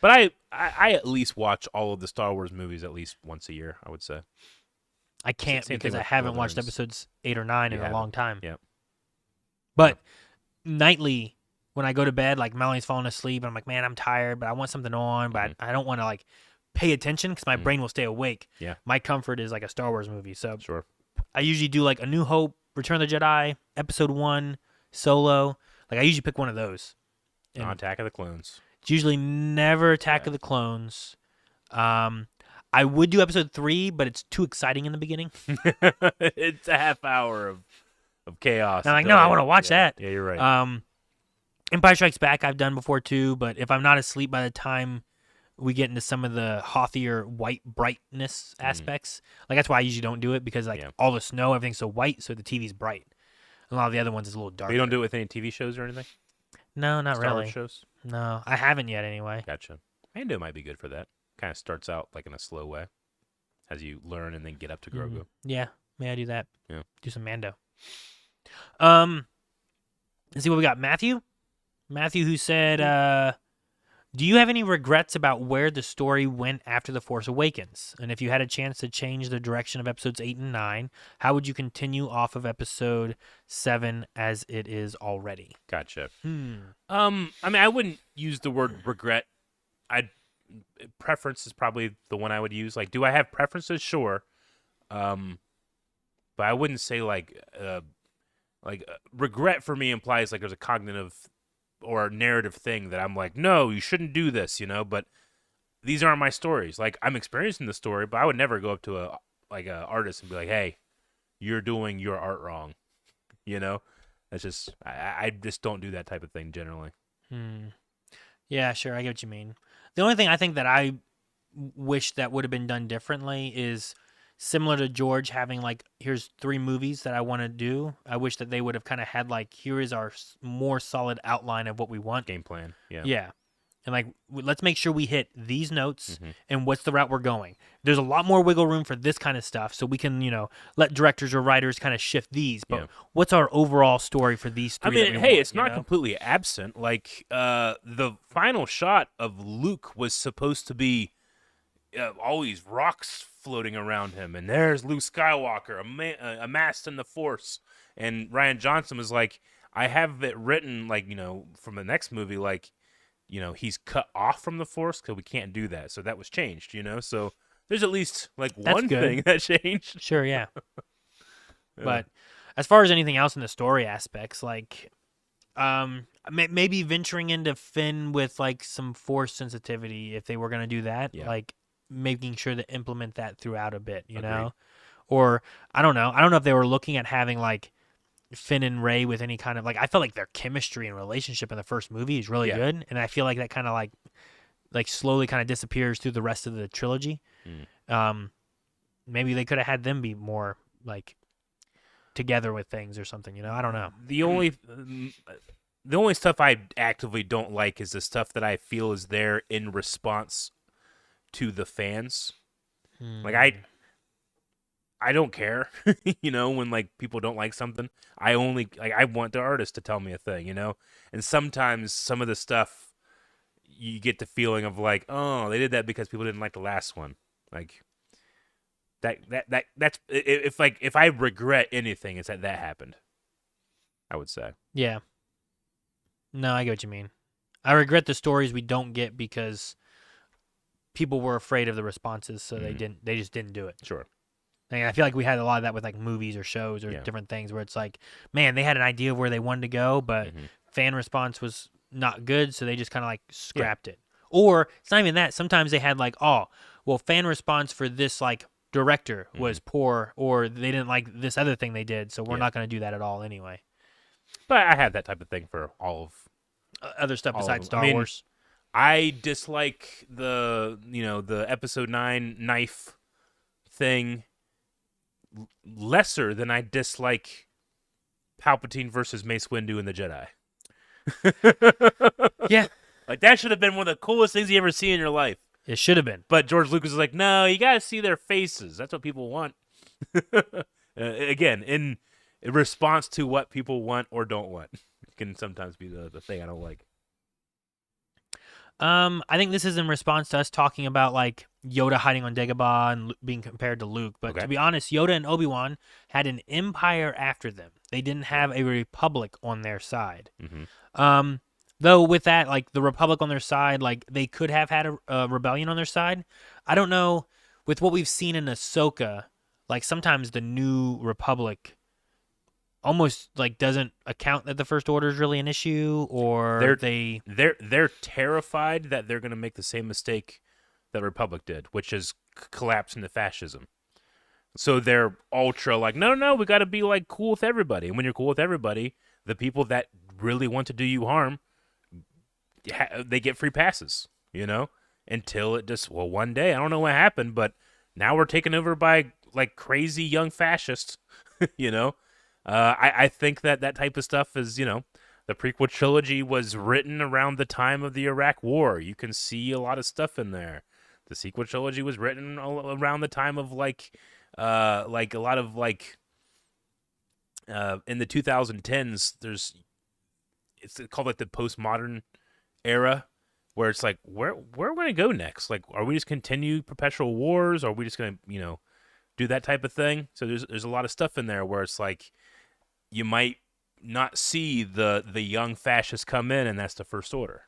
But I at least watch all of the Star Wars movies at least once a year, I would say. I can't Same thing because I with haven't Lord watched Rings. episodes 8 or 9 You in a haven't. long time. Yep. But nightly, when I go to bed, like Melanie's falling asleep, and I'm like, man, I'm tired, but I want something on, but I don't want to like pay attention because my brain will stay awake. Yeah. My comfort is like a Star Wars movie. So Sure. I usually do like A New Hope, Return of the Jedi, Episode 1, Solo. Like I usually pick one of those. And Attack of the Clones. it's usually never Attack of the Clones. I would do Episode 3, but it's too exciting in the beginning. It's a half hour of chaos. And I'm like, no, I want to watch Yeah. that. Yeah, you're right. Empire Strikes Back I've done before too, but if I'm not asleep by the time we get into some of the hothier white brightness aspects, like that's why I usually don't do it, because like all the snow, everything's so white, so the TV's bright. A lot of the other ones is a little darker. But you don't do it with any TV shows or anything? No, not Star really. Wars shows? No, I haven't yet anyway. Gotcha. Mando might be good for that. Kind of starts out like in a slow way as you learn and then get up to Grogu. Yeah, may I do that? Yeah. Do some Mando. Let's see what we got. Matthew, who said, do you have any regrets about where the story went after The Force Awakens? And if you had a chance to change the direction of episodes 8 and 9, how would you continue off of episode 7 as it is already? Gotcha. I mean, I wouldn't use the word regret. Preference is probably the one I would use. Like, do I have preferences? Sure. But I wouldn't say regret for me implies like there's a cognitive or narrative thing that I'm like, no, you shouldn't do this, but these aren't my stories. Like, I'm experiencing the story, but I would never go up to a artist and be like, hey, you're doing your art wrong. That's just, I just don't do that type of thing generally. Yeah, sure. I get what you mean. The only thing I think that I wish that would have been done differently is similar to George having like, here's 3 movies that I want to do. I wish that they would have kind of had like, here is our more solid outline of what we want. Game plan. Yeah. Yeah. And like, let's make sure we hit these notes and what's the route we're going. There's a lot more wiggle room for this kind of stuff. So we can, let directors or writers kind of shift these. But what's our overall story for these 3? I mean, hey, it's not completely absent. Like, the final shot of Luke was supposed to be all these rocks floating around him, and there's Luke Skywalker, amassed in the Force. And Rian Johnson was like, I have it written, like, from the next movie, like, he's cut off from the Force because we can't do that. So that was changed, So there's at least, like, one thing that changed. Sure, yeah. But as far as anything else in the story aspects, like, maybe venturing into Finn with, like, some Force sensitivity if they were going to do that. Yeah. Like, making sure to implement that throughout a bit, know? Or, I don't know. I don't know if they were looking at having, like, Finn and Rey with any kind of, like, I felt like their chemistry and relationship in the first movie is really good, and I feel like that kind of, like slowly kind of disappears through the rest of the trilogy. Maybe they could have had them be more, like, together with things or something, I don't know. The only stuff I actively don't like is the stuff that I feel is there in response to the fans. Like, I don't care, when, like, people don't like something. I want the artist to tell me a thing, And sometimes some of the stuff, you get the feeling of, like, oh, they did that because people didn't like the last one. Like, that's, if I regret anything, it's that happened, I would say. Yeah. No, I get what you mean. I regret the stories we don't get because people were afraid of the responses, so they just didn't do it. Sure. And I feel like we had a lot of that with like movies or shows or different things where it's like, man, they had an idea of where they wanted to go, but fan response was not good, so they just kind of like scrapped it. Or it's not even that. Sometimes they had like, oh, well, fan response for this like director was poor, or they didn't like this other thing they did, so we're not going to do that at all anyway. But I had that type of thing for all of other stuff besides Star Wars. I dislike the episode 9 knife thing lesser than I dislike Palpatine versus Mace Windu in the Jedi. Yeah. Like, that should have been one of the coolest things you ever see in your life. It should have been. But George Lucas is like, no, you got to see their faces. That's what people want. Again, in response to what people want or don't want. It can sometimes be the thing I don't like. I think this is in response to us talking about like Yoda hiding on Dagobah and being compared to Luke. But to be honest, Yoda and Obi-Wan had an empire after them. They didn't have a republic on their side. Though with that, like the republic on their side, like they could have had a rebellion on their side. I don't know. With what we've seen in Ahsoka, like sometimes the new republic almost like doesn't account that the First Order is really an issue, or they're terrified that they're going to make the same mistake that Republic did, which is collapse into fascism. So they're ultra like, no, we got to be like cool with everybody. And when you're cool with everybody, the people that really want to do you harm they get free passes, you know, until it just, well, one day, I don't know what happened, but now we're taken over by like crazy young fascists, you know. I think that type of stuff is, you know, the prequel trilogy was written around the time of the Iraq War. You can see a lot of stuff in there. The sequel trilogy was written around the time of like a lot of like in the 2010s. It's called like the postmodern era, where it's like where are we gonna go next? Like, are we just continue perpetual wars? Or are we just gonna, you know, do that type of thing? So there's a lot of stuff in there where it's like you might not see the young fascists come in, and that's the First Order.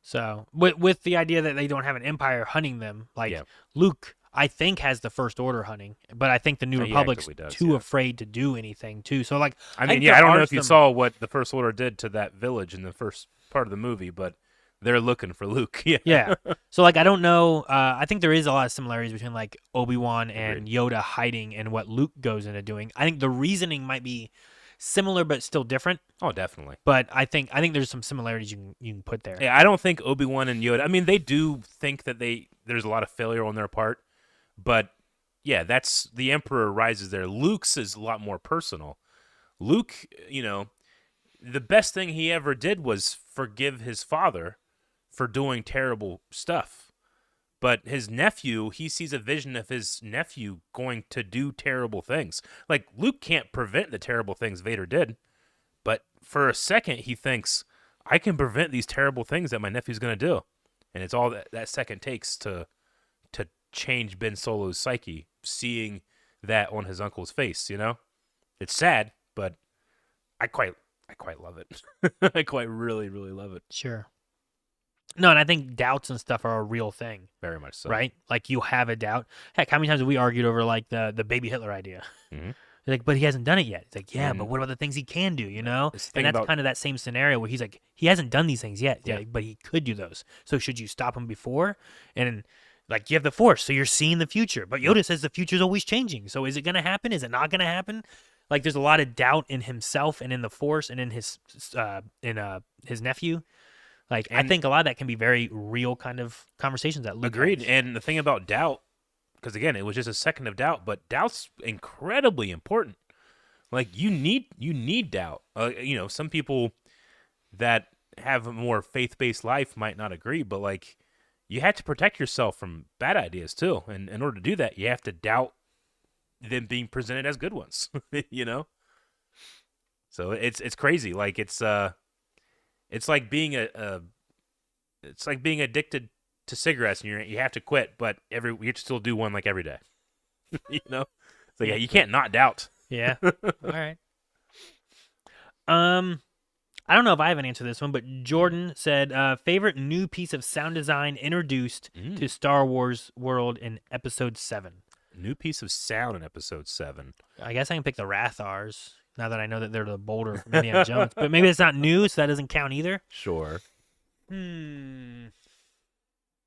So with the idea that they don't have an empire hunting them, like Yeah. Luke, I think has the First Order hunting, but I think the New He Republic's actively does, too yeah. afraid to do anything too. So like, I mean, think yeah, there I don't know are if you some- saw what the First Order did to that village in the first part of the movie, but they're looking for Luke. Yeah. Yeah. So like, I don't know. I think there is a lot of similarities between like Obi-Wan and Yoda hiding and what Luke goes into doing. I think the reasoning might be similar but still different. Oh, definitely. But I think there's some similarities you can put there. Yeah, I don't think Obi-Wan and Yoda, I mean, they do think that there's a lot of failure on their part, but yeah, that's the Emperor rises there. Luke's is a lot more personal. Luke, you know, the best thing he ever did was forgive his father for doing terrible stuff. But his nephew, he sees a vision of his nephew going to do terrible things. Like, Luke can't prevent the terrible things Vader did, but for a second he thinks, I can prevent these terrible things that my nephew's going to do. And it's all that second takes to change Ben Solo's psyche, seeing that on his uncle's face, you know? It's sad, but I quite love it. I quite really, really love it. Sure. No, and I think doubts and stuff are a real thing, Very much so. right? Like, you have a doubt. Heck, how many times have we argued over like the baby Hitler idea? Mhm. Like, but he hasn't done it yet. It's like, yeah, And but what about the things he can do? You know, this thing and that's about- kind of that same scenario where he's like, he hasn't done these things yet, Yeah. but he could do those. So should you stop him before? And like, you have the Force, so you're seeing the future. But Yoda says the future's always changing. So is it going to happen? Is it not going to happen? Like, there's a lot of doubt in himself and in the Force and in his nephew. Like, I And- think a lot of that can be very real kind of conversations that Luke Agreed. has. And the thing about doubt, because again, it was just a second of doubt, but doubt's incredibly important. Like, you need doubt. You know, some people that have a more faith-based life might not agree, but like, you have to protect yourself from bad ideas too. And in order to do that, you have to doubt them being presented as good ones. You know. So it's crazy. Like, it's like being it's like being addicted to cigarettes, and you have to quit, but you have to still do one like every day. You know. So yeah, you can't not doubt. Yeah. All right. I don't know if I have an answer to this one, but Jordan said, favorite new piece of sound design introduced to Star Wars world in Episode 7. New piece of sound in Episode 7. I guess I can pick the Rathars, now that I know that they're the boulder from Indiana Jones. But maybe it's not new, so that doesn't count either. Sure. Hmm.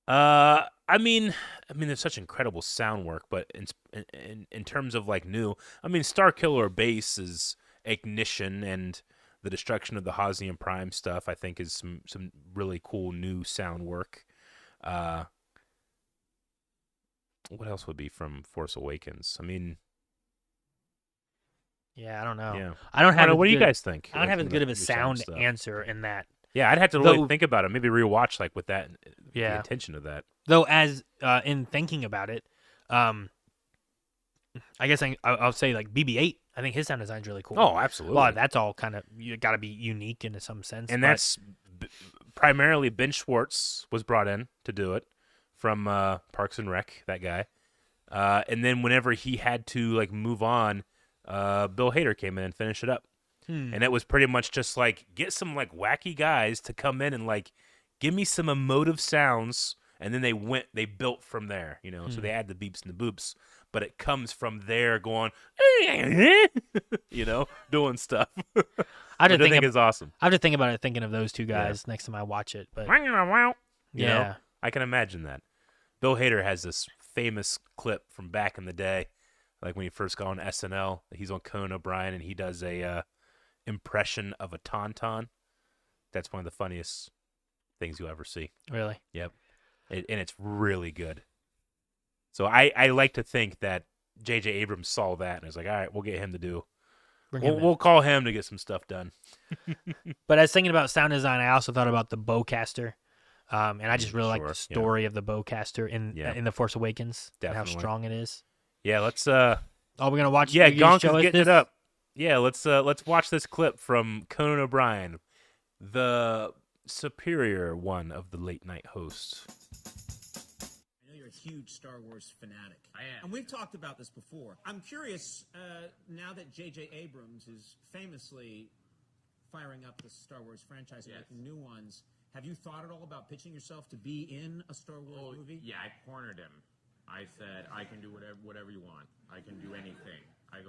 I mean, there's such incredible sound work, but in terms of like new, I mean, Starkiller Base's ignition and the destruction of the Hosnian Prime stuff, I think, is some really cool new sound work. What else would be from Force Awakens? I mean, Yeah, I don't know. yeah. I don't have. What do you good- guys think? I don't like, have as from good the of a new sound stuff? answer in that. Yeah, I'd have to really Though- think about it. Maybe rewatch like with that Yeah. the intention of that. Though, as in thinking about it, I guess I'll say like BB-8. I think his sound design's really cool. Oh, absolutely. Well, that's all kind of, you got to be unique in some sense. And but- that's primarily Ben Schwartz was brought in to do it from Parks and Rec, that guy. And then whenever he had to like move on, Bill Hader came in and finished it up. And it was pretty much just like, get some like wacky guys to come in and like give me some emotive sounds, and then they built from there, you know. So they add the beeps and the boops, but it comes from there going, you know, doing stuff. I Which just I think is awesome. I have to think about it, thinking of those two guys next time I watch it. But You know, yeah, I can imagine that. Bill Hader has this famous clip from back in the day, like when he first got on SNL. He's on Conan O'Brien, and he does a impression of a tauntaun. that's one of the funniest things you'll ever see. Really? Yep. And it's really good. So I like to think that J.J. Abrams saw that and was like, all right, we'll get him to do. We'll call him to get some stuff done. But I was thinking about sound design. I also thought about the bowcaster. And I just really like the story of the bowcaster in The Force Awakens. Definitely. And how strong it is. Yeah, let's Oh, we're gonna watch. Yeah, you gonna Gonk show is us getting this? it up. Yeah, let's watch this clip from Conan O'Brien, the superior one of the late night hosts. I know you're a huge Star Wars fanatic. I am. And we've talked about this before. I'm curious, now that J.J. Abrams is famously firing up the Star Wars franchise and making new ones, have you thought at all about pitching yourself to be in a Star Wars movie? Yeah, I cornered him. I said, I can do whatever you want. I can do anything. I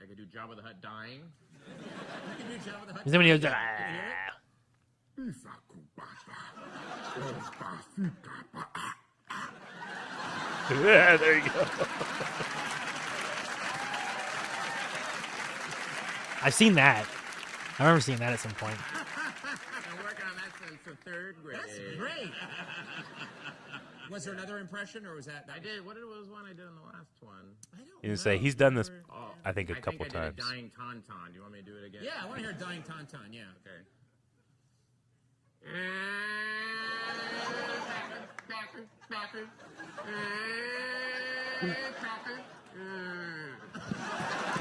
could do Jabba the Hutt dying. You can do Jabba the Hutt. Is there any- Can you hear it? Yeah, there you go. I've seen that. I remember seeing that at some point. I'm working on that since the third grade. That's great. Was there another impression, or was that? I did. What was one I did in the last one? I don't You know. say he's done this, Oh, I think, a couple I did times. A dying tauntaun. Do you want me to do it again? Yeah, I want to hear a dying tauntaun. Yeah. Okay.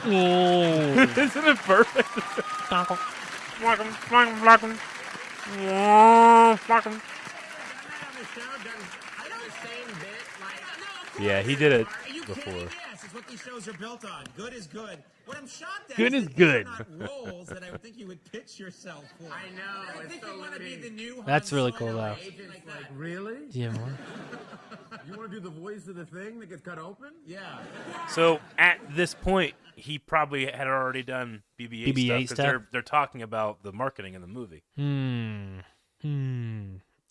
Isn't it perfect? Yeah, he did it Are you before. kidding? Yes, it's what these shows are built on. Good is good. What I'm shocked at Good is that these good. are not roles that I would think you would pitch yourself for. I know, I it's think so you want to be limiting. the new Han That's really Solo cool, though. agent like that. Really? Do you have more? You want to do the voice of the thing that gets cut open? Yeah. So at this point, he probably had already done BB-8, BB-8 stuff. 'Cause stuff? They're talking about the marketing in the movie.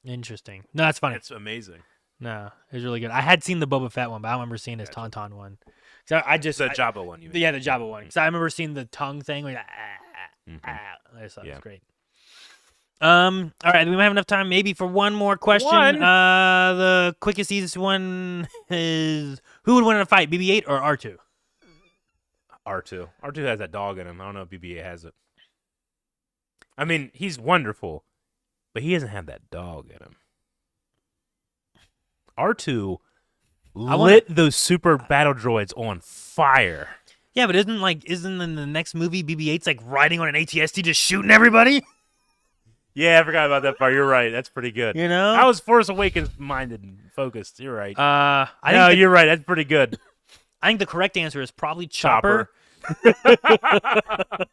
Interesting. No, that's funny. It's amazing. No, it was really good. I had seen the Boba Fett one, but I don't remember seeing his Tauntaun one. So I just The Jabba one, you mean? Yeah, the Jabba one. Because I remember seeing the tongue thing. Like, I just thought it Yeah. was great. All right, we might have enough time maybe for one more question. One? The quickest, easiest one is who would win in a fight, BB-8 or R2? R2. R2 has that dog in him. I don't know if BB-8 has it. I mean, he's wonderful, but he doesn't have that dog in him. R2 lit those super battle droids on fire. Yeah, but isn't in the next movie BB-8's like riding on an AT-ST just shooting everybody? Yeah, I forgot about that part. You're right. That's pretty good. You know? I was Force Awakens minded and focused. You're right. You're right. That's pretty good. I think the correct answer is probably Chopper. I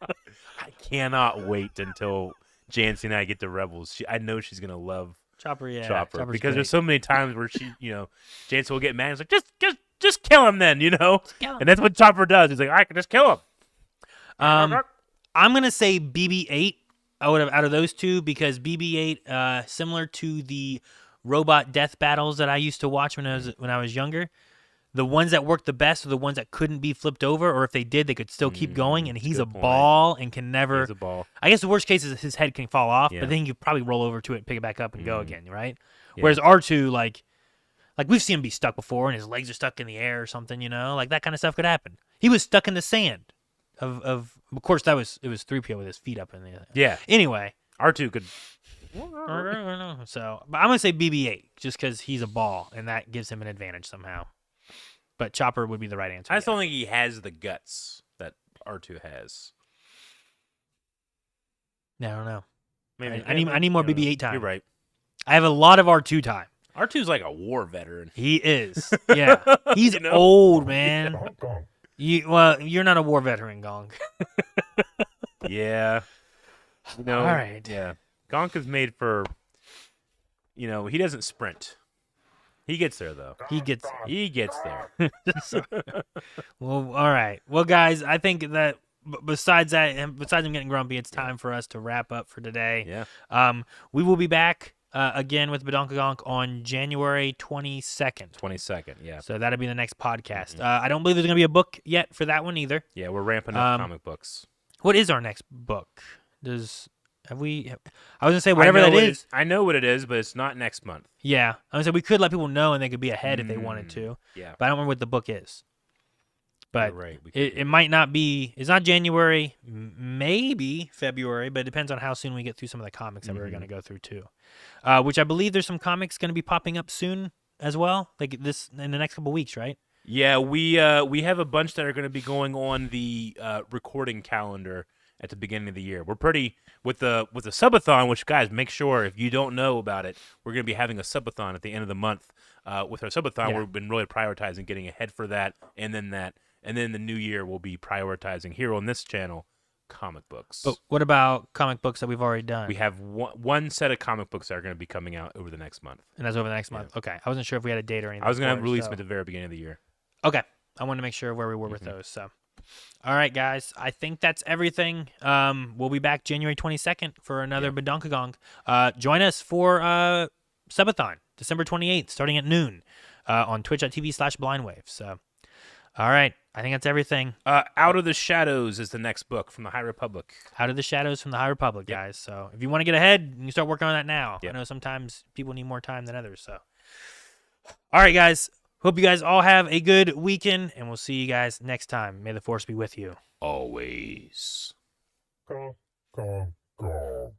cannot wait until Jancy and I get to Rebels. I know she's gonna love Chopper, yeah. Chopper Chopper's because great. there's so many times where she, Jancy will get mad. It's like just kill him then, kill him. And that's what Chopper does. He's like, I can just kill him. I'm gonna say BB-8 out of those two because BB-8, similar to the robot death battles that I used to watch when I was younger, the ones that worked the best are the ones that couldn't be flipped over, or if they did, they could still keep going. And he's a good point. ball and can never. He's a ball. I guess the worst case is his head can fall off, Yeah. but then you probably roll over to it, pick it back up, and go again, right? Yeah. Whereas R2, like we've seen him be stuck before, and his legs are stuck in the air or something, like that kind of stuff could happen. He was stuck in the sand. Of course, it was 3PO with his feet up in the air. Yeah. Anyway, R2 could. so, but I'm gonna say BB-8 just because he's a ball, and that gives him an advantage somehow. But Chopper would be the right answer. I just don't think he has the guts that R2 has. Yeah, I don't know. Maybe I need more BB-8 time. You're right. I have a lot of R2 time. R2's like a war veteran. He is. Yeah, he's old, man. You're not a war veteran, Gong. Yeah. All right. Yeah. Gonk is made for, he doesn't sprint. He gets there, though. He gets there. Well, all right. Well, guys, I think that besides him getting grumpy, it's time for us to wrap up for today. Yeah. We will be back again with Badonkagonk on January 22nd. 22nd, yeah. So that'll be the next podcast. I don't believe there's going to be a book yet for that one either. Yeah, we're ramping up comic books. What is our next book? Have we? I was gonna say whatever that is. I know what it is, but it's not next month. Yeah, I was gonna say we could let people know, and they could be ahead if they wanted to. Yeah, But I don't remember what the book is. But you're right. it might not be. It's not January, maybe February, but it depends on how soon we get through some of the comics that we're gonna go through too. Which I believe there's some comics gonna be popping up soon as well, like this in the next couple weeks, right? Yeah, we have a bunch that are going to be going on the recording calendar at the beginning of the year. We're pretty with the subathon, which guys, make sure if you don't know about it, we're going to be having a subathon at the end of the month. With our subathon, we've been really prioritizing getting ahead for that, and then the new year we'll be prioritizing here on this channel comic books. But what about comic books that we've already done? We have one set of comic books that are going to be coming out over the next month. And that's over the next month. Okay, I wasn't sure if we had a date or anything. I was going to release them at the very beginning of the year. Okay, I wanted to make sure where we were with those. So, all right, guys, I think that's everything. We'll be back January 22nd for another Badonkagong. Join us for Subathon, December 28th, starting at noon on twitch.tv/blindwave. So, all right, I think that's everything. Out of the Shadows is the next book from the High Republic. Out of the Shadows from the High Republic, guys. So, if you want to get ahead, you can start working on that now. I know sometimes people need more time than others. So, all right, guys. Hope you guys all have a good weekend, and we'll see you guys next time. May the Force be with you. Always. Go, go, go.